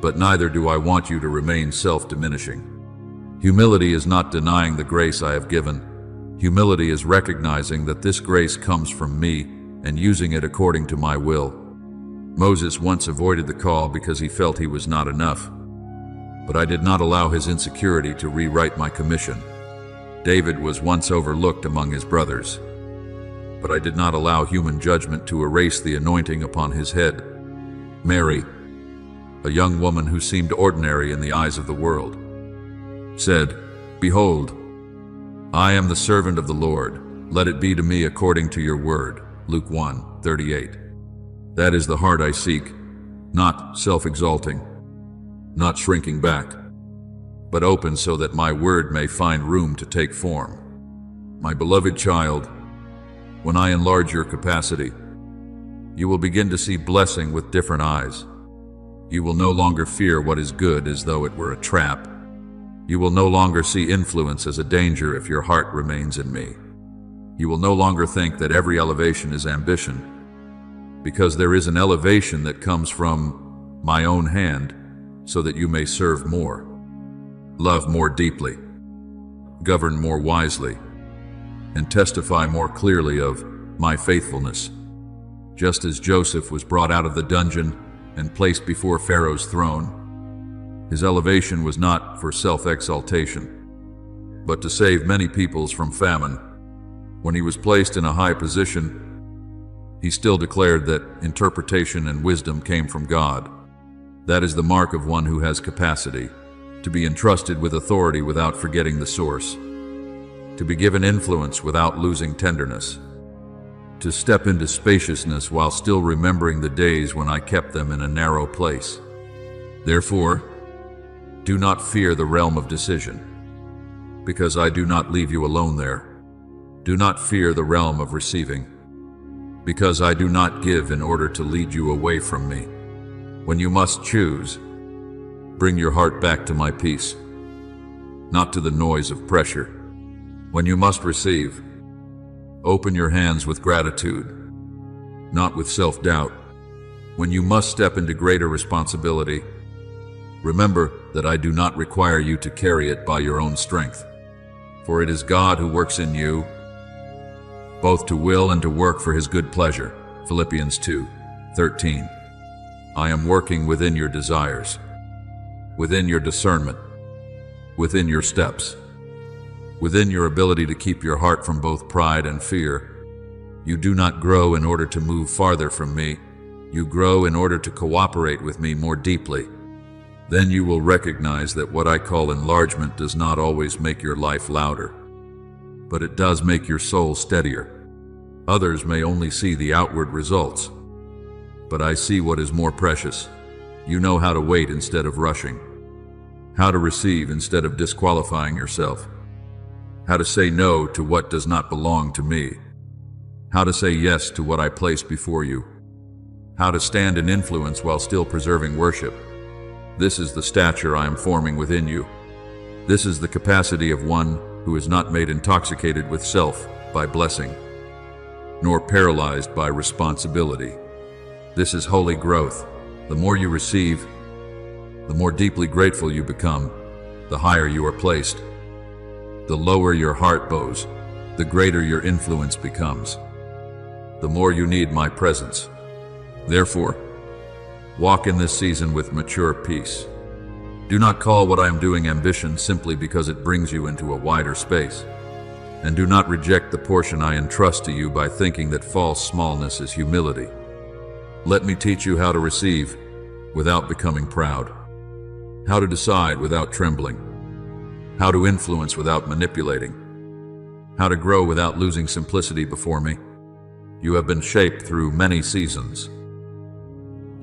but neither do I want you to remain self-diminishing. Humility is not denying the grace I have given. Humility is recognizing that this grace comes from me and using it according to my will. Moses once avoided the call because he felt he was not enough, but I did not allow his insecurity to rewrite my commission. David was once overlooked among his brothers, but I did not allow human judgment to erase the anointing upon his head. Mary, a young woman who seemed ordinary in the eyes of the world, said, "Behold, I am the servant of the Lord. Let it be to me according to your word." Luke 1:38. That is the heart I seek, not self-exalting, not shrinking back, but open so that my word may find room to take form. My beloved child, when I enlarge your capacity, you will begin to see blessing with different eyes. You will no longer fear what is good as though it were a trap. You will no longer see influence as a danger if your heart remains in me. You will no longer think that every elevation is ambition, because there is an elevation that comes from my own hand so that you may serve more, love more deeply, govern more wisely, and testify more clearly of my faithfulness. Just as Joseph was brought out of the dungeon and placed before Pharaoh's throne, his elevation was not for self-exaltation, but to save many peoples from famine. When he was placed in a high position, he still declared that interpretation and wisdom came from God. That is the mark of one who has capacity, to be entrusted with authority without forgetting the source, to be given influence without losing tenderness, to step into spaciousness while still remembering the days when I kept them in a narrow place. Therefore, do not fear the realm of decision, because I do not leave you alone there. Do not fear the realm of receiving, because I do not give in order to lead you away from me. When you must choose, bring your heart back to my peace, not to the noise of pressure. When you must receive, open your hands with gratitude, not with self-doubt. When you must step into greater responsibility, remember that I do not require you to carry it by your own strength, for it is God who works in you, both to will and to work for his good pleasure. Philippians 2:13. I am working within your desires, within your discernment, within your steps, within your ability to keep your heart from both pride and fear. You do not grow in order to move farther from me. You grow in order to cooperate with me more deeply. Then you will recognize that what I call enlargement does not always make your life louder, but it does make your soul steadier. Others may only see the outward results, but I see what is more precious. You know how to wait instead of rushing, how to receive instead of disqualifying yourself, how to say no to what does not belong to me, how to say yes to what I place before you, how to stand in influence while still preserving worship. This is the stature I am forming within you. This is the capacity of one who is not made intoxicated with self by blessing, nor paralyzed by responsibility. This is holy growth. The more you receive, the more deeply grateful you become, the higher you are placed. The lower your heart bows, the greater your influence becomes, the more you need my presence. Therefore, walk in this season with mature peace. Do not call what I am doing ambition simply because it brings you into a wider space. And do not reject the portion I entrust to you by thinking that false smallness is humility. Let me teach you how to receive without becoming proud, how to decide without trembling, how to influence without manipulating, how to grow without losing simplicity before me. You have been shaped through many seasons,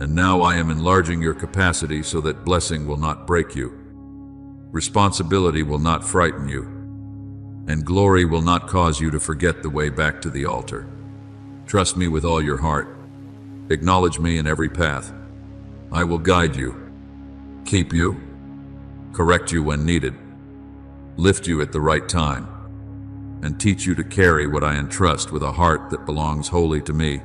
and now I am enlarging your capacity so that blessing will not break you, Responsibility will not frighten you, and glory will not cause you to forget the way back to the altar. Trust me with all your heart. Acknowledge me in every path. I will guide you, keep you, correct you when needed, lift you at the right time, and teach you to carry what I entrust with a heart that belongs wholly to me.